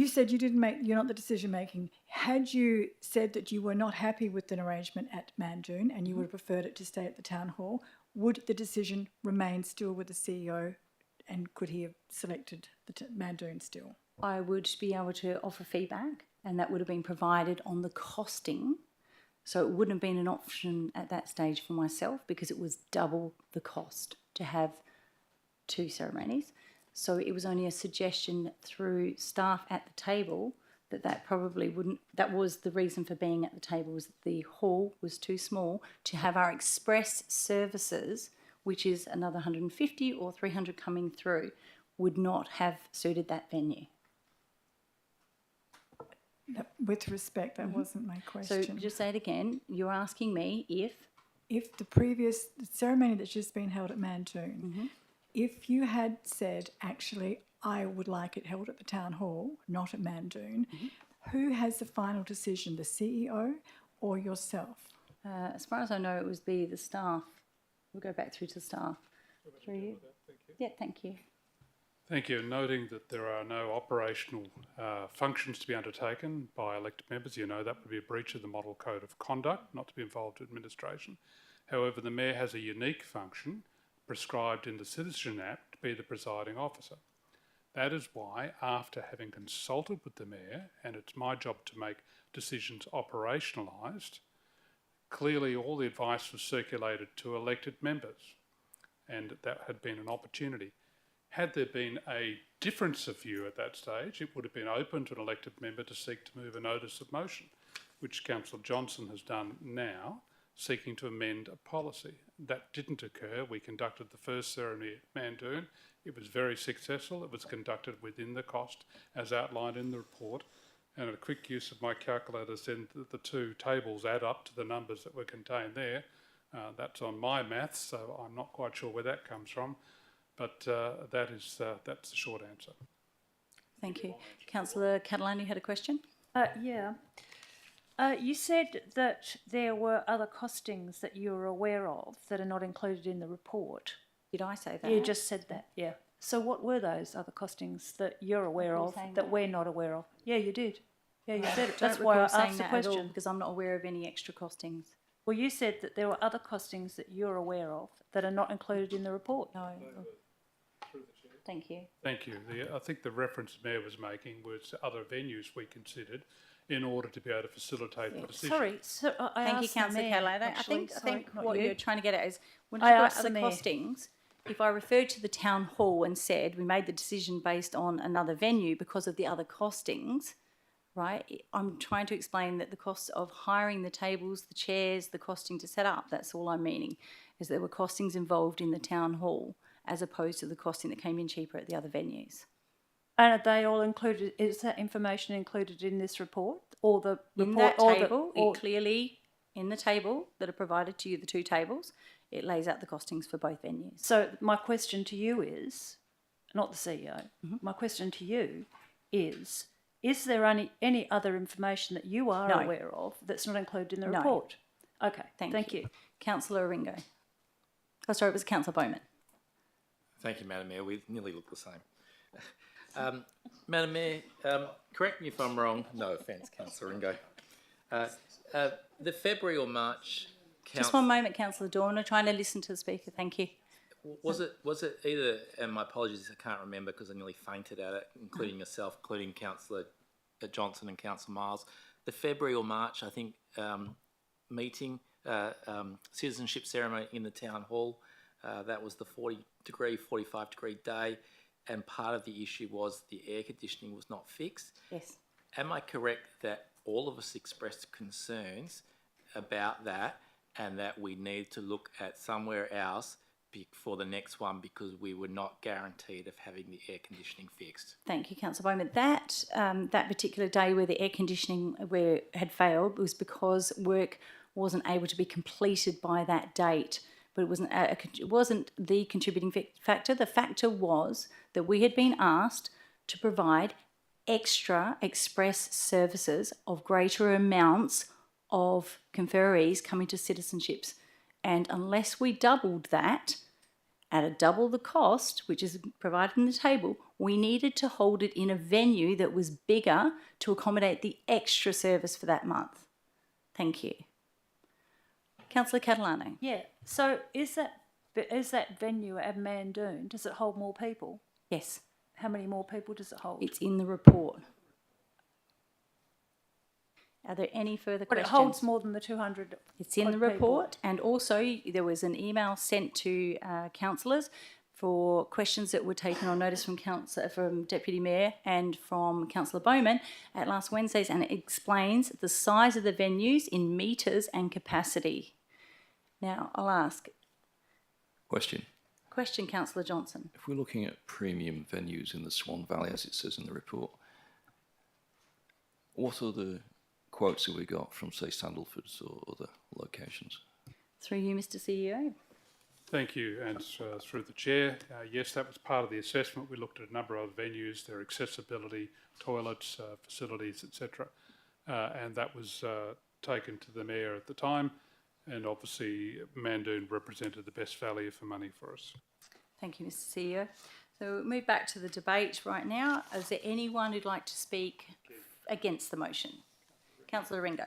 said you're not the decision making, had you said that you were not happy with an arrangement at Mandoon and you would have preferred it to stay at the Town Hall, would the decision remain still with the CEO, and could he have selected the Mandoon still? I would be able to offer feedback, and that would have been provided on the costing. So it wouldn't have been an option at that stage for myself because it was double the cost to have 2 ceremonies. So it was only a suggestion through staff at the table that probably wouldn't, that was the reason for being at the table, was that the hall was too small to have our express services, which is another 150 or 300 coming through, would not have suited that venue. With respect, that wasn't my question. So just say it again. You're asking me if the ceremony that's just been held at Mandoon, if you had said, actually, I would like it held at the Town Hall, not at Mandoon, who has the final decision, the CEO or yourself? As far as I know, it was the staff. We'll go back through to staff. Through you. Yeah, thank you. Thank you. Noting that there are no operational functions to be undertaken by elected members, you know that would be a breach of the Model Code of Conduct, not to be involved in administration. However, the Mayor has a unique function prescribed in the Citizen Act to be the presiding officer. That is why, after having consulted with the Mayor, and it's my job to make decisions operationalised, clearly all the advice was circulated to elected members, and that had been an opportunity. Had there been a difference of view at that stage, it would have been open to an elected member to seek to move a notice of motion, which Councillor Johnson has done now, seeking to amend a policy. That didn't occur. We conducted the first ceremony at Mandoon. It was very successful. It was conducted within the cost as outlined in the report. And a quick use of my calculator said that the 2 tables add up to the numbers that were contained there. That's on my maths, so I'm not quite sure where that comes from. But that's the short answer. Thank you. Councillor Catalan, you had a question? Yeah. You said that there were other costings that you were aware of that are not included in the report. Did I say that? You just said that, yeah. So what were those other costings that you're aware of that we're not aware of? Yeah, you did. Yeah, you said it. That's why I asked the question. Because I'm not aware of any extra costings. Well, you said that there were other costings that you're aware of that are not included in the report. No. Thank you. Thank you. I think the reference the Mayor was making was other venues we considered in order to be able to facilitate the decision. Sorry, so I Thank you, asked the Councillor Mayor, Catalan. I actually. think Sorry, what not you're you. trying to get at is when I you've got asked the other Mayor. costings, if I referred to the Town Hall and said we made the decision based on another venue because of the other costings, right? I'm trying to explain that the cost of hiring the tables, the chairs, the costing to set up, that's all I'm meaning, is there were costings involved in the Town Hall as opposed to the costing that came in cheaper at the other venues. And are they all included? Is that information included in this report, or the In report, that or table, the, or, it clearly, in the table that are provided to you, the 2 tables, it lays out the costings for both venues. So my question to you is, not the CEO. My question to you is there any other information that you are No. aware of that's not included in the No. report? Okay, Thank you. Councillor Ringo. Oh, sorry, it was Councillor Bowman. Thank you, Madam Mayor. We nearly look the same. Madam Mayor, correct me if I'm wrong. No offence, Councillor Ringo. The February or March Just one moment, Councillor Dorner, trying to listen to the speaker. Thank you. Was it either, and my apologies, I can't remember because I nearly fainted at it, including yourself, including Councillor Johnson and Councillor Miles, the February or March, I think, meeting, citizenship ceremony in the Town Hall, that was the 45-degree day, and part of the issue was the air conditioning was not fixed. Yes. Am I correct that all of us expressed concerns about that and that we need to look at somewhere else for the next one because we were not guaranteed of having the air conditioning fixed. Thank you, Councillor Bowman. That particular day where the air conditioning had failed was because work wasn't able to be completed by that date. But it wasn't the contributing factor. The factor was that we had been asked to provide extra express services of greater amounts of conferees coming to citizenships. And unless we doubled that at a double the cost, which is provided in the table, we needed to hold it in a venue that was bigger to accommodate the extra service for that month. Thank you. Councillor Catalano. Yeah, so is that venue at Mandoon, does it hold more people? Yes. How many more people does it hold? It's in the report. Are there any further But questions? it holds more than the 200. It's in the report, and also there was an email sent to councillors for questions that were taken on notice from Deputy Mayor and from Councillor Bowman at last Wednesday's, and it explains the size of the venues in metres and capacity. Now, I'll ask. Question. Question, Councillor Johnson. If we're looking at premium venues in the Swan Valley, as it says in the report, what are the quotes have we got from, say, Sandalford's or other locations? Through you, Mr. CEO. Thank you, and through the chair. Yes, that was part of the assessment. We looked at a number of venues, their accessibility, toilets, facilities, etc. And that was taken to the mayor at the time, and obviously Mandoon represented the best value for money for us. Thank you, Mr. CEO. So we'll move back to the debate right now. Is there anyone who'd like to speak against the motion? Councillor Ringo.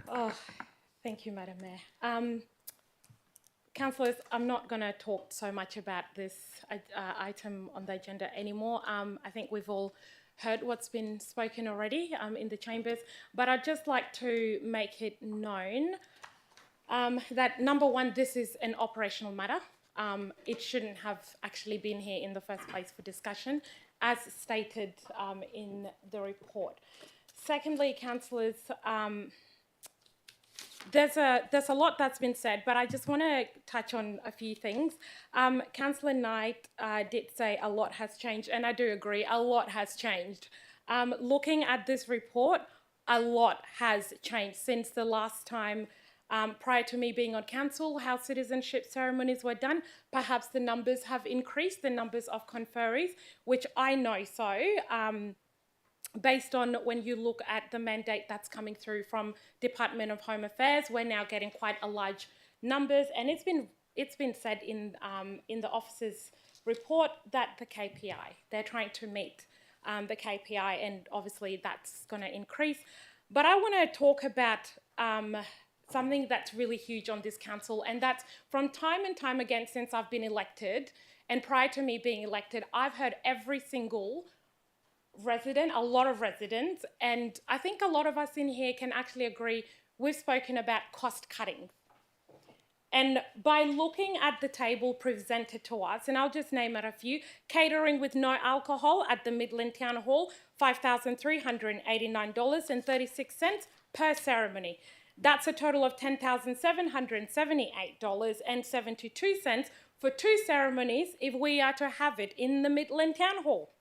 Oh, thank you, Madam Mayor. Councillors, I'm not going to talk so much about this item on the agenda anymore. I think we've all heard what's been spoken already in the chambers, but I'd just like to make it known that, number one, this is an operational matter. It shouldn't have actually been here in the first place for discussion, as stated in the report. Secondly, councillors, there's a lot that's been said, but I just want to touch on a few things. Councillor Knight did say a lot has changed, and I do agree, a lot has changed. Looking at this report, a lot has changed since the last time, prior to me being on council, how citizenship ceremonies were done. Perhaps the numbers have increased, the numbers of conferees, which I know so. Based on when you look at the mandate that's coming through from Department of Home Affairs, we're now getting quite a large numbers, and it's been said in the officer's report that the KPI, they're trying to meet the KPI, and obviously that's going to increase. But I want to talk about something that's really huge on this council, and that's from time and time again since I've been elected, and prior to me being elected, I've heard every single resident, a lot of residents, and I think a lot of us in here can actually agree, we've spoken about cost cutting. And by looking at the table presented to us, and I'll just name it a few, catering with no alcohol at the Midland Town Hall, $5,389.36 per ceremony. That's a total of $10,778.72 for 2 ceremonies if we are to have it in the Midland Town Hall.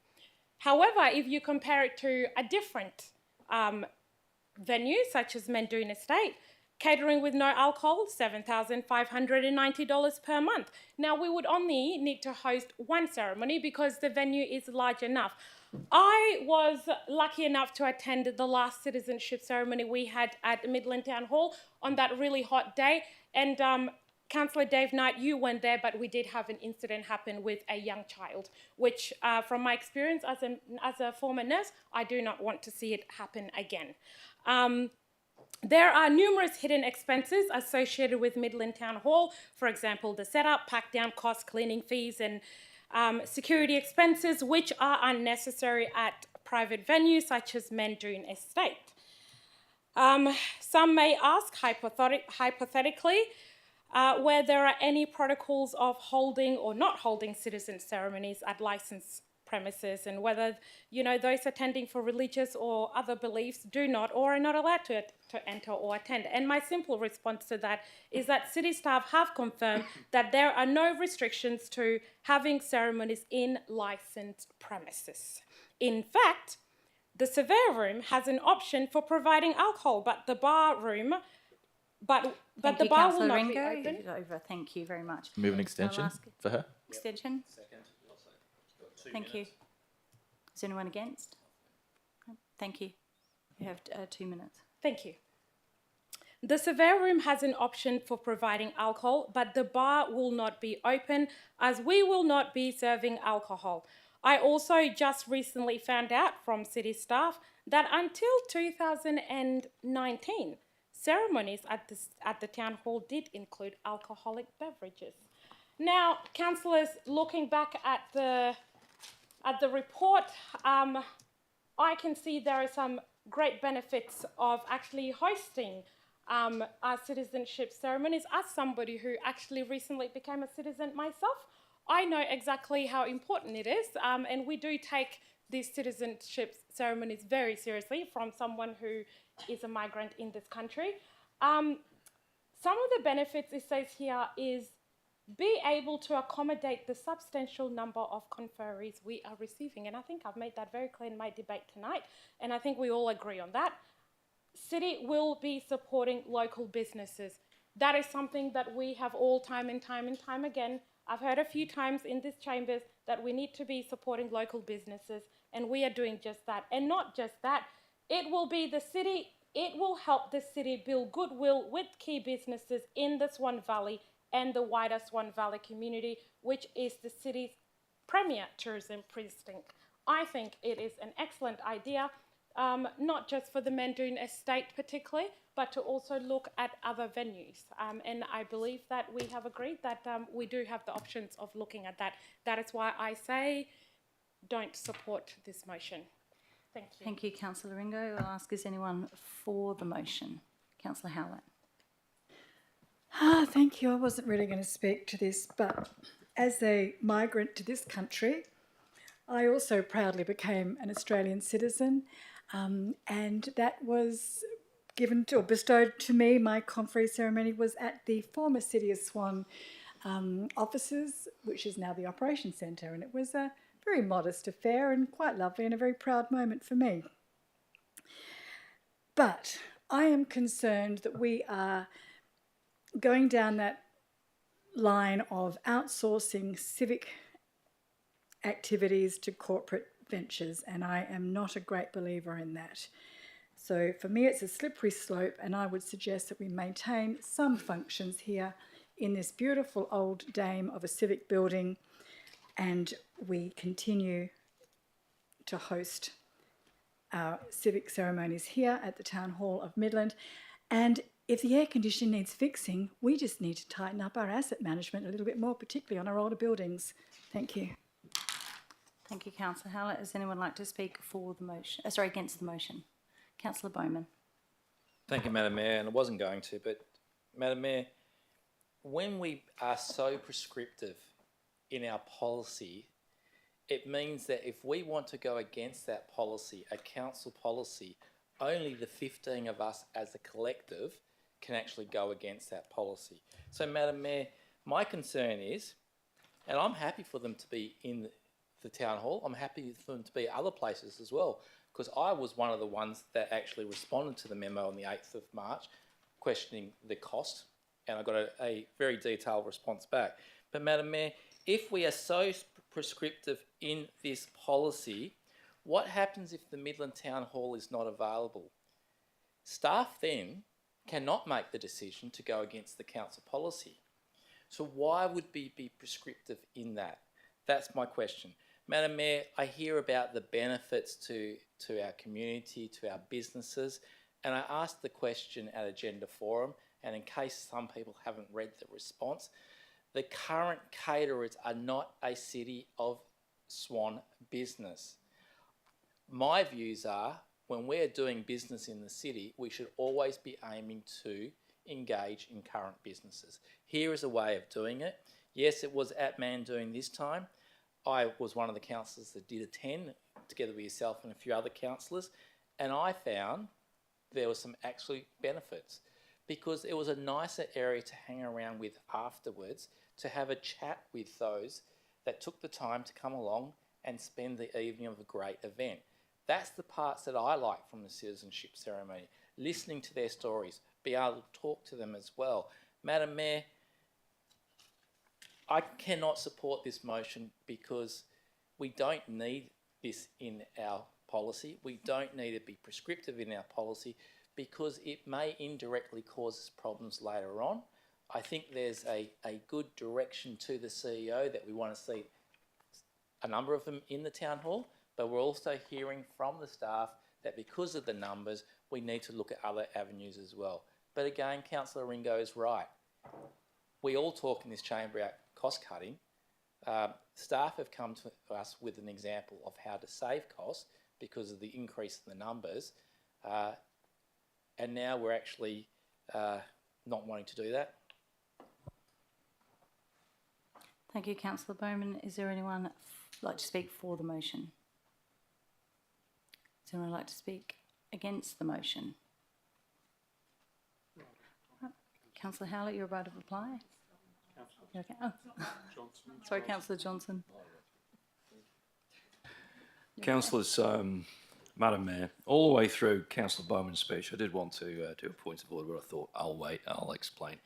However, if you compare it to a different venue, such as Mandoon Estate, catering with no alcohol, $7,590 per month. Now, we would only need to host 1 ceremony because the venue is large enough. I was lucky enough to attend the last citizenship ceremony we had at Midland Town Hall on that really hot day, and Councillor Dave Knight, you weren't there, but we did have an incident happen with a young child, which from my experience as a former nurse, I do not want to see it happen again. There are numerous hidden expenses associated with Midland Town Hall. For example, the setup, pack down costs, cleaning fees, and security expenses, which are unnecessary at private venues such as Mandoon Estate. Some may ask hypothetically, where there are any protocols of holding or not holding citizen ceremonies at licensed premises, and whether, you know, those attending for religious or other beliefs do not or are not allowed to enter or attend. And my simple response to that is that city staff have confirmed that there are no restrictions to having ceremonies in licensed premises. In fact, the surveyor room has an option for providing alcohol, but the bar room, but the bar will not be open. Over. Thank you very much. Move an extension for her. Extension. Thank you. Is anyone against? Thank you. You have 2 minutes. Thank you. The surveyor room has an option for providing alcohol, but the bar will not be open as we will not be serving alcohol. I also just recently found out from city staff that until 2019, ceremonies at the town hall did include alcoholic beverages. Now, councillors, looking back at the report, I can see there are some great benefits of actually hosting our citizenship ceremonies. As somebody who actually recently became a citizen myself, I know exactly how important it is, and we do take these citizenship ceremonies very seriously from someone who is a migrant in this country. Some of the benefits it says here is be able to accommodate the substantial number of conferees we are receiving. And I think I've made that very clear in my debate tonight, and I think we all agree on that. City will be supporting local businesses. That is something that we have all time and time again. I've heard a few times in this chambers that we need to be supporting local businesses, and we are doing just that. And not just that, it will help the city build goodwill with key businesses in the Swan Valley and the wider Swan Valley community, which is the city's premier tourism precinct. I think it is an excellent idea, not just for the Mandoon estate particularly, but to also look at other venues. And I believe that we have agreed that we do have the options of looking at that. That is why I say don't support this motion. Thank you. Thank you, Councillor Ringo. I'll ask, is anyone for the motion? Councillor Howlett. Thank you. I wasn't really going to speak to this, but as a migrant to this country, I also proudly became an Australian citizen, and that was given to or bestowed to me. My conferee ceremony was at the former City of Swan offices, which is now the Operations Centre, and it was a very modest affair and quite lovely and a very proud moment for me. But I am concerned that we are going down that line of outsourcing civic activities to corporate ventures, and I am not a great believer in that. So for me, it's a slippery slope, and I would suggest that we maintain some functions here in this beautiful old dame of a civic building, and we continue to host our civic ceremonies here at the Town Hall of Midland. And if the air conditioning needs fixing, we just need to tighten up our asset management a little bit more, particularly on our older buildings. Thank you. Thank you, Councillor Howlett. Does anyone like to speak for the motion? Against the motion? Councillor Bowman. Thank you, Madam Mayor, and I wasn't going to, but Madam Mayor, when we are so prescriptive in our policy, it means that if we want to go against that policy, a council policy, only the 15 of us as a collective can actually go against that policy. So, Madam Mayor, my concern is, and I'm happy for them to be in the Town Hall, I'm happy for them to be other places as well, because I was one of the ones that actually responded to the memo on the 8th of March, questioning the cost, and I got a very detailed response back. But Madam Mayor, if we are so prescriptive in this policy, what happens if the Midland Town Hall is not available? Staff then cannot make the decision to go against the council policy. So why would we be prescriptive in that? That's my question. Madam Mayor, I hear about the benefits to our community, to our businesses, and I asked the question at Agenda Forum, and in case some people haven't read the response, the current caterers are not a City of Swan business. My views are, when we're doing business in the city, we should always be aiming to engage in current businesses. Here is a way of doing it. Yes, it was at Mandoon this time. I was one of the councillors that did attend, together with yourself and a few other councillors, and I found there were some actually benefits because it was a nicer area to hang around with afterwards, to have a chat with those that took the time to come along and spend the evening of a great event. That's the parts that I like from the citizenship ceremony, listening to their stories, be able to talk to them as well. Madam Mayor, I cannot support this motion because we don't need this in our policy. We don't need to be prescriptive in our policy because it may indirectly cause us problems later on. I think there's a good direction to the CEO that we want to see a number of them in the town hall, but we're also hearing from the staff that because of the numbers, we need to look at other avenues as well. But again, Councillor Ringo is right. We all talk in this chamber about cost cutting. Staff have come to us with an example of how to save costs because of the increase in the numbers. And now we're actually not wanting to do that. Thank you, Councillor Bowman. Is there anyone like to speak for the motion? Does anyone like to speak against the motion? Councillor Howlett, you're about to reply. You okay? Oh. Sorry, Councillor Johnson. Councillors, Madam Mayor, all the way through Councillor Bowman's speech, I did want to do a point of order, but I thought I'll wait, I'll explain.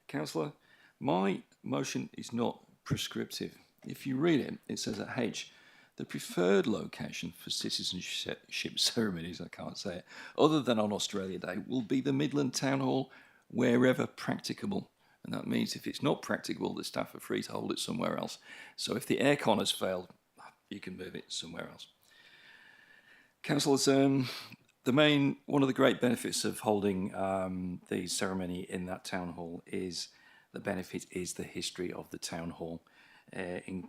Councillor, my motion is not prescriptive. If you read it, it says at H, the preferred location for citizenship ceremonies, I can't say it, other than on Australia Day, will be the Midland Town Hall wherever practicable. And that means if it's not practicable, the staff are free to hold it somewhere else. So if the aircon has failed, you can move it somewhere else. Councillors, one of the great benefits of holding the ceremony in that town hall is the benefit is the history of the town hall. In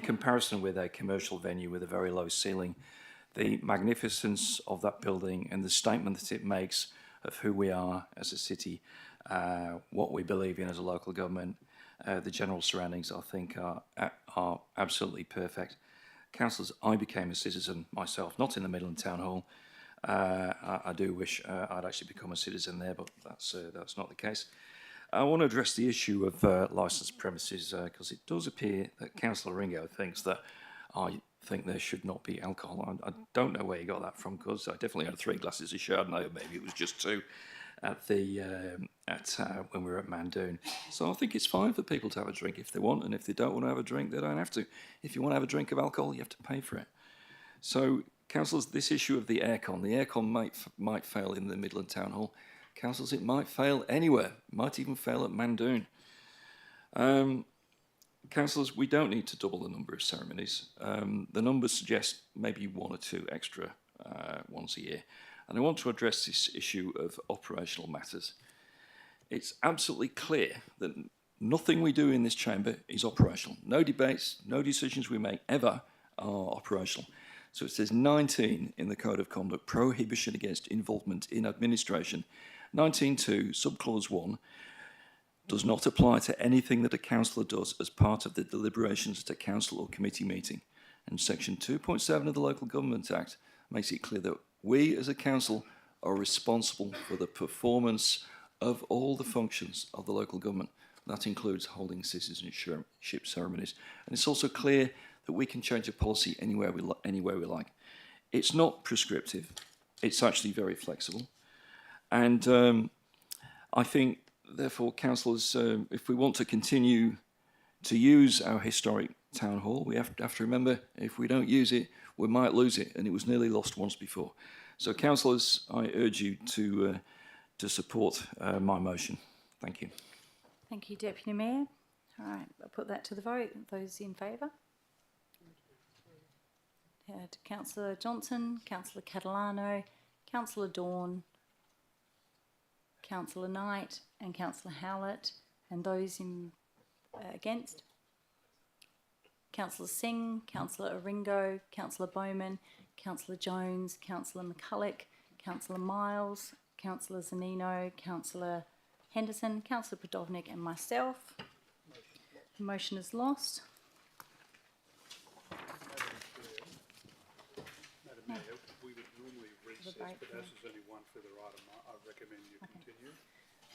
comparison with a commercial venue with a very low ceiling, the magnificence of that building and the statement that it makes of who we are as a city, what we believe in as a local government, the general surroundings, I think, are absolutely perfect. Councillors, I became a citizen myself, not in the Midland Town Hall. I do wish I'd actually become a citizen there, but that's not the case. I want to address the issue of licensed premises because it does appear that Councillor Ringo thinks that I think there should not be alcohol. I don't know where he got that from because I definitely had 3 glasses of Chardonnay, or maybe it was just 2 at when we were at Mandoon. So I think it's fine for people to have a drink if they want, and if they don't want to have a drink, they don't have to. If you want to have a drink of alcohol, you have to pay for it. So, councillors, this issue of the aircon might fail in the Midland Town Hall. Councillors, it might fail anywhere. It might even fail at Mandoon. Councillors, we don't need to double the number of ceremonies. The numbers suggest maybe 1 or 2 extra once a year. And I want to address this issue of operational matters. It's absolutely clear that nothing we do in this chamber is operational. No debates, no decisions we make ever are operational. So it says 19 in the Code of Conduct, prohibition against involvement in administration. 19.2, subclause 1, does not apply to anything that a councillor does as part of the deliberations at a council or committee meeting. And section 2.7 of the Local Government Act makes it clear that we as a council are responsible for the performance of all the functions of the local government. That includes holding citizenship ceremonies. And it's also clear that we can change a policy anywhere we like. It's not prescriptive. It's actually very flexible. And I think, therefore, councillors, if we want to continue to use our historic town hall, we have to remember, if we don't use it, we might lose it, and it was nearly lost once before. So, councillors, I urge you to support my motion. Thank you. Thank you, Deputy Mayor. All right, I'll put that to the vote. Those in favour? Councillor Johnson, Councillor Catalano, Councillor Dawn, Councillor Knight and Councillor Howlett, and those against? Councillor Singh, Councillor Oringo, Councillor Bowman, Councillor Jones, Councillor McCulloch, Councillor Miles, Councillor Zanino, Councillor Henderson, Councillor Podovnik and myself. The motion is lost. a break. But as there's only one further item, I recommend you continue.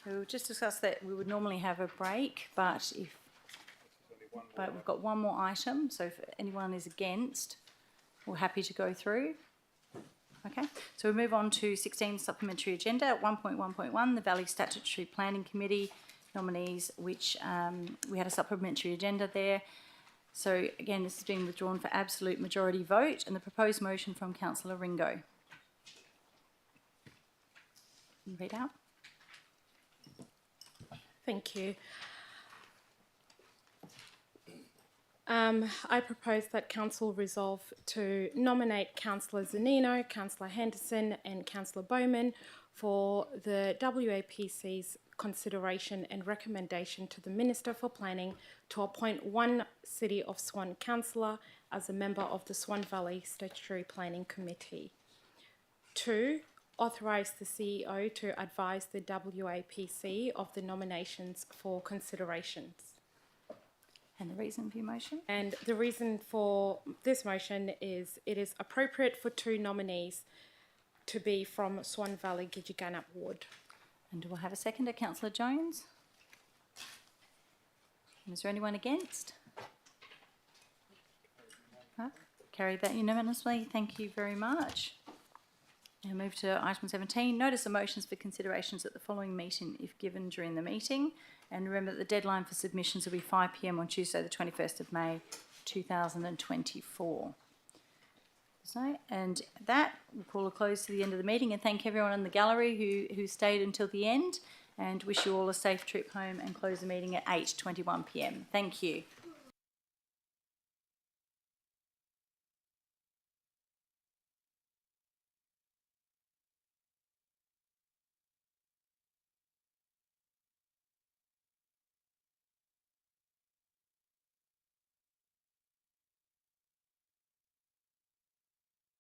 So we'll just discuss that we would normally have a break, but we've got one more item, so if anyone is against, we're happy to go through. Okay, so we move on to 16 supplementary agenda at 1.1.1, the Valley Statutory Planning Committee nominees, which we had a supplementary agenda there. So again, this has been withdrawn for absolute majority vote, and the proposed motion from Councillor Ringo. Read out. Thank you. I propose that Council resolve to nominate Councillor Zanino, Councillor Henderson and Councillor Bowman for the WAPC's consideration and recommendation to the Minister for Planning to appoint one City of Swan councillor as a member of the Swan Valley Statutory Planning Committee. 2. Authorise the CEO to advise the WAPC of the nominations for considerations. And the reason for your motion? And the reason for this motion is it is appropriate for 2 nominees to be from Swan Valley Gidgegannup Ward. And do I have a seconder, Councillor Jones? And is there anyone against? No? Carried that unanimously. Thank you very much. Now move to item 17, notice of motions for considerations at the following meeting if given during the meeting. And remember that the deadline for submissions will be 5 p.m. on Tuesday the 21st of May 2024. So, and that will call a close to the end of the meeting and thank everyone in the gallery who stayed until the end and wish you all a safe trip home and close the meeting at 8:21 p.m. Thank you.